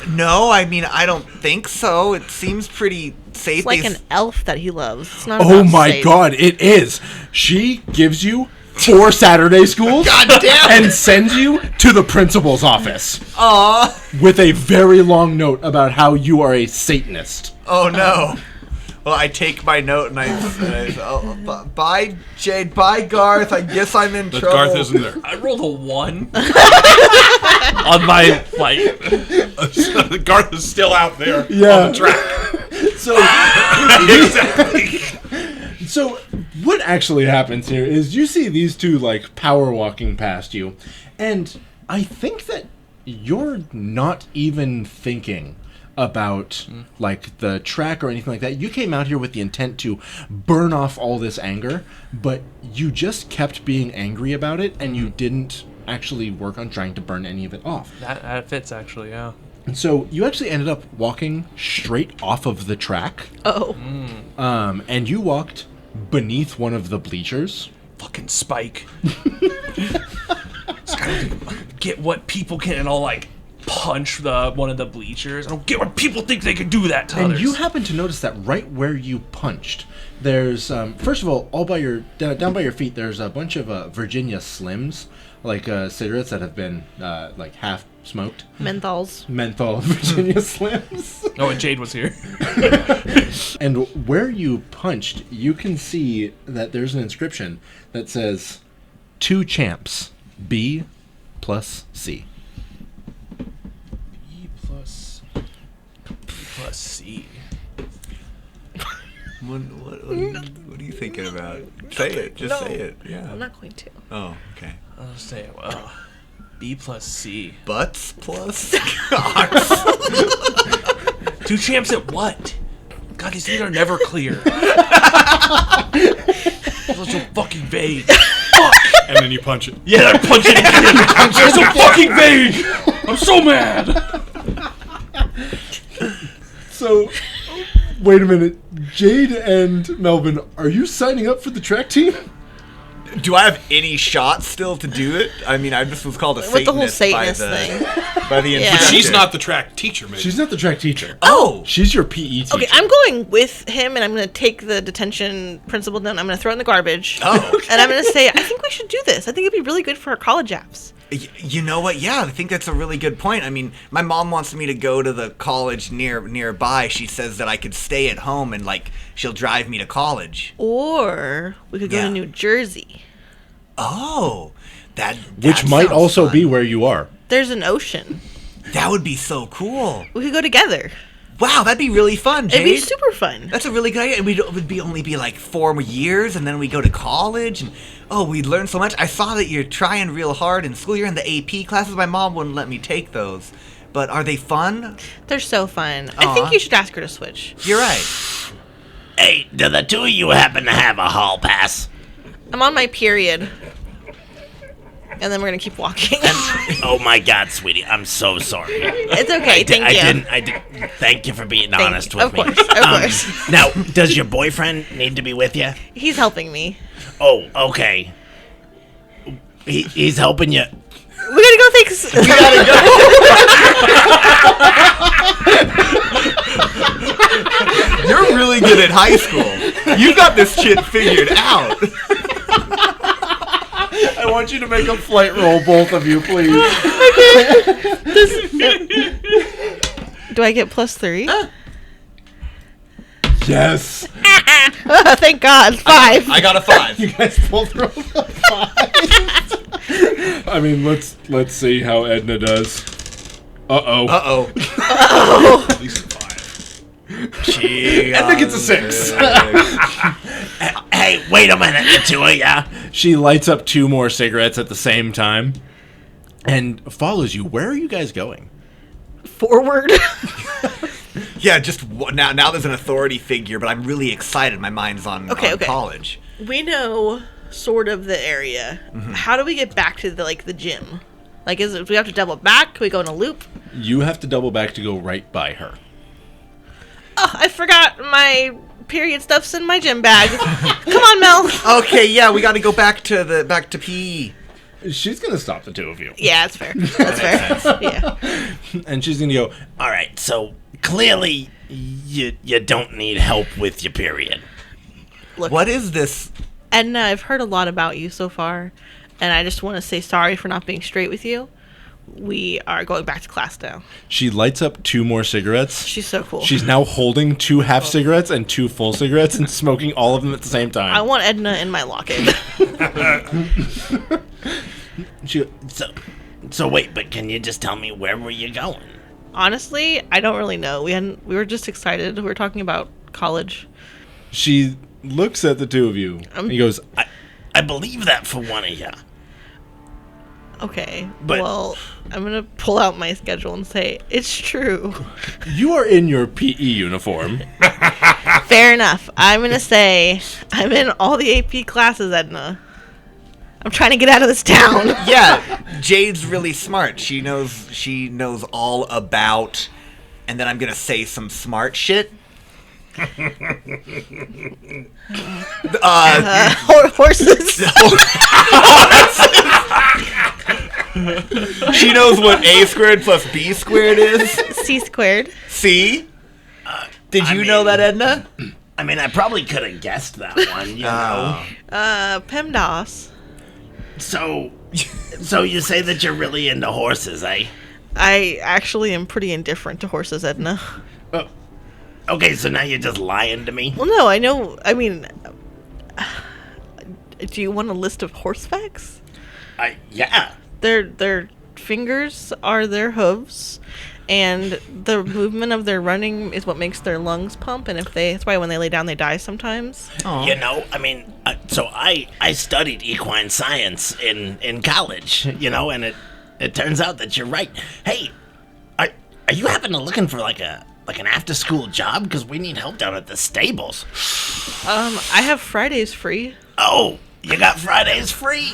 No, I mean, I don't think so. It seems pretty safe. It's like They an elf that he loves. It's not Oh about my safe. god, it is. She gives you 4 Saturday schools God damn it. and sends you to the principal's office Aw. with a very long note about how you are a Satanist. Oh no. Well, I take my note and I say, oh, bye, Jade. Bye, Garth. I guess I'm in But trouble. Garth isn't there. I rolled a 1 on my flight. Garth is still out there on Yeah. the track. So, Exactly. so what actually happens here is you see these two like power walking past you, and I think that you're not even thinking about like the track or anything like that. You came out here with the intent to burn off all this anger, but you just kept being angry about it, and you didn't actually work on trying to burn any of it off. That fits actually, yeah. And so you actually ended up walking straight off of the track, Oh. and you walked beneath one of the bleachers. Fucking Spike. Just gotta get what people can, and I'll like punch one of the bleachers. I don't get what people think they can do that to And others. you happen to notice that right where you punched, there's first of all by your down by your feet, there's a bunch of Virginia Slims, like cigarettes that have been like half smoked. Menthol Virginia Slims. Oh, and Jade was here. And where you punched, you can see that there's an inscription that says 2 champs, B plus C. B plus C. What are you thinking about? Say it. Just say it. Yeah. I'm not going to. Oh, okay. I'll say, well, B plus C. Butts plus? 2 champs at what? God, these things are never clear. Those are so fucking vague. Fuck! And then you punch it. Yeah, they're punching it again. They're so fucking vague. I'm so mad. So, wait a minute. Jade and Melvin, are you signing up for the track team? Do I have any shot still to do it? I mean, I just was called a With the whole Satanist Satanist thing. by the Yeah. instructor. She's not the track teacher, maybe. She's not the track teacher. Oh! She's your PE teacher. Okay, I'm going with him, and I'm going to take the detention principal down. I'm going to throw it in the garbage. Oh, okay. And I'm going to say, I think we should do this. I think it'd be really good for our college apps. You know what? Yeah, I think that's a really good point. I mean, my mom wants me to go to the college nearby. She says that I could stay at home and, like, she'll drive me to college. Or we could go Yeah. to New Jersey. Oh, that Which might sounds also fun. be where you are. There's an ocean. That would be so cool. We could go together. Wow, that'd be really fun, Jade. It'd be super fun. That's a really good idea. And it would only be like 4 years, and then we go to college, and we'd learn so much. I saw that you're trying real hard in school. You're in the AP classes. My mom wouldn't let me take those, but are they fun? They're so fun. Aw. I think you should ask her to switch. You're right. Hey, do the 2 of you happen to have a hall pass? I'm on my period. And then we're going to keep walking. Oh my God, sweetie, I'm so sorry. It's okay. Thank you. I didn't. Thank you for being Thank honest you. with Of me. course. Of course. Now, does your boyfriend need to be with you? He's helping me. Oh, okay. He's helping you. We gotta go fix. You're really good at high school. You got this shit figured out. I want you to make a flight roll, both of you, please. Do I get +3? Yes. Thank God. 5. I got a 5. You guys both rolled a 5. I mean, let's see how Edna does. Uh-oh. Uh-oh. At least a 5. Edna gets a 6. Hey, wait a minute, the 2 of ya. She lights up 2 more cigarettes at the same time and follows you. Where are you guys going? Forward. Yeah, just now there's an authority figure, but I'm really excited. My mind's on college. We know sort of the area. Mm-hmm. How do we get back to the gym? Like, do we have to double back? Can we go in a loop? You have to double back to go right by her. Oh, I forgot my period stuff's in my gym bag. Come on, Mel. Okay, yeah, we got to go back to PE. She's going to stop the 2 of you. Yeah, that's fair. That's fair. Yeah. And she's going to go, All right, so clearly you don't need help with your period. Look, What is this? Edna, I've heard a lot about you so far, and I just want to say sorry for not being straight with you. We are going back to class now. she lights up 2 more cigarettes. She's so cool. She's now holding 2 half cigarettes and 2 full cigarettes and smoking all of them at the same time. I want Edna in my locket. So wait, but can you just tell me where were you going? Honestly, I don't really know. We were just excited. We were talking about college. She looks at the 2 of you and he goes, I believe that for one of you. Okay. But- well, I'm going to pull out my schedule and say, it's true. you are in your PE uniform. Fair enough. I'm going to say I'm in all the AP classes, Edna. I'm trying to get out of this town. Yeah, Jade's really smart. She knows all about, and then I'm gonna say some smart shit. Horses. She knows what A squared plus B squared is. C squared. C? Did you know mean- that, Edna? I mean, I probably could have guessed that one, you know. PEMDAS. So you say that you're really into horses, eh? I actually am pretty indifferent to horses, Edna. Okay, so now you're just lying to me? Well, no, I know. I mean, do you want a list of horse facts? Yeah. Their fingers are their hooves, and the movement of their running is what makes their lungs pump. And that's why when they lay down, they die sometimes. You know, I mean, so I studied equine science in college, you know, and it turns out that you're right. Hey, are you happen to looking for like an after school job? Because we need help down at the stables. I have Fridays free. Oh, you got Fridays free?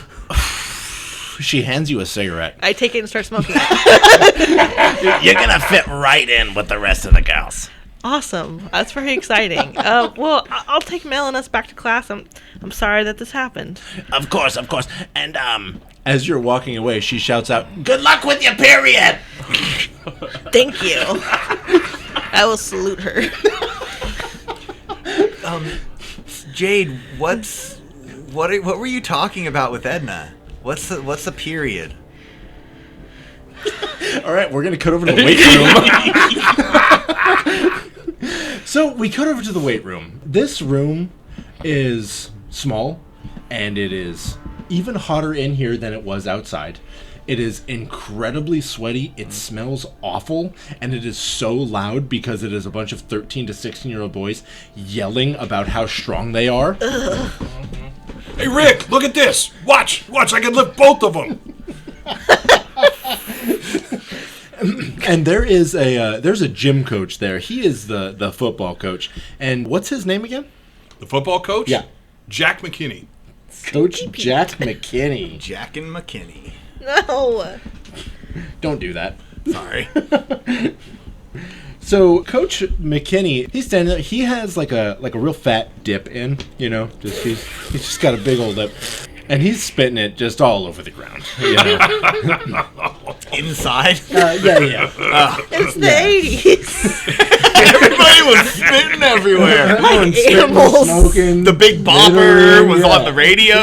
She hands you a cigarette. I take it and start smoking it. You're gonna fit right in with the rest of the gals. Awesome. That's very exciting. Well, I'll take Mel and us back to class. I'm sorry that this happened. Of course. And As you're walking away, she shouts out, good luck with your period. Thank you. I will salute her. Jade, what were you talking about with Edna? What's the period? all right, we're going to cut over to the weight room. So we cut over to the weight room. This room is small, and it is even hotter in here than it was outside. It is incredibly sweaty. It smells awful, and it is so loud because it is a bunch of 13 to 16-year-old boys yelling about how strong they are. Hey, Rick, look at this. Watch, I can lift both of them. And there's a gym coach there. He is the football coach. And what's his name again? The football coach? Yeah. Jack McKinney. Coach Jack McKinney. Jack and McKinney. No. Don't do that. Sorry. So Coach McKinney, he's standing there. He has like a real fat dip in, you know. He's just got a big old lip, and he's spitting it just all over the ground. You know? Inside? Yeah. It's the 80s. Everybody was spitting everywhere. Everyone's spitting, Animals. smoking. The big bopper littering, was yeah. on the radio.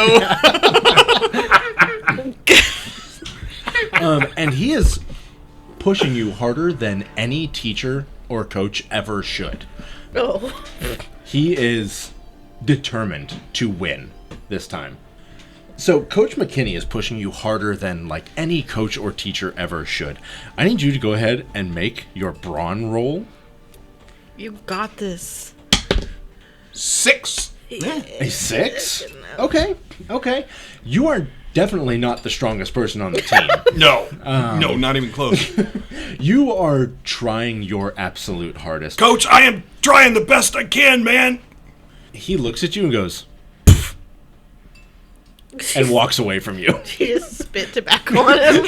And he is pushing you harder than any teacher or coach ever should. Oh. He is determined to win this time. So Coach McKinney is pushing you harder than like any coach or teacher ever should. I need you to go ahead and make your brawn roll. You got this. 6. A 6? Okay. You are definitely not the strongest person on the team. No, not even close. You are trying your absolute hardest. Coach, I am trying the best I can, man. He looks at you and goes, "Pff," and walks away from you. She just spit tobacco on him.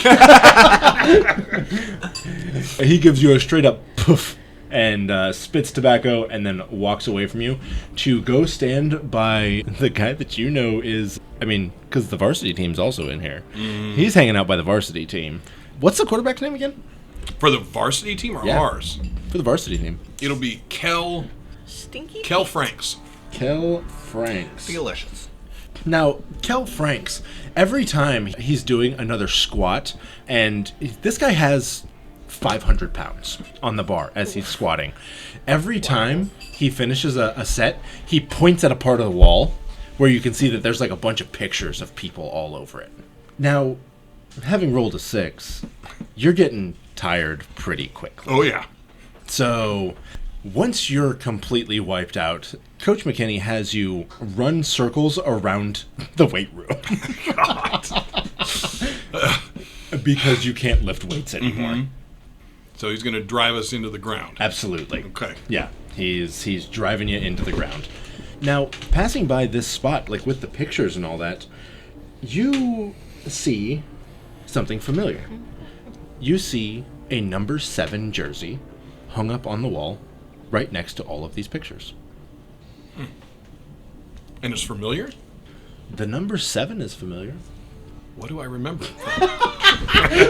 He gives you a straight up poof and spits tobacco and then walks away from you to go stand by the guy that you know is, I mean, because the varsity team's also in here. He's hanging out by the varsity team. What's the quarterback's name again? For the varsity team or Yeah. ours? For the varsity team. It'll be Kel Stinky. Franks. Kel Franks. Delicious. Now, Kel Franks, every time he's doing another squat, and this guy has 500 pounds on the bar as he's squatting. Every time he finishes a set, he points at a part of the wall where you can see that there's like a bunch of pictures of people all over it. Now, having rolled a 6, you're getting tired pretty quickly. Oh, yeah. So, once you're completely wiped out, Coach McKinney has you run circles around the weight room. Because you can't lift weights anymore. So he's going to drive us into the ground. Absolutely. Okay. Yeah, he's driving you into the ground. Now, passing by this spot, like with the pictures and all that, you see something familiar. You see a number 7 jersey hung up on the wall right next to all of these pictures. And it's familiar? The number 7 is familiar. What do I remember?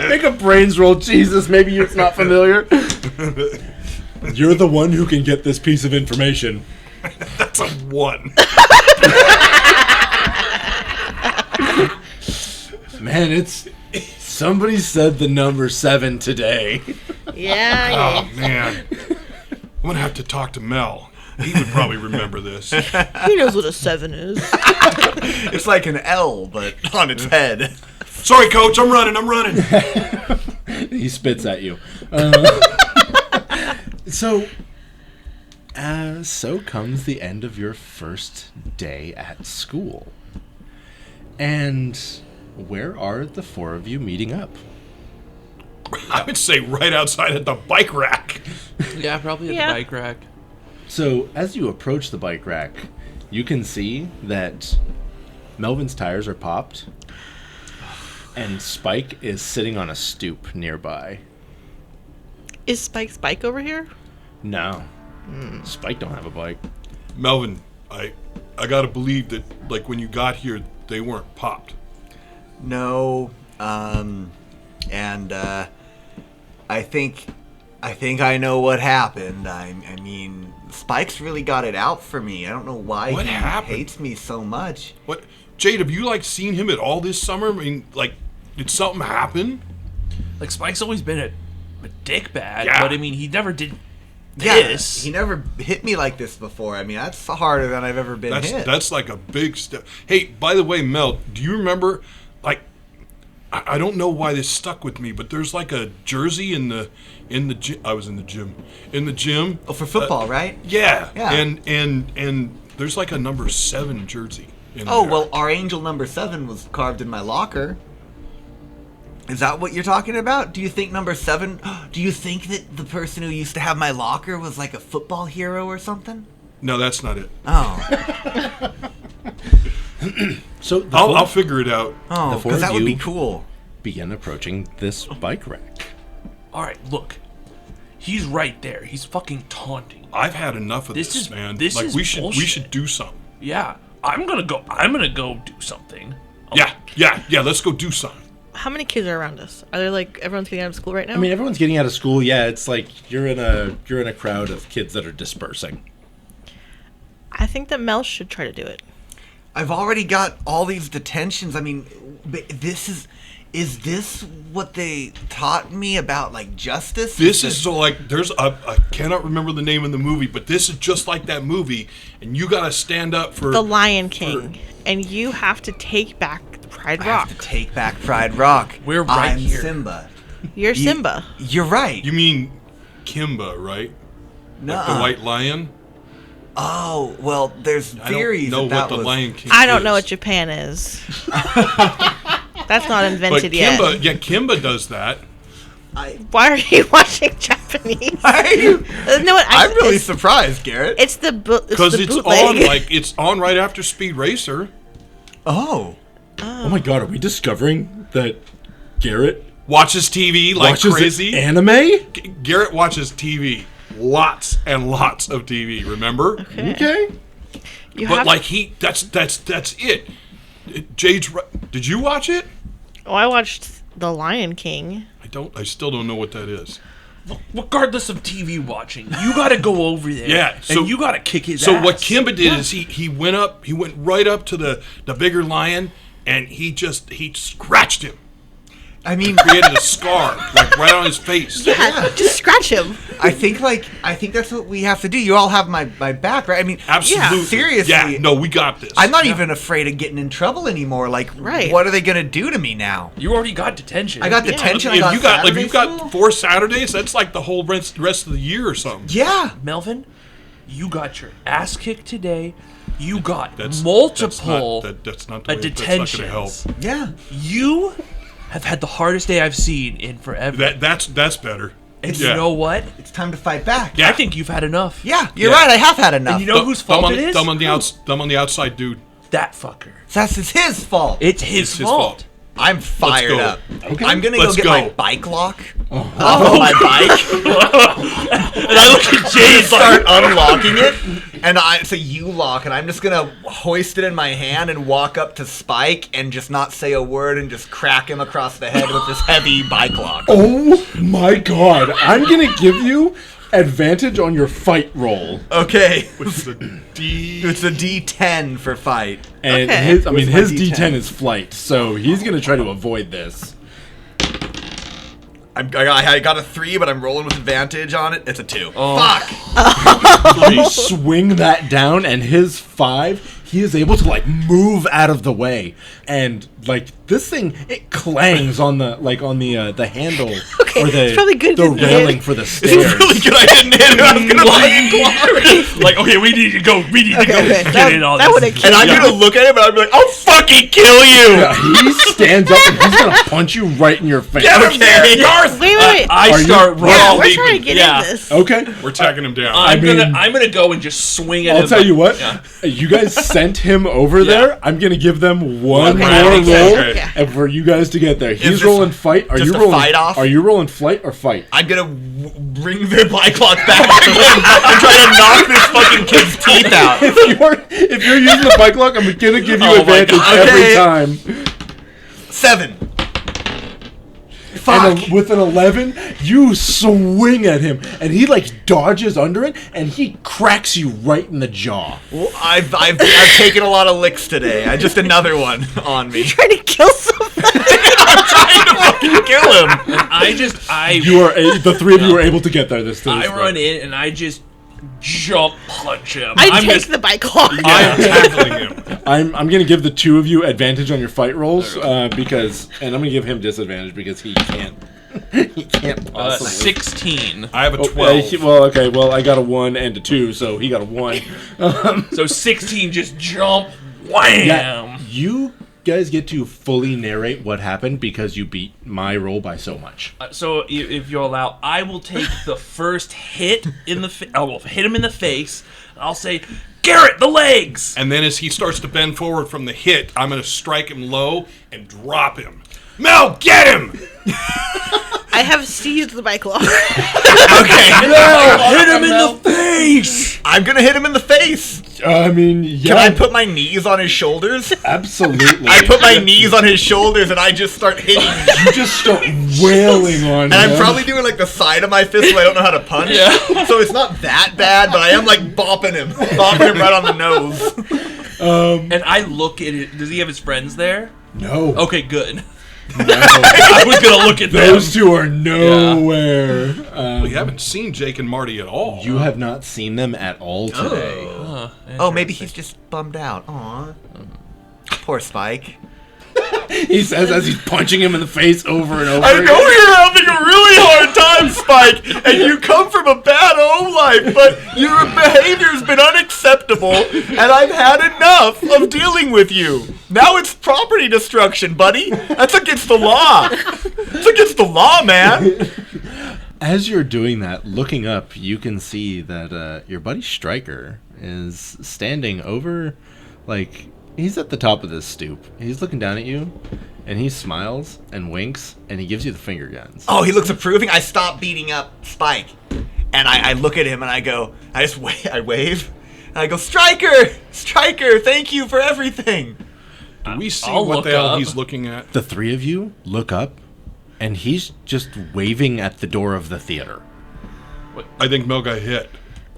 Make a brains roll. Jesus, maybe it's not familiar. You're the one who can get this piece of information. That's a 1. Man, it's Somebody said the number 7 today. Yeah. Oh, man. I'm going to have to talk to Mel. He would probably remember this. He knows what a 7 is. It's like an L, but on its head. Sorry, Coach. I'm running. He spits at you. So comes the end of your first day at school. And where are the 4 of you meeting up? I would say right outside at the bike rack. Yeah, probably at the bike rack. So as you approach the bike rack, you can see that Melvin's tires are popped, and Spike is sitting on a stoop nearby. Is Spike's bike over here? No. Spike don't have a bike. Melvin, I got to believe that, like, when you got here, they weren't popped. No, and I think I know what happened. I mean, Spike's really got it out for me. I don't know why What he happened? hates me so much. What? Jade, have you, like, seen him at all this summer? I mean, like, did something happen? Like, Spike's always been a dickbag, Yeah. but I mean, he never did this. Yeah, he never hit me like this before. I mean, that's harder than I've ever been hit. That's like a big step. Hey, by the way, Mel, do you remember, like, I don't know why this stuck with me, but there's like a jersey in the gym. I was in the gym. Oh, for football, right? Yeah. Yeah. And there's like a number 7 jersey in Oh, there. well, our angel number 7 was carved in my locker. Is that what you're talking about? Do you think number 7... Do you think that the person who used to have my locker was like a football hero or something? No, that's not it. Oh. So I'll figure it out. Oh, The four because of that would be you- cool. begin approaching this bike rack. All right, look. He's right there. He's fucking taunting. I've had enough of This this, is- man. this like is we should bullshit. do something. Yeah, I'm gonna go do something. Yeah. Let's go do something. How many kids are around us? Are there like everyone's getting out of school right now? I mean, everyone's getting out of school. Yeah, it's like you're in a crowd of kids that are dispersing. I think that Mel should try to do it. I've already got all these detentions. I mean, but is this what they taught me about, like, justice? This is so, like, I cannot remember the name of the movie, but this is just like that movie, and you gotta stand up for The Lion King, and you have to take back Pride I Rock. have to take back Pride Rock. We're right I'm here. Simba. You're Simba. You're right. You mean Kimba, right? Like the Nuh-uh. White Lion? Oh, well, there's I theories don't know that what the was... Lion King I don't know is. what Japan is. That's not But invented Kimba, yet. Kimba does that. Why are you watching Japanese? No, I'm really it's, surprised, Garrett. it's the Because it's bootleg. it's on right after Speed Racer. Oh. Oh my god, are we discovering that Garrett Watches TV like watches crazy. anime? Garrett watches TV. Lots and lots of TV, remember? Okay. You But have, like that's it. Jade's right. Did you watch it? oh, I watched The Lion King. I still don't know what that is. Regardless of TV watching, you gotta go over there. Yeah, so- and you gotta kick his So ass. what Kimba did is he went right up to the bigger lion and he scratched him. I mean, Created a scar like right on his face. Yeah, just scratch him. I think that's what we have to do. You all have my back, right? I mean, Absolutely. seriously. Yeah, no, we got this. I'm not even afraid of getting in trouble anymore. Like, Right. what are they gonna do to me now? You already got detention. I got detention. If I got you've Saturday got school? 4 Saturdays, that's like the whole rest of the year or something. Yeah. Melvin, you got your ass kicked today. You got That's multiple That's not the way. detentions. That's not going to help. Yeah. You have had the hardest day I've seen in forever. That's better. and yeah. you know what? It's time to fight back. Yeah. I think you've had enough. Yeah, you're Yeah. right. I have had enough. And you know whose fault it is? Thumb on the outside, dude. That fucker. That's his fault. It's his his fault. fault. I'm fired go. up. I'm gonna Let's go get go. my bike lock off of my bike And I look at Jade and start unlocking it. And so you lock, and I'm just gonna hoist it in my hand and walk up to Spike and just not say a word and just crack him across the head with this heavy bike lock. Oh my god, I'm gonna give you advantage on your fight roll. Okay. With the D. It's a D10 for fight. And Okay. his Where's my his D10? D10 is flight, so he's gonna try to avoid this. I got a 3, but I'm rolling with advantage on it. It's a 2. Oh. Fuck! You swing that down, and his 5, he is able to like move out of the way, and like this thing, it clangs on the handle Okay, or it's probably good the you didn't railing hit. for the It's stairs. really good I didn't hit him. I was gonna fucking clock. Like, okay, we need to go. We need to go Okay, get in on that this. would've killed And I'm gonna look at him and I'm like, I'll fucking kill you! Yeah, he stands up and he's gonna punch you right in your face. Okay. Wait. I start Yeah, rolling. we're trying to get in this. Okay. We're tagging him down. I'm mean- gonna go and just swing at him. I'll tell you what. Yeah. You guys sent him over there. I'm gonna give them one more round. roll, Okay. and for you guys to get there. He's this rolling fight. Are just you a rolling fight off? Are you rolling flight or fight? I'm gonna bring their biclock back to him and try to knock this fucking kid's teeth out. If you're using the bike lock, I'm gonna give you Oh my advantage God. every Okay. time. 7. And Fuck. with an 11, you swing at him, and he like dodges under it, and he cracks you right in the jaw. Well, I've taken a lot of licks today. Just another one on me. Trying to kill somebody. I'm trying to fucking kill him. You are the three of you are able to get there this I time. run in and I just jump punch him. I I'm take just, the bike lock. I'm tackling him. I'm gonna give the two of you advantage on your fight rolls because, and I'm gonna give him disadvantage because he can't. He can't possibly. 16. I have a Oh, 12. well, I got a 1 and a 2, so he got a 1. So 16 just jump. Wham! Yeah, you guys get to fully narrate what happened because you beat my roll by so much. So if you allow, I will take the first hit in the. I will hit him in the face. I'll say, Garrett, the legs. And then as he starts to bend forward from the hit, I'm going to strike him low and drop him. Mel, get him! I have seized the bike lock. Okay. Hit him in the face. I'm gonna hit him in the face. I mean, yeah, Can I put my knees on his shoulders? absolutely. I put my knees on his shoulders and I just start hitting him. You just start wailing on him. And I'm probably doing like the side of my fist so I don't know how to punch. Yeah. So it's not that bad, but I am like bopping him right on the nose. And I look at it. Does he have his friends there? no. Okay, good. No. I was gonna look at them. Those two are nowhere. We haven't seen Jake and Marty at all. You have not seen them at all today. Oh, maybe he's just bummed out. Aw. Poor Spike. He says as he's punching him in the face over and over. I know you're having a really hard time, Spike, and you come from a bad home life, but your behavior's been unacceptable, and I've had enough of dealing with you. Now it's property destruction, buddy. That's against the law. It's against the law, man. As you're doing that, looking up, you can see that your buddy Stryker is standing over, like, he's at the top of this stoop. He's looking down at you, and he smiles and winks, and he gives you the finger guns. Oh, he looks approving. I stop beating up Spike, and I look at him and I go, I wave, and I go, Stryker, thank you for everything. Do we see I'll what look the hell up. he's looking at? The three of you look up, and he's just waving at the door of the theater. I think Mel got hit.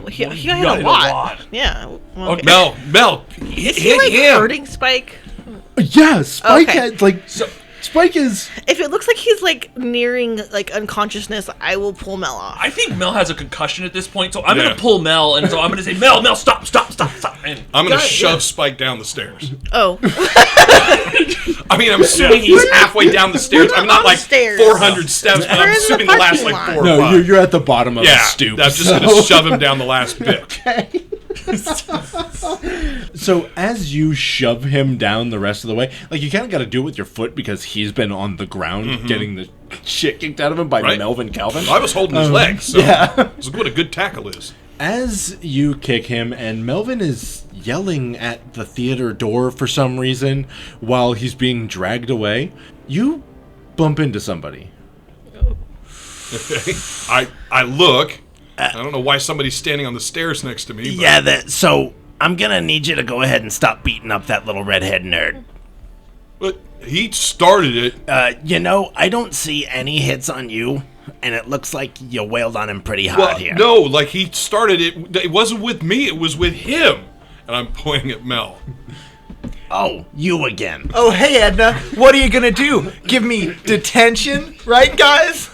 He got got hit hit a a lot. lot. Yeah. Well, okay. Mel, hit Is he like him. hurting Spike? Yeah, Spike Okay. had, like, Spike is... If it looks like he's like nearing like unconsciousness, I will pull Mel off. I think Mel has a concussion at this point, so I'm Yeah. gonna pull Mel, and so I'm gonna say, Mel, stop. And I'm going to Guy- shove Spike down the stairs. Oh, I mean, I'm assuming he's halfway down the stairs. I'm not on like the stairs. 400 steps, but We're I'm in the assuming the last parking like lot. 4 or No, 5. you're at the bottom of the Yeah, stoop. I'm just going to shove him down the last bit. So as you shove him down the rest of the way, like, you kind of got to do it with your foot because he's been on the ground getting the shit kicked out of him by Right. Melvin Calvin. I was holding his legs, so yeah. this is what a good tackle is. As you kick him, and Melvin is yelling at the theater door for some reason while he's being dragged away, you bump into somebody. I look. I don't know why somebody's standing on the stairs next to me. But Yeah, so I'm gonna need you to go ahead and stop beating up that little redhead nerd. But he started it. I don't see any hits on you, and it looks like you wailed on him pretty hard Well, here. no, like he started it. It wasn't with me. It was with him. And I'm pointing at Mel. Oh, you again. Oh, hey, Edna, what are you gonna do? Give me detention, right, guys?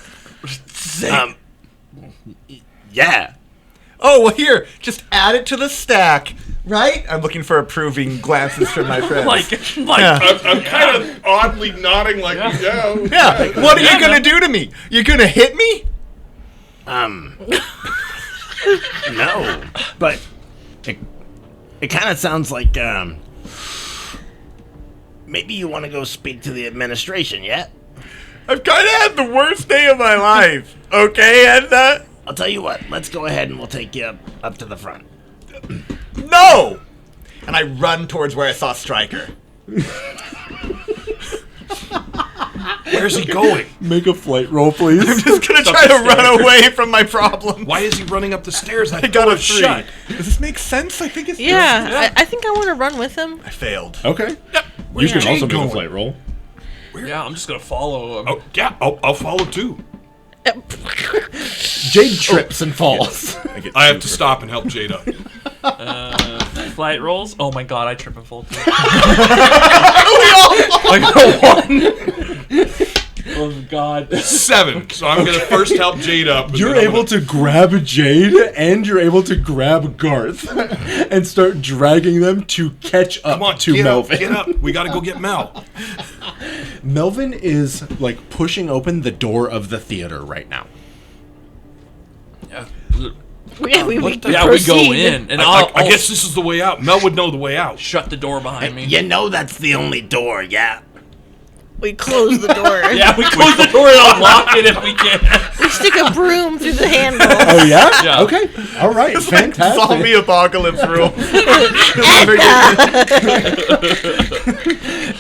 Yeah. Oh, well, here, just add it to the stack, right? I'm looking for approving glances from my friends. Yeah. I'm kind of oddly nodding like, yeah. What are you going to do to me? You going to hit me? No. But it kind of sounds like, maybe you want to go speak to the administration yet? I've kind of had the worst day of my life. Okay, Edna? I'll tell you what, let's go ahead and we'll take you up to the front. No! And I run towards where I saw Stryker. Where's he going? Make a flight roll, please. I'm just going to try to run away from my problem. Why is he running up the stairs? I got a 3. shut. Does this make sense? I think it's Yeah, I think I want to run with him. I failed. Okay. Yep. You Where's can Jade also make going? a flight roll. Yeah, I'm just gonna follow him. Oh, yeah, I'll follow too. Jade trips and falls. I have to stop and help Jade up. Flight rolls. Oh my god, I trip and fall too. I got 1. Oh god. 7. So I'm gonna first help Jade up. and You're then I'm able to grab Jade and you're able to grab Garth and start dragging them to catch up Come on, to get Melvin. Up, get up. We gotta go get Mel. Melvin is like pushing open the door of the theater right now. Yeah. We Yeah, we go proceed. in, and I guess this is the way out. Mel would know the way out. shut the door behind me. You know that's the only door, yeah? We close the door. Yeah, we close the door and unlock it if we can. We stick a broom through the handle. Oh yeah? Yeah. Okay. All right. Fantastic. Zombie apocalypse rule.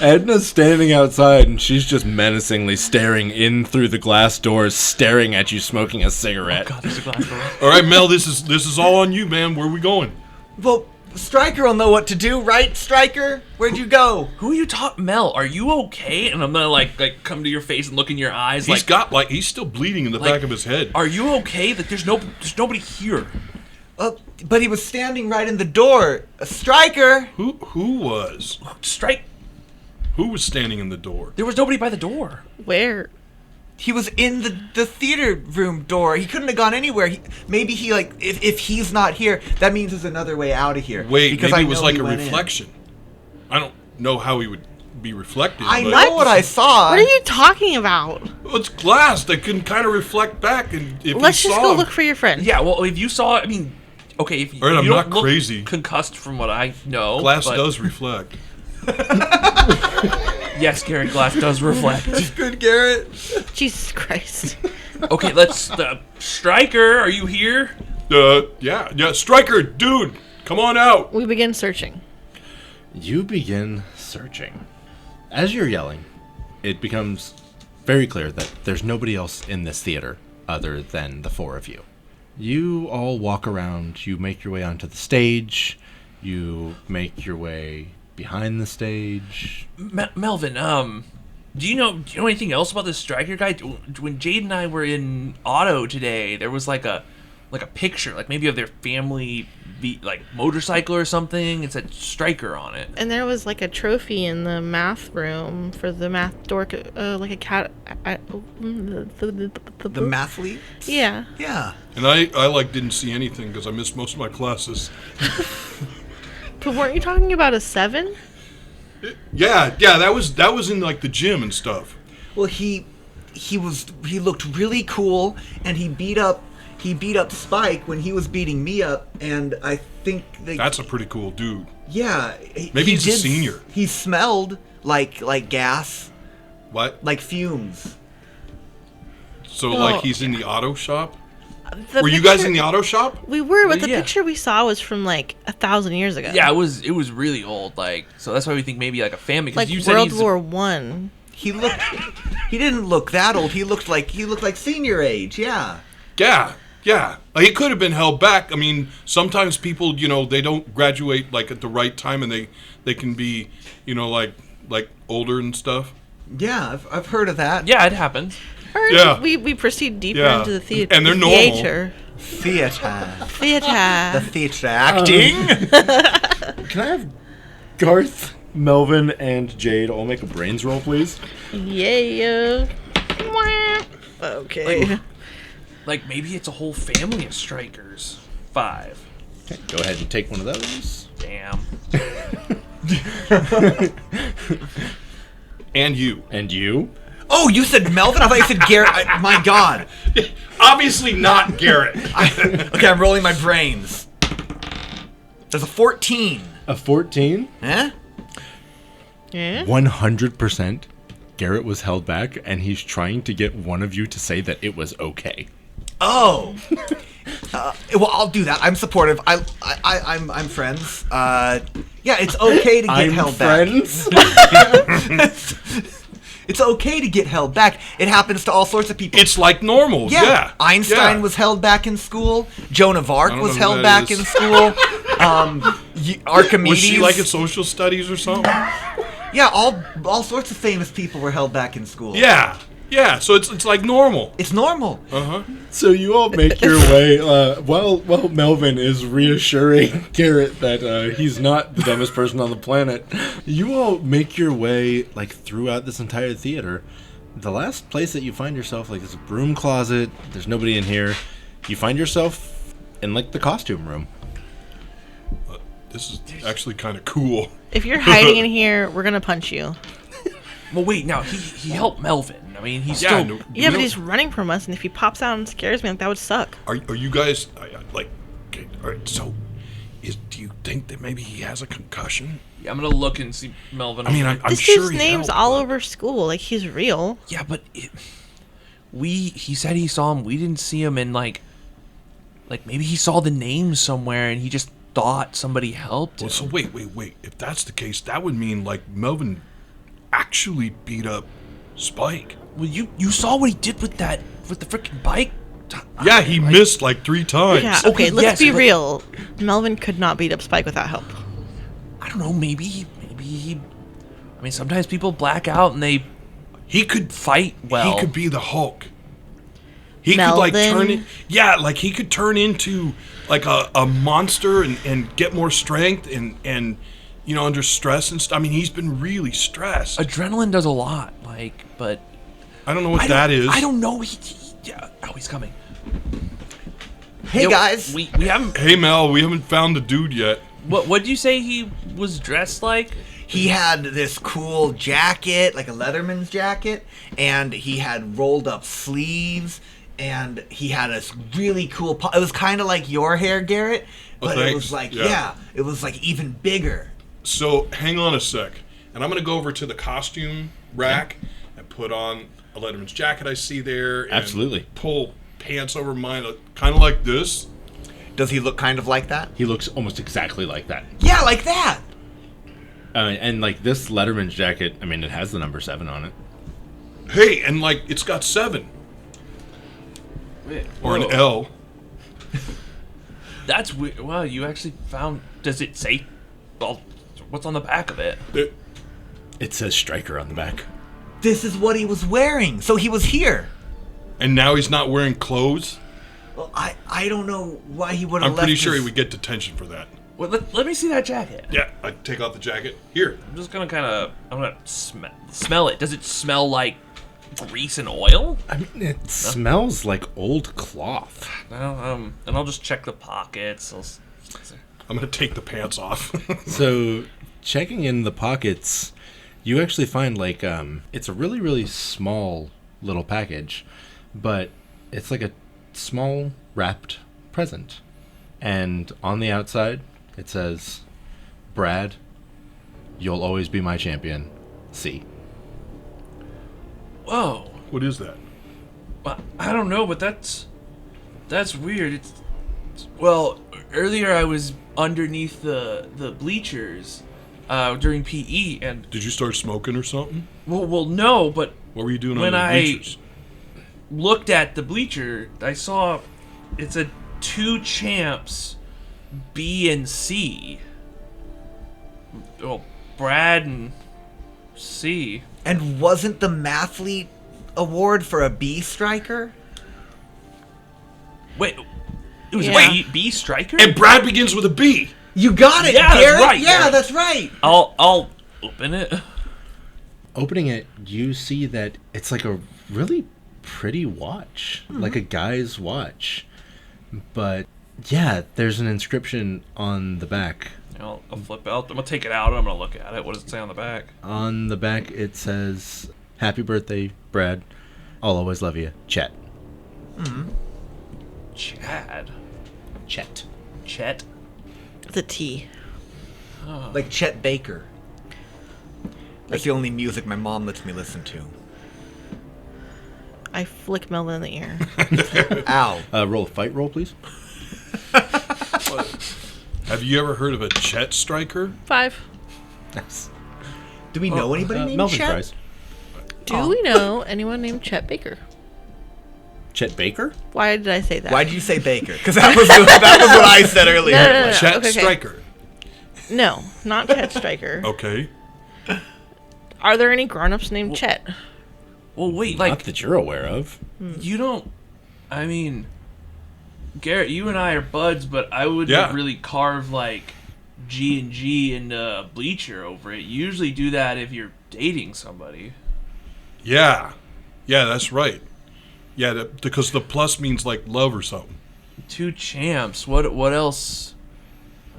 Edna's standing outside and she's just menacingly staring in through the glass doors, staring at you smoking a cigarette. God, there's a glass door. All right, Mel, this is all on you, man. Where are we going? Well, Stryker will know what to do, right, Stryker? Where'd you go? Who are you talking? Mel, are you okay? And I'm gonna like come to your face and look in your eyes. He's still bleeding in the back of his head. Are you okay? That there's nobody here. But he was standing right in the door. Stryker! Who was? Strike. Who was standing in the door? There was nobody by the door. Where? He was in the theater room door. He couldn't have gone anywhere. Maybe he if he's not here, that means there's another way out of here. Wait, because maybe I it was know like he a went in. reflection. I don't know how he would be reflected. I but know what I saw. What are you talking about? Well, it's glass that can kind of reflect back, and if Let's you just saw go him, look for your friend. Yeah. Well, if you saw, I mean, okay, if you, All right, you I'm don't not look crazy. concussed from what I know. glass but does reflect. Yes, Garrett, glass does reflect. Good, Garrett. Jesus Christ. Okay, let's. Stryker, are you here? Yeah, Stryker, dude, come on out. We begin searching. You begin searching. As you're yelling, it becomes very clear that there's nobody else in this theater other than the 4 of you. You all walk around, you make your way onto the stage, you make your way behind the stage. Melvin, do you know anything else about this Stryker guy? When Jade and I were in auto today, there was like a picture, like maybe of their family, motorcycle or something. It said Stryker on it. And there was like a trophy in the math room for the math dork, like a cat. The mathlete? Yeah. Yeah. And I didn't see anything because I missed most of my classes. But weren't you talking about a 7? Yeah, that was in like the gym and stuff. Well, he looked really cool, and he beat up Spike when he was beating me up, and I think That's a pretty cool dude. yeah. Maybe he's a senior. He smelled like gas, What? like fumes. So Oh. like he's in the auto shop? The Were you guys picture- in the auto shop? We were, but the Yeah. picture we saw was from like 1,000 years ago. Yeah, it was really old. So that's why we think maybe like a family. like Because you said World he's War One. He didn't look that old. He looked like senior age. Yeah. Yeah. He could have been held back. I mean, sometimes people, they don't graduate like at the right time, and they can be, like older and stuff. Yeah, I've heard of that. Yeah, it happens. Or Yeah. we proceed deeper Yeah. into the theater. And they're normal. Theater. Theater. The Theater. theater acting. Can I have Garth, Melvin, and Jade all make a brains roll, please? Yeah. Wah. Okay. Like, maybe it's a whole family of strikers. 5. Okay, go ahead and take one of those. Damn. And you. And you? Oh, you said Melvin? I thought you said Garrett. My God. Obviously not Garrett. Okay, I'm rolling my brains. There's a 14. A 14? Huh? Yeah. 100% Garrett was held back, and he's trying to get one of you to say that it was okay. Oh. Well, I'll do that. I'm supportive. I'm friends. Yeah, it's okay to get held friends? back. It's okay to get held back. It happens to all sorts of people. It's like normal. Yeah. Einstein was held back in school. Joan of Arc was know who held that back is. in school. Archimedes. Was she like in social studies or something? Yeah, all sorts of famous people were held back in school. Yeah. Yeah. So it's like normal. It's normal. So you all make your way, while Melvin is reassuring Garrett that he's not the dumbest person on the planet, you all make your way, like, throughout this entire theater. The last place that you find yourself, like, is a broom closet. There's nobody in here. You find yourself in, like, the costume room. This is actually kind of cool. If you're hiding in here, we're gonna punch you. Well, wait, now, he helped Melvin. I mean, he's Yeah. still... No, Yeah, but he's running from us, and if he pops out and scares me, like, that would suck. Are you guys like? Okay, all right. So, do you think that maybe he has a concussion? Yeah, I'm gonna look and see Melvin. I mean, I'm This sure dude's he name's helped, all but- over school. Like, he's real. Yeah, but he said he saw him. We didn't see him, and like maybe he saw the name somewhere, and he just thought somebody helped him. Well, so wait. If that's the case, that would mean like Melvin actually beat up Spike. Well, you saw what he did with the freaking bike. Yeah, he missed like 3 times. Yeah, okay, let's yes, be but- real. Melvin could not beat up Spike without help. I don't know. Maybe he. I mean, sometimes people black out and they He could fight well. He could be the Hulk. He could like Melvin? turn it. Yeah, like he could turn into like a monster and get more strength and you know, under stress and stuff. I mean, he's been really stressed. Adrenaline does a lot. Like, but I don't know what that is. I don't know. Yeah. Oh, he's coming. Hey, guys. We haven't. Hey Mel, we haven't found the dude yet. What'd you say he was dressed like? He had this cool jacket, like a Leatherman's jacket, and he had rolled up sleeves, and he had this really cool... it was kind of like your hair, Garrett, but it thanks. was like, Yeah. it was like even bigger. So hang on a sec, and I'm gonna go over to the costume rack and put on a Letterman's jacket I see there. And Absolutely. Pull pants over mine, kind of like this. Does he look kind of like that? He looks almost exactly like that. Yeah, like that. And like this Letterman's jacket, I mean, it has the number 7 on it. Hey, and like it's got 7 or an L. That's weird. Well, you actually found. Does it say? Well, what's on the back of it? It says Striker on the back. This is what he was wearing, so he was here. And now he's not wearing clothes. Well, I don't know why he would have I'm left pretty sure he his- would get detention for that. Well, let me see that jacket. Yeah, I take off the jacket. Here. I'm just gonna I'm gonna smell it. Does it smell like grease and oil? I mean, it smells like old cloth. And I'll just check the pockets. I'm gonna take the pants off. So, checking in the pockets, you actually find like it's a really, really small little package, but it's like a small wrapped present. And on the outside, it says, "Brad, you'll always be my champion. C." Whoa. What is that? I don't know, but that's weird. Well, earlier I was underneath the bleachers during PE, and Did you start smoking or something? well, no, but What were you doing when on the I bleachers? looked at the bleacher, I saw it's a 2 champs, B and C. Well, Brad and C. And wasn't the Mathlete award for a B striker? Wait, it was Yeah. B striker? And Brad begins with a B. You got it, Yeah, that's Garrett. right, Yeah, Garrett. that's right. I'll open it. Opening it, you see that it's like a really pretty watch, like a guy's watch. But yeah, there's an inscription on the back. I'll flip out. I'm gonna take it out and I'm gonna look at it. What does it say on the back? On the back it says, "Happy birthday, Brad. I'll always love you, Chet." Chad. Chet. Chet. It's a T. Like Chet Baker. That's the only music my mom lets me listen to. I flick Melvin in the ear. Ow. Roll a fight roll, please. Have you ever heard of a Chet striker? 5. Nice. Do we know anybody named Melvin Chet? tries. Do we know anyone named Chet Baker? Chet Baker? Why did I say that? Why did you say Baker? Because that was what I said earlier. No. Chet okay. striker. No, not Chet Striker. Okay. Are there any grown-ups named Chet? Well, wait, Not like that you're aware of. you don't. I mean, Garrett, you and I are buds, but I wouldn't Yeah. really carve like G&G into a bleacher over it. You usually do that if you're dating somebody. Yeah. Yeah, that's right. Yeah, because the plus means like love or something. 2 champs. What else?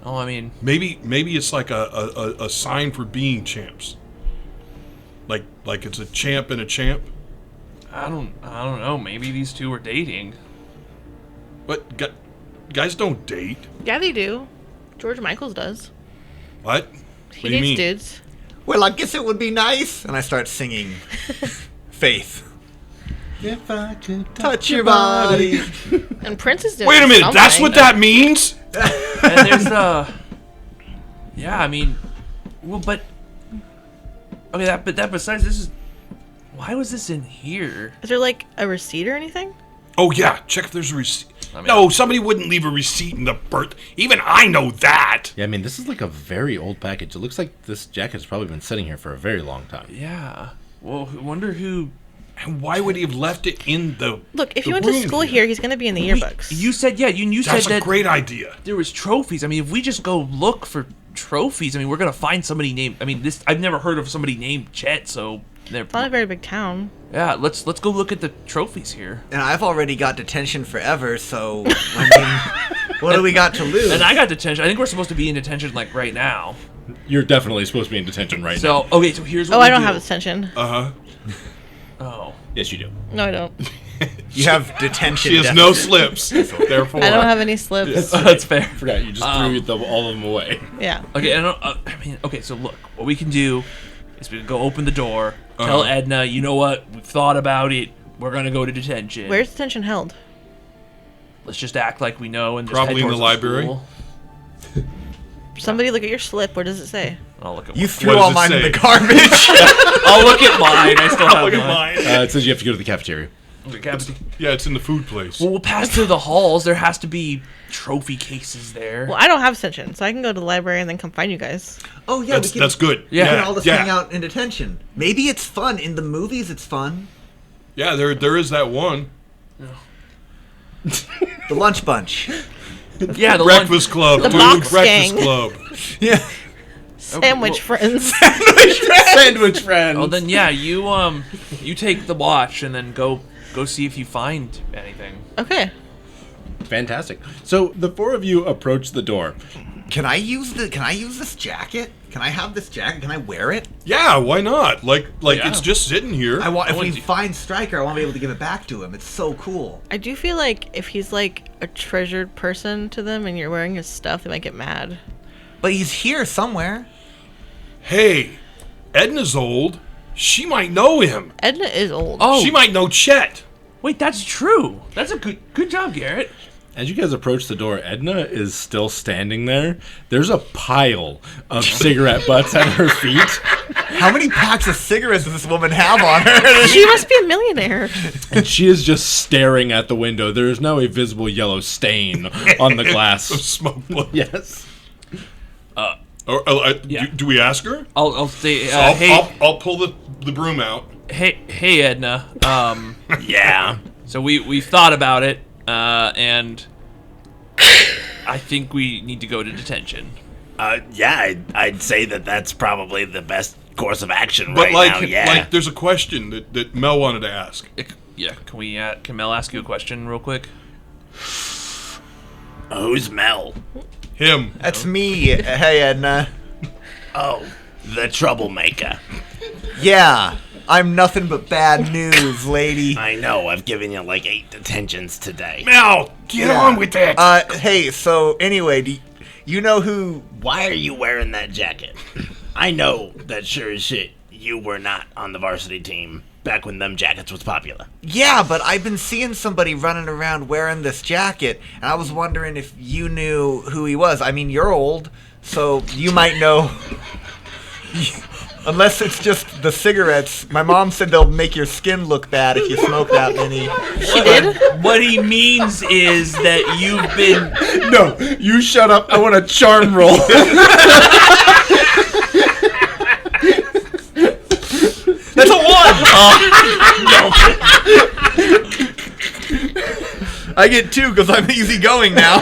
Oh, I mean, Maybe it's like a sign for being champs. Like it's a champ and a champ. I don't know. Maybe these two are dating. But guys don't date. Yeah, they do. George Michaels does. What? He What do you dates mean? dudes. Well, I guess it would be nice. And I start singing Faith. If I could Touch your body. And Prince is doing Wait a minute, that's something. what that means? And there's yeah, I mean, well, but okay, that besides this is, why was this in here? Is there like a receipt or anything? Oh yeah, check if there's a receipt. I mean- No, somebody wouldn't leave a receipt in the birth. Even I know that. Yeah, I mean, this is like a very old package. It looks like this jacket's probably been sitting here for a very long time. Yeah. Well, I wonder who. And why would he have left it in the Look, if the he went to room school here, he's going to be in the yearbooks. You said you That's said a that great idea. there was trophies. I mean, if we just go look for trophies, I mean, we're gonna find somebody named. I mean, this I've never heard of somebody named Chet. So It's not a very big town. yeah, let's go look at the trophies here. And I've already got detention forever, so, I mean, what do we got to lose? And I got detention. I think we're supposed to be in detention like right now. You're definitely supposed to be in detention right now. So okay, so here's what Oh, we I don't do. have detention. Uh-huh. Oh. Yes, you do. No, I don't. You have detention. She has no slips. Therefore, I don't have any slips. That's fair. I forgot, you just threw all of them away. Yeah. Okay, I mean, okay, so look, what we can do is we can go open the door, tell Edna, you know what, we've thought about it, we're gonna go to detention. Where's detention held? Let's just act like we know and just Probably head in the towards library. school. Somebody look at your slip. What does it say? I'll look at You mine. threw What does all it mine in say? the garbage. I'll look at mine. I still have mine. It says you have to go to the cafeteria. Okay, Captain. Yeah, it's in the food place. Well, we'll pass through the halls. There has to be trophy cases there. Well, I don't have detention, so I can go to the library and then come find you guys. Oh, yeah, That's good. Yeah. We can all just yeah. hang out in detention. Maybe it's fun. In the movies, it's fun. Yeah, there is that one. The Lunch Bunch. Yeah, the Breakfast Club, The dude. box Breakfast gang. Club. Yeah. Sandwich well- friends. Sandwich friends. Oh, then yeah, you take the watch and then go see if you find anything. Okay. Fantastic. So the four of you approach the door. Can I use this jacket? Can I have this jacket? Can I wear it? Yeah, why not? Like Yeah. it's just sitting here. If we want to- find Stryker, I want to be able to give it back to him. It's so cool. I do feel like if he's like a treasured person to them and you're wearing his stuff, they might get mad. But he's here somewhere. Hey, Edna's old. She might know him. Edna is old. Oh, She might know Chet. wait, that's true. That's a good job, Garrett. As you guys approach the door, Edna is still standing there. There's a pile of cigarette butts at her feet. How many packs of cigarettes does this woman have on her? She must be a millionaire. And she is just staring at the window. There is now a visible yellow stain on the glass. Smoke. Yes. Yeah. Do we ask her? I'll say, I'll pull the broom out. hey, Edna. Yeah. So we've thought about it, and I think we need to go to detention. Yeah, I'd say that's probably the best course of action But right like, now. Yeah. like, there's a question that Mel wanted to ask. Yeah, can Mel ask you a question real quick? Who's Mel? Him. That's me. Hey, Edna. Oh, the troublemaker. Yeah, I'm nothing but bad news, lady. I know, I've given you like 8 detentions today. Mel, get on with that. Hey, so anyway, do you know who... Why are you wearing that jacket? I know that sure as shit you were not on the varsity team back when them jackets was popular. Yeah, but I've been seeing somebody running around wearing this jacket, and I was wondering if you knew who he was. I mean, you're old, so you might know. Unless it's just the cigarettes. My mom said they'll make your skin look bad if you smoke that many. She did? What he means is that you've been... No, you shut up. I want a charm roll. That's a 1! I get 2 because I'm easygoing now.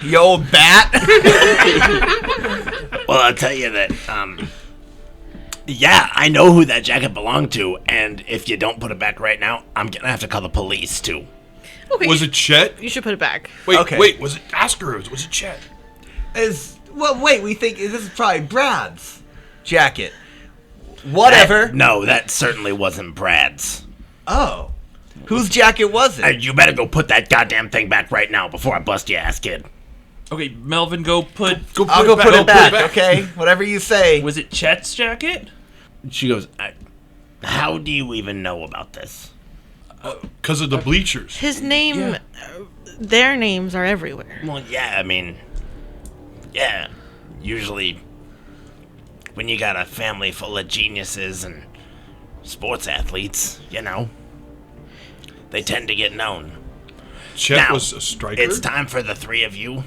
You old bat. Well, I'll tell you that, yeah, I know who that jacket belonged to, and if you don't put it back right now, I'm gonna have to call the police, too. Okay. Was it Chet? You should put it back. Wait, Okay. wait, was it Oscar? Was it Chet? Well, wait, we think this is probably Brad's jacket. Whatever. No, that certainly wasn't Brad's. Oh. Whose jacket was it? You better go put that goddamn thing back right now before I bust your ass, kid. Okay, Melvin, go put... I'll go put it back, okay? Whatever you say. Was it Chet's jacket? She goes, How do you even know about this? Because of the bleachers. His name, their names are everywhere. Well, yeah, I mean... Yeah, usually... When you got a family full of geniuses and sports athletes, you know... They tend to get known. Chet Now, was a striker. It's time for the 3 of you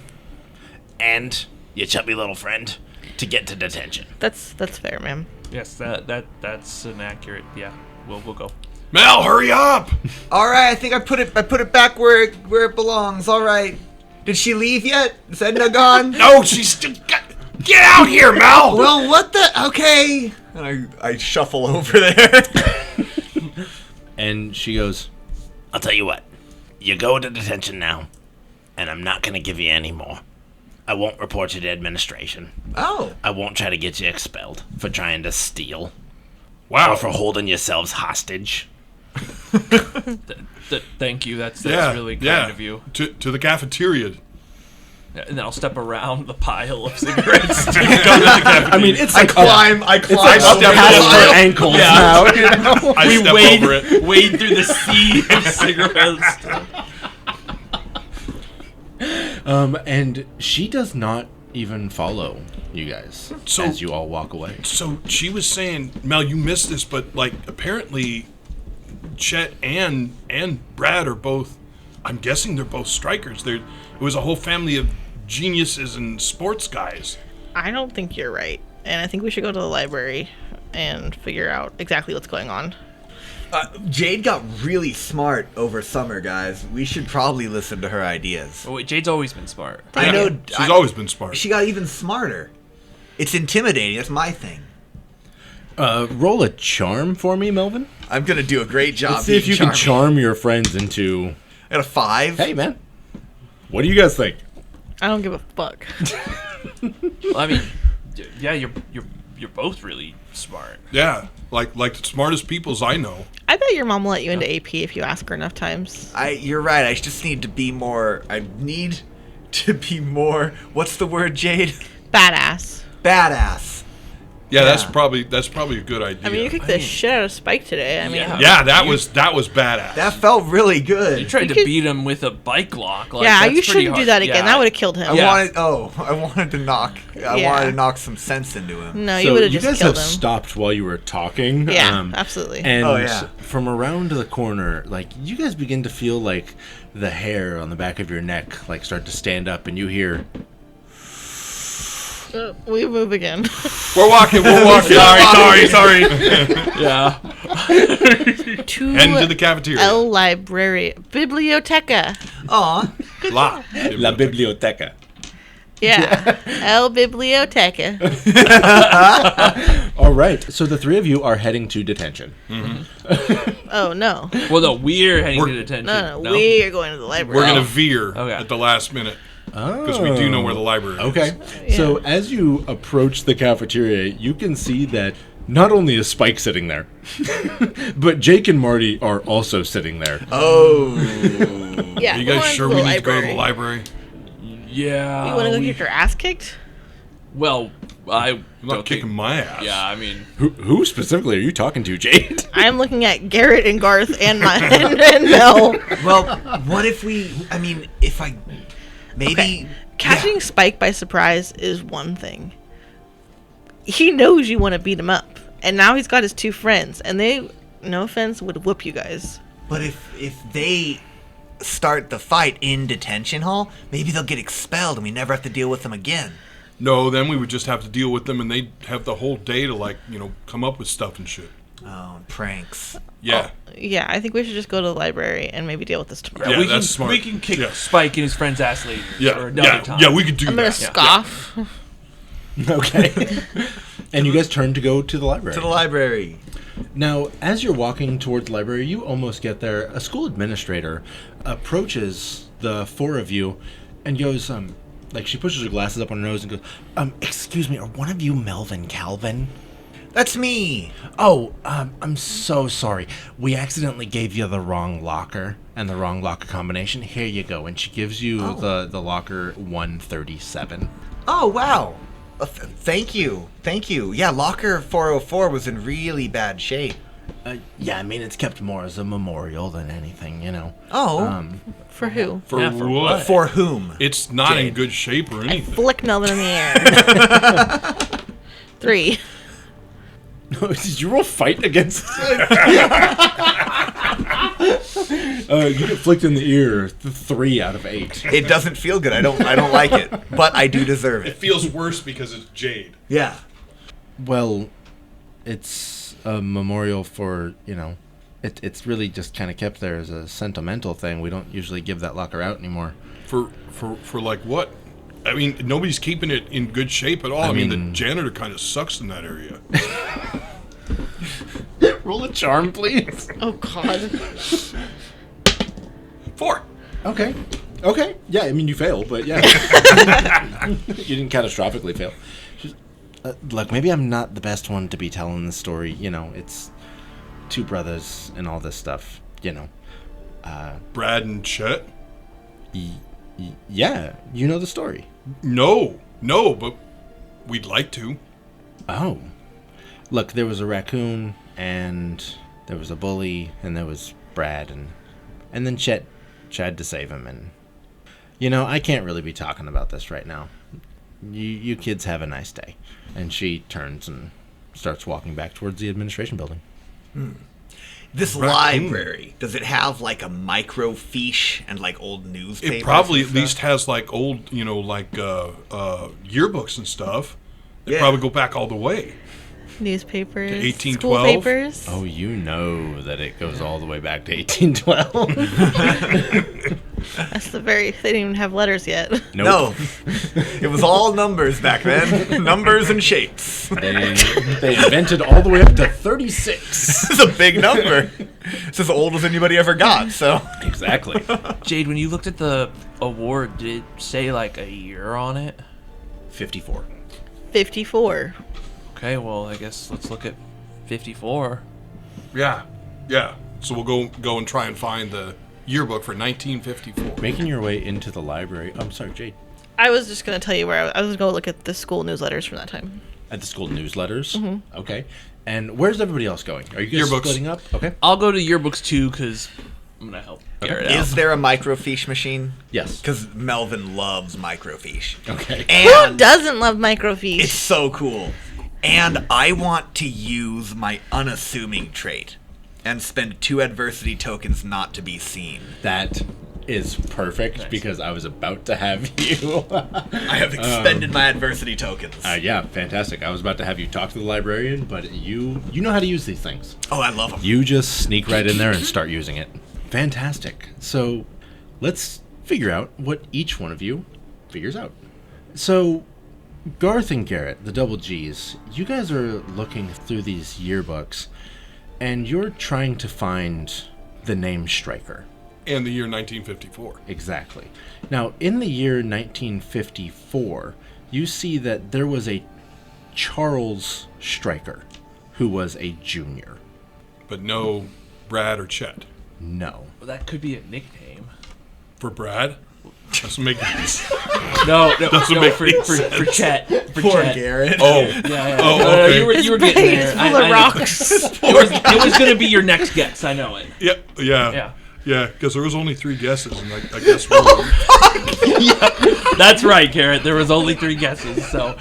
and your chubby little friend to get to detention. That's fair, ma'am. Yes, that's an accurate... Yeah, we'll go. Mel, hurry up! All right, I think I put it back where it belongs. All right. Did she leave yet? Is Edna gone? No, she's still got... Get out here, Mel! Well, what the... Okay. And I shuffle over there. and she goes, I'll tell you what. You go to detention now, and I'm not going to give you any more. I won't report you to administration. Oh. I won't try to get you expelled for trying to steal. Wow. Or for holding yourselves hostage. Thank you. That's really kind of you. To the cafeteria. And then I'll step around the pile of cigarettes. To go to the cafeteria. I mean, it's I like climb it's up like step past over her it. ankles Yeah. now. You know? I we step wade, over it. wade through the sea of cigarettes. And she does not even follow you guys as you all walk away. So she was saying, Mel, you missed this, but like apparently Chet and Brad are both, I'm guessing they're both strikers. It was a whole family of geniuses and sports guys. I don't think you're right. And I think we should go to the library and figure out exactly what's going on. Jade got really smart over summer, guys. We should probably listen to her ideas. Oh, wait, Jade's always been smart. I know. She's always been smart. She got even smarter. It's intimidating. That's my thing. Roll a charm for me, Melvin. I'm going to do a great job. Let's see if you being can charm your friends into... I got a 5. Hey, man. What do you guys think? I don't give a fuck. Well, I mean, yeah, you're both really smart. Yeah, like the smartest peoples I know. I bet your mom will let you into AP if you ask her enough times. You're right. I just need to be more... What's the word, Jade? Badass. Badass. Yeah, Yeah. that's probably a good idea. I mean, you kicked the shit out of Spike today. I mean, yeah, that was badass. That felt really good. You tried to could- beat him with a bike lock. Like, yeah, that's you pretty shouldn't do hard. that again. Yeah. That would have killed him. I wanted to knock some sense into him. No, So you would have you just guys killed have him. stopped while you were talking. Yeah, absolutely. And Oh, yeah. from around the corner, like, you guys begin to feel like the hair on the back of your neck, like, start to stand up, and you hear... We move again. We're walking. Sorry. Yeah. To Heading to the cafeteria. El Library. Biblioteca. Aw. La. La biblioteca. Yeah. El Biblioteca. All right. So the three of you are heading to detention. Oh, no. Well, no, we're heading We're- to detention. No, we're going to the library. We're going to veer Okay. at the last minute Oh. because we do know where the library is. Okay. So as you approach the cafeteria, you can see that not only is Spike sitting there, but Jake and Marty are also sitting there. Oh. Yeah. Are you we're guys going sure to we the need to go to the library. library? Yeah. You want to go get your ass kicked? Well, I I'm not kicking my ass. Yeah, I mean, Who specifically are you talking to, Jade? I'm looking at Garrett and Garth and and Mel. Well, what if we? I mean, if I maybe Okay. Catching Spike by surprise is one thing. He knows you want to beat him up, and now he's got his two friends, and they, no offense, would whoop you guys. But if they start the fight in detention hall, maybe they'll get expelled and we never have to deal with them again. No, then we would just have to deal with them and they'd have the whole day to, like, you know, come up with stuff and shit. Oh, pranks. Yeah. Yeah, I think we should just go to the library and maybe deal with this tomorrow. Yeah, we that's can smart. we can kick Yeah. Spike and his friend's ass later. Yeah. Or another Yeah. time. Yeah, we could do I'm gonna that. scoff. Okay. And you guys turn to go to the library. To the library. Now, as you're walking towards the library, you almost get there. A school administrator approaches the four of you and goes, like, she pushes her glasses up on her nose and goes, excuse me, are one of you Melvin Calvin? That's me. Oh, I'm so sorry. We accidentally gave you the wrong locker and the wrong locker combination. Here you go. And she gives you the locker 137. Oh, wow. Thank you. Thank you. Yeah, locker 404 was in really bad shape. Yeah, I mean, it's kept more as a memorial than anything, you know. Oh. For who? For Yeah, for what? For whom? It's not in Jade. good shape or anything. Flick Melvin in the air. 3. Did you roll fight against? You get flicked in the ear 3 out of 8. It doesn't feel good. I don't like it, but I do deserve It it. feels worse because it's Jade. Yeah. Well, it's a memorial for, you know, it's really just kind of kept there as a sentimental thing. We don't usually give that locker out anymore. For like what? I mean, nobody's keeping it in good shape at all. I mean, the janitor kind of sucks in that area. Roll a charm, please. Oh, God. 4. Okay. Yeah, I mean, you fail, but yeah. You didn't catastrophically fail. Look, maybe I'm not the best one to be telling the story. You know, it's 2 brothers and all this stuff, you know. Brad and Chet? Yeah, you know the story. No, but we'd like to. Oh. Look, there was a raccoon, and there was a bully, and there was Brad, and then Chet tried to save him, and... You know, I can't really be talking about this right now. You kids have a nice day. And she turns and starts walking back towards the administration building. This library, does it have like a microfiche and like old newspapers? It probably and at stuff? least has like old, you know, like yearbooks and stuff. They Yeah. probably go back all the way. Newspapers. To 1812? School papers. Oh, you know that it goes all the way back to 1812. That's the very... They didn't even have letters yet. No. It was all numbers back then. Numbers and shapes. They invented all the way up to 36. It's a big number. It's as old as anybody ever got, so. Exactly. Jade, when you looked at the award, did it say like a year on it? 54. 54. Okay, well, I guess let's look at 54. Yeah. So we'll go and try and find the yearbook for 1954. Making your way into the library. I'm sorry, Jade. I was just going to tell you where I was going to look at the school newsletters from that time. At the school newsletters? Mm-hmm. Okay. And where's everybody else going? Are you guys Yearbooks. splitting up? Okay. I'll go to yearbooks too, because I'm going to help Garrett out. Is there a microfiche machine? Yes. Because Melvin loves microfiche. Okay. Who And doesn't love microfiche? it's so cool. And I want to use my unassuming trait and spend 2 adversity tokens not to be seen. That is perfect because I was about to have you. I have expended my adversity tokens. Yeah, fantastic. I was about to have you talk to the librarian, but you know how to use these things. Oh, I love them. You just sneak right in there and start using it. Fantastic. So let's figure out what each one of you figures out. So, Garth and Garrett, the double G's, you guys are looking through these yearbooks, and you're trying to find the name Stryker. And the year 1954. Exactly. Now, in the year 1954, you see that there was a Charles Stryker, who was a junior. But no Brad or Chet. No. Well, that could be a nickname. For Brad? Doesn't make sense. No, Doesn't make for sense. Chet. For Poor Chet. Garrett. Oh. Yeah. Oh, No, okay. you were His getting bag there. is full of rocks. It was going to be your next guess. I know it. Yeah. Yeah. Because there was only 3 guesses, and I guess wrong. That's right, Garrett. There was only 3 guesses. So,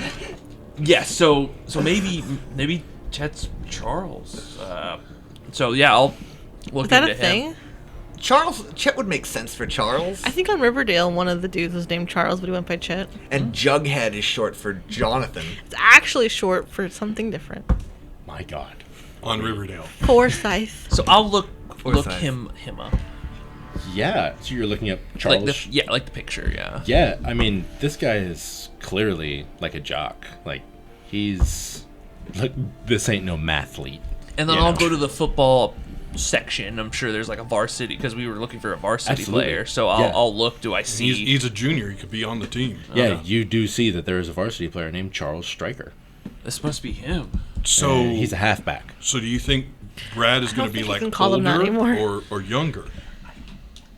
yes. So maybe Chet's Charles. So yeah, I'll look Is that into a him. thing? Chet would make sense for Charles. I think on Riverdale, one of the dudes was named Charles, but he went by Chet. And Jughead is short for Jonathan. It's actually short for something different. My God. On Riverdale. Forsyth. So I'll look Forsyth. him up. Yeah, so you're looking up Charles. Like the picture. Yeah. Yeah, I mean, this guy is clearly like a jock. Like, he's... Look, this ain't no mathlete. And then you I'll know? go to the football section. I'm sure there's like a varsity because we were looking for a varsity Absolutely. player. So Yeah. I'll look. Do I see? He's a junior. He could be on the team. Yeah, you do see that there is a varsity player named Charles Stryker. This must be him. So And he's a halfback. So do you think Brad is going to don't be think you like can call him older that anymore. or younger?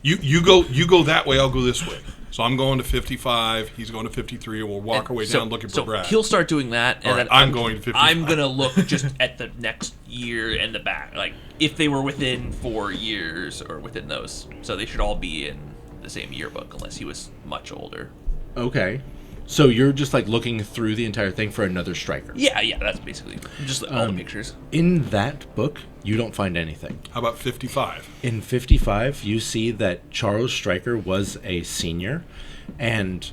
You go that way. I'll go this way. So I'm going to 55. He's going to 53. And we'll walk our way down looking for so Brad. he'll start doing that, and All right, then I'm going to 55. I'm gonna look just at the next year and the back, like if they were within 4 years or within those. So they should all be in the same yearbook, unless he was much older. Okay. So you're just like looking through the entire thing for another Stryker. Yeah, that's basically just all the pictures. In that book, you don't find anything. How about 55? In 55, you see that Charles Stryker was a senior, and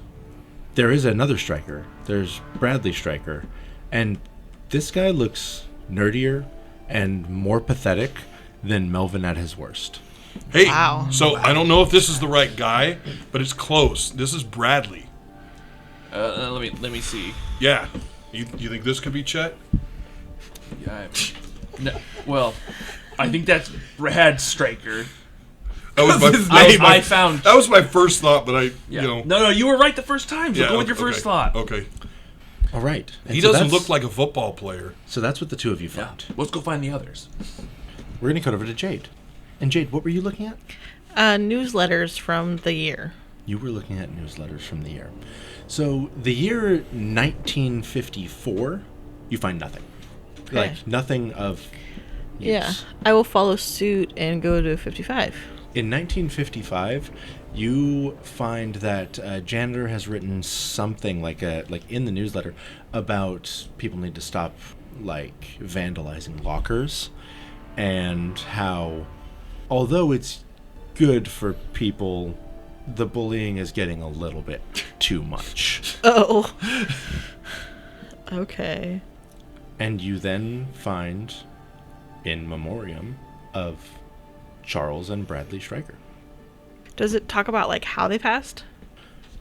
there is another Stryker. There's Bradley Stryker, and this guy looks nerdier and more pathetic than Melvin at his worst. Hey, Wow. so I don't know if this is the right guy, but it's close. This is Bradley. Let me see. Yeah. You think this could be Chet? Yeah. No, well, I think that's Brad Stryker. That was his my, name. I found. that was my first thought, but Yeah. you know. No, you were right the first time. So Yeah, go with your okay, first thought. Okay. All right. And He so doesn't that's- look like a football player. So that's what the two of you Yeah. found. Let's go find the others. We're going to cut over to Jade. And Jade, what were you looking at? Newsletters from the year. You were looking at newsletters from the year. So the year 1954, you find nothing. Okay. Like nothing of use. Yeah. I will follow suit and go to 55. In 1955, you find that a janitor has written something like in the newsletter about people need to stop like vandalizing lockers, and how although it's good for people, the bullying is getting a little bit too much. Oh. Okay. And you then find in memoriam of Charles and Bradley Stryker. Does it talk about like how they passed?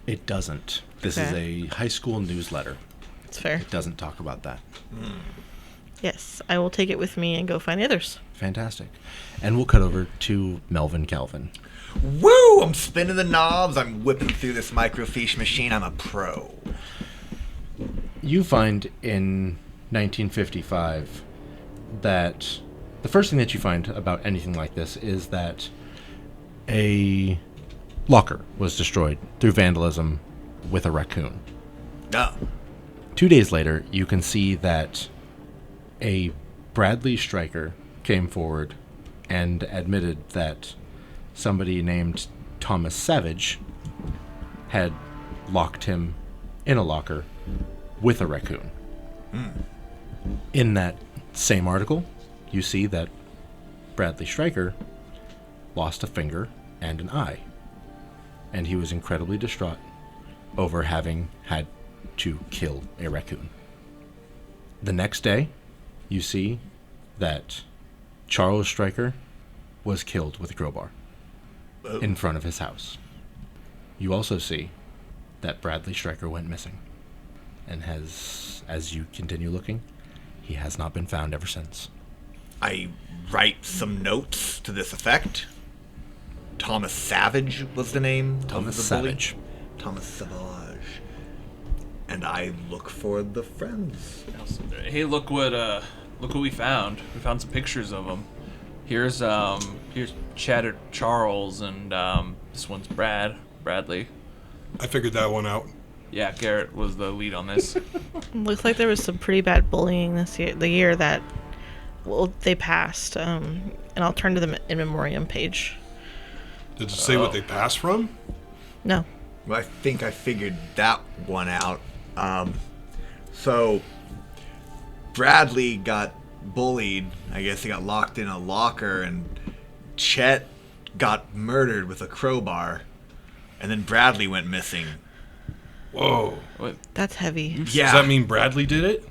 It doesn't. This is Okay. a high school newsletter. It's fair. It doesn't talk about that. Yes, I will take it with me and go find the others. Fantastic. And we'll cut over to Melvin Calvin. Woo! I'm spinning the knobs. I'm whipping through this microfiche machine. I'm a pro. You find in 1955 that the first thing that you find about anything like this is that a locker was destroyed through vandalism with a raccoon. No. 2 days later, you can see that a Bradley Stryker came forward and admitted that somebody named Thomas Savage had locked him in a locker with a raccoon. In that same article, you see that Bradley Stryker lost a finger and an eye, and he was incredibly distraught over having had to kill a raccoon. The next day, you see that Charles Stryker was killed with a crowbar in front of his house. You also see that Bradley Stryker went missing. and as you continue looking, he has not been found ever since. I write some notes to this effect. Thomas Savage was the name. Thomas of the bully. Savage. Thomas Savage. And I look for the friends. Hey, look what we found. We found some pictures of them. Here's Chatter Charles, and this one's Bradley. I figured that one out. Yeah, Garrett was the lead on this. Looks like there was some pretty bad bullying this year. The year that they passed. And I'll turn to the in memoriam page. Did it say what they passed from? No. Well, I think I figured that one out. So Bradley got bullied. I guess he got locked in a locker, and Chet got murdered with a crowbar, and then Bradley went missing. Whoa. What? That's heavy. Yeah. Does that mean Bradley did it?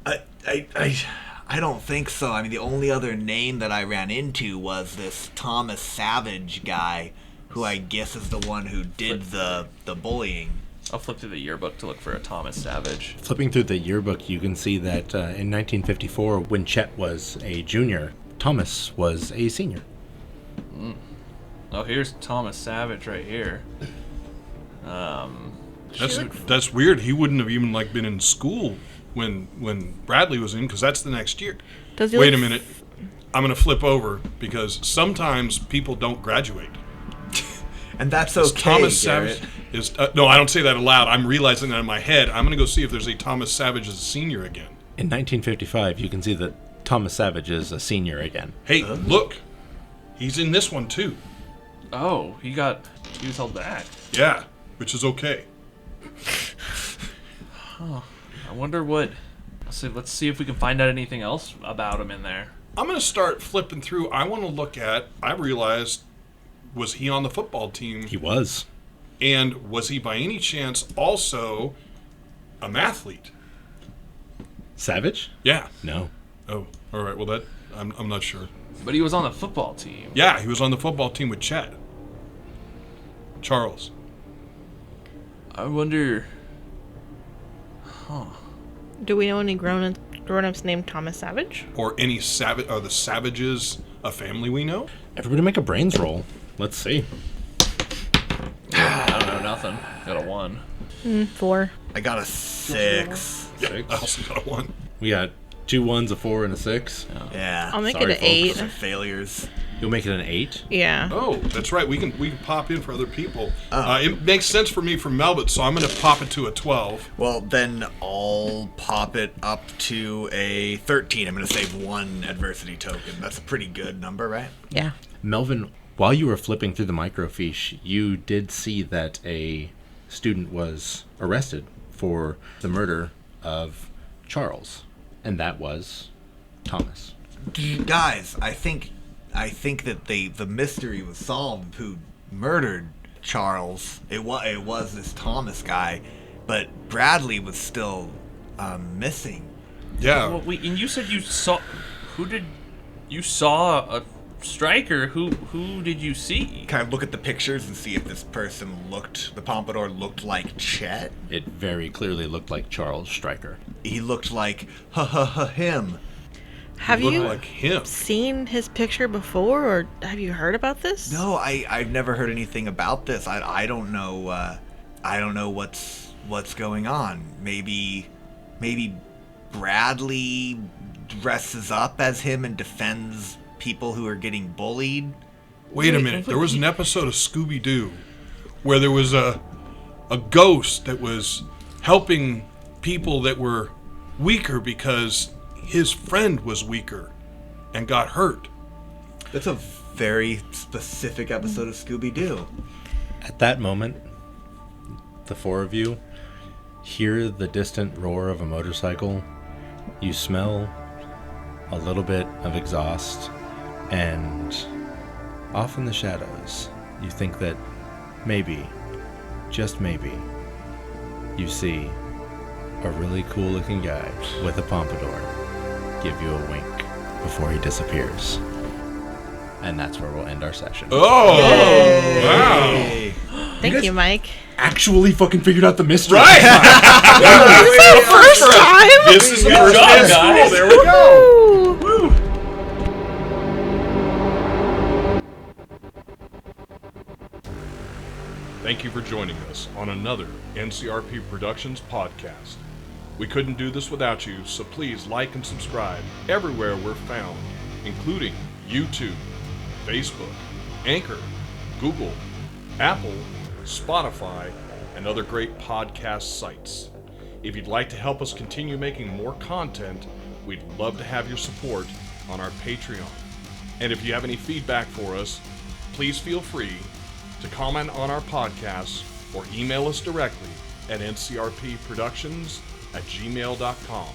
I don't think so. I mean, the only other name that I ran into was this Thomas Savage guy, who I guess is the one who did the bullying. I'll flip through the yearbook to look for a Thomas Savage. Flipping through the yearbook, you can see that in 1954, when Chet was a junior, Thomas was a senior. Oh, here's Thomas Savage right here. That's weird. He wouldn't have even been in school when Bradley was in, because that's the next year. Does he Wait a look minute. I'm going to flip over, because sometimes people don't graduate. And that's Is okay, Thomas Garrett. Savage is no, I don't say that aloud. I'm realizing that in my head. I'm going to go see if there's a Thomas Savage as a senior again. In 1955, you can see that Thomas Savage is a senior again. Hey, look. He's in this one too. Oh, he was held back. Yeah, which is okay. I wonder what. Let's see if we can find out anything else about him in there. I'm going to start flipping through. I want to look at, I realized, was he on the football team? He was. And was he by any chance also a mathlete? Savage? Yeah. No. Oh, all right. Well, that I'm not sure. But he was on the football team. Yeah, he was on the football team with Chet. Charles. I wonder. Do we know any grown-ups named Thomas Savage? Or any Savage? Are the Savages a family we know? Everybody make a brains roll. Let's see. I don't know nothing. Got a 1. 4. I got a 6. Yeah, I also got a 1. We got 2 1s, a 4, and a 6. Yeah. I'll make Sorry, it an 8. Those are failures. You'll make it an 8? Yeah. Oh, that's right. We can pop in for other people. It makes sense for me from Melvin, so I'm going to pop it to a 12. Well, then I'll pop it up to a 13. I'm going to save 1 adversity token. That's a pretty good number, right? Yeah. Melvin, while you were flipping through the microfiche, you did see that a student was arrested for the murder of Charles, and that was Thomas. Guys, I think that the mystery was solved. Who murdered Charles? It was this Thomas guy, but Bradley was still missing. Yeah. Well, wait, and you said you saw. You saw a striker? Who did you see? Can I look at the pictures and see if this person the pompadour looked like Chet? It very clearly looked like Charles Stryker. He looked like him. Have Looked you like him. seen his picture before, or have you heard about this? No, I've never heard anything about this. I don't know. I don't know what's going on. Maybe Bradley dresses up as him and defends people who are getting bullied. Wait a minute. There was an episode of Scooby-Doo where there was a ghost that was helping people that were weaker because his friend was weaker and got hurt. That's a very specific episode of Scooby-Doo. At that moment, the 4 of you hear the distant roar of a motorcycle. You smell a little bit of exhaust, and off in the shadows, you think that maybe, just maybe, you see a really cool looking guy with a pompadour give you a wink before he disappears. And that's where we'll end our session. Oh! Wow. Thank you, Mike. actually fucking figured out the mystery. Right. First time. This is the first day of school. guys. There we go. Thank you for joining us on another NCRP Productions podcast. We couldn't do this without you, so please like and subscribe everywhere we're found, including YouTube, Facebook, Anchor, Google, Apple, Spotify, and other great podcast sites. If you'd like to help us continue making more content, we'd love to have your support on our Patreon. And if you have any feedback for us, please feel free to comment on our podcasts or email us directly at ncrpproductions@gmail.com.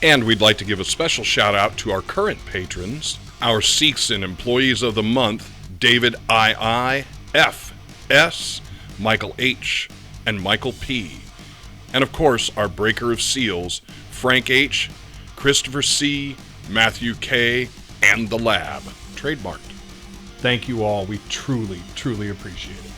And we'd like to give a special shout out to our current patrons, our Seeks and Employees of the Month, David II, F, S, Michael H, and Michael P. And of course, our Breaker of Seals, Frank H, Christopher C, Matthew K, and The Lab, trademarked. Thank you all. We truly, truly appreciate it.